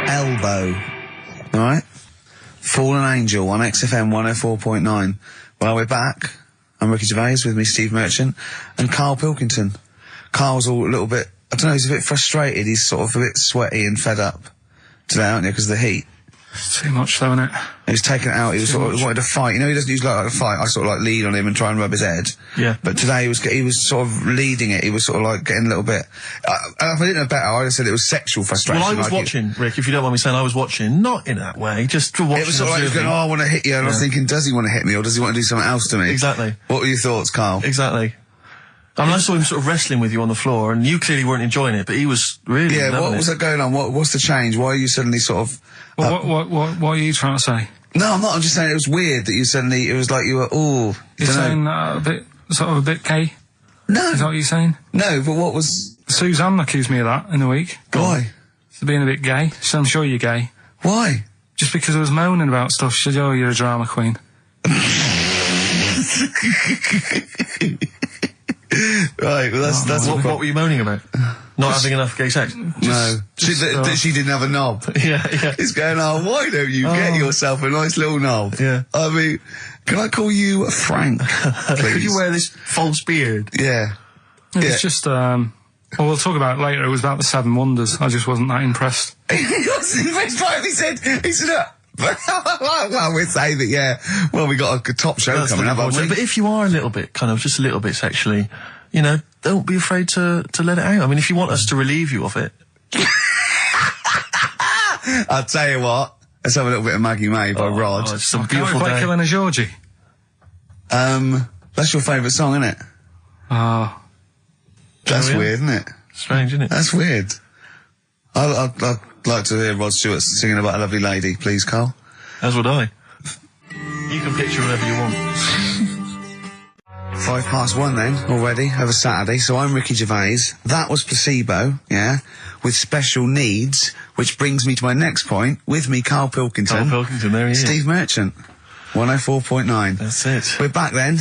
Elbow. Alright? Fallen Angel on XFM 104.9. Well, we're back. I'm Ricky Gervais, with me Steve Merchant and Karl Pilkington. Karl's all a little bit, I don't know, he's a bit frustrated. He's sort of a bit sweaty and fed up today, aren't you, because of the heat. It's too much, though, isn't it? He was taken out, he was sort of wanted to fight. You know, he doesn't usually like to fight. I sort of like lead on him and try and rub his head. Yeah. But today he was sort of leading it. He was sort of like getting a little bit, if I didn't know better, I just said it was sexual frustration. Well, I was like watching, Rick, if you don't mind me saying, I was watching, not in that way, just for watching. It was sort of like he was going, oh, I want to hit you, and I was thinking, does he want to hit me, or does he want to do something else to me? Exactly. What were your thoughts, Karl? Exactly. I mean, I saw him sort of wrestling with you on the floor, and you clearly weren't enjoying it, but he was really Yeah, loving what was it. that going on? What's the change? Why are you suddenly sort of... Well, what are you trying to say? No, I'm not. I'm just saying it was weird that you suddenly... It was like you were, You're saying a bit gay? No. Is that what you're saying? No, but what was... Suzanne accused me of that in the week. Why? For being a bit gay. She said, I'm sure you're gay. Why? Just because I was moaning about stuff. She said, oh, you're a drama queen. Right, well that's What were you moaning about? Not having enough gay sex? No. She didn't have a knob. Yeah. It's going, oh, why don't you get yourself a nice little knob? Yeah. I mean, can I call you Frank, please? Could you wear this false beard? Yeah. It's just, well, we'll talk about it later. It was about the 7 Wonders. I just wasn't that impressed. He wasn't impressed by it. He said, well, we'd say that, yeah. Well, we got a top show coming up. But if you are a little bit, just a little bit sexually, you know, don't be afraid to let it out. I mean, if you want us to relieve you of it. I'll tell you what. Let's have a little bit of Maggie May by Rod. It's some Can we beautiful play day. Killing a Georgie? That's your favourite song, isn't it? Oh. That's yeah. weird, isn't it? Strange, isn't it? That's weird. I'd like to hear Rod Stewart singing about a lovely lady, please, Karl. As would I. You can picture whatever you want. 1:05 then, already, over Saturday, so I'm Ricky Gervais. That was Placebo, yeah, with special needs, which brings me to my next point. With me, Karl Pilkington. Karl Pilkington, there he is. Steve Merchant, 104.9. That's it. We're back then.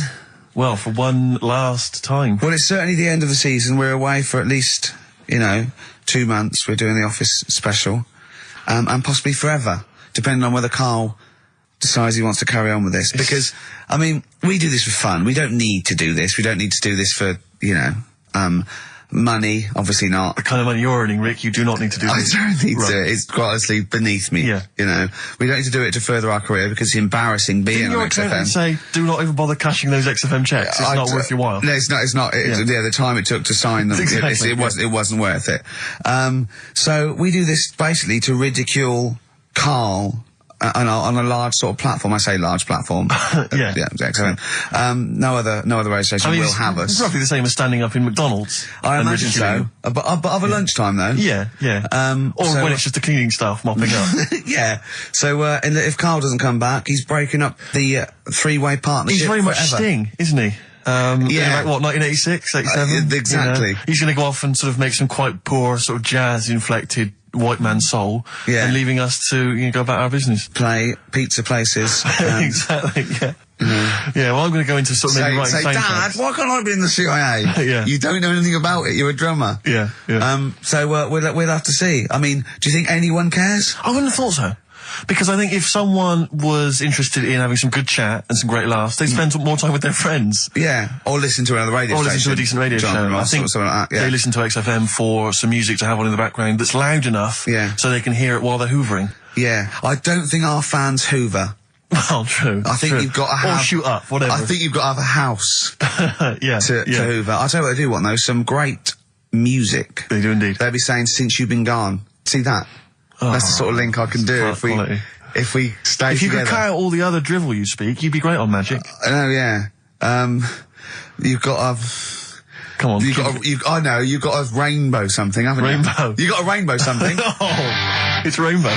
Well, for one last time. Well, it's certainly the end of the season. We're away for at least, 2 months. We're doing the Office special, and possibly forever, depending on whether Karl decides he wants to carry on with this. Because, I mean, we do this for fun. We don't need to do this. We don't need to do this for, money. Obviously not. The kind of money you're earning, Rick, you do not need to do I this. don't need to. It's quite honestly beneath me. Yeah. We don't need to do it to further our career because it's embarrassing being Didn't on your accountant XFM. say, do not even bother cashing those XFM checks? It's not worth your while. No, it's not. The time it took to sign them, Exactly, it wasn't worth it. So we do this basically to ridicule Karl on a large sort of platform. I say large platform. Yeah. XFM. No other radio station will have us. It's roughly the same as standing up in McDonald's. I and imagine ridiculing so. But of a lunchtime though. Yeah. Or so- when it's just the cleaning staff mopping up. Yeah. So, and if Karl doesn't come back, he's breaking up the three-way partnership. He's very much forever. Sting, isn't he? Yeah. Like, what, 1986, 87? Exactly. He's going to go off and sort of make some quite poor, sort of jazz-inflected white man soul. Yeah. And leaving us to go about our business. Play pizza places. Exactly, yeah. Yeah, well, I'm going to go into sort of maybe writing say, sound Dad, tracks. why can't I be in the CIA? Yeah. You don't know anything about it. You're a drummer. Yeah. So we'll have to see. I mean, do you think anyone cares? I wouldn't have thought so. Because I think if someone was interested in having some good chat and some great laughs, they'd spend more time with their friends. Yeah. Or listen to another radio Or station. listen to a decent radio John show. Ross I think or something like that. Yeah. they listen to XFM for some music to have on in the background that's loud enough so they can hear it while they're hoovering. Yeah. I don't think our fans hoover. Well, true. I think you've got to have... Or shoot up, whatever. I think you've got to have a house yeah, to hoover. I'll tell you what they do want, though. Some great music. They do indeed. They'll be saying, since you've been gone. See that? That's the sort of link I can do if we stay If you together. could cut out all the other drivel you speak, you'd be great on Magic. I know, yeah. You've got Come on. I know, you've got a rainbow something, haven't you? Rainbow. You got a rainbow something. Oh, it's rainbow.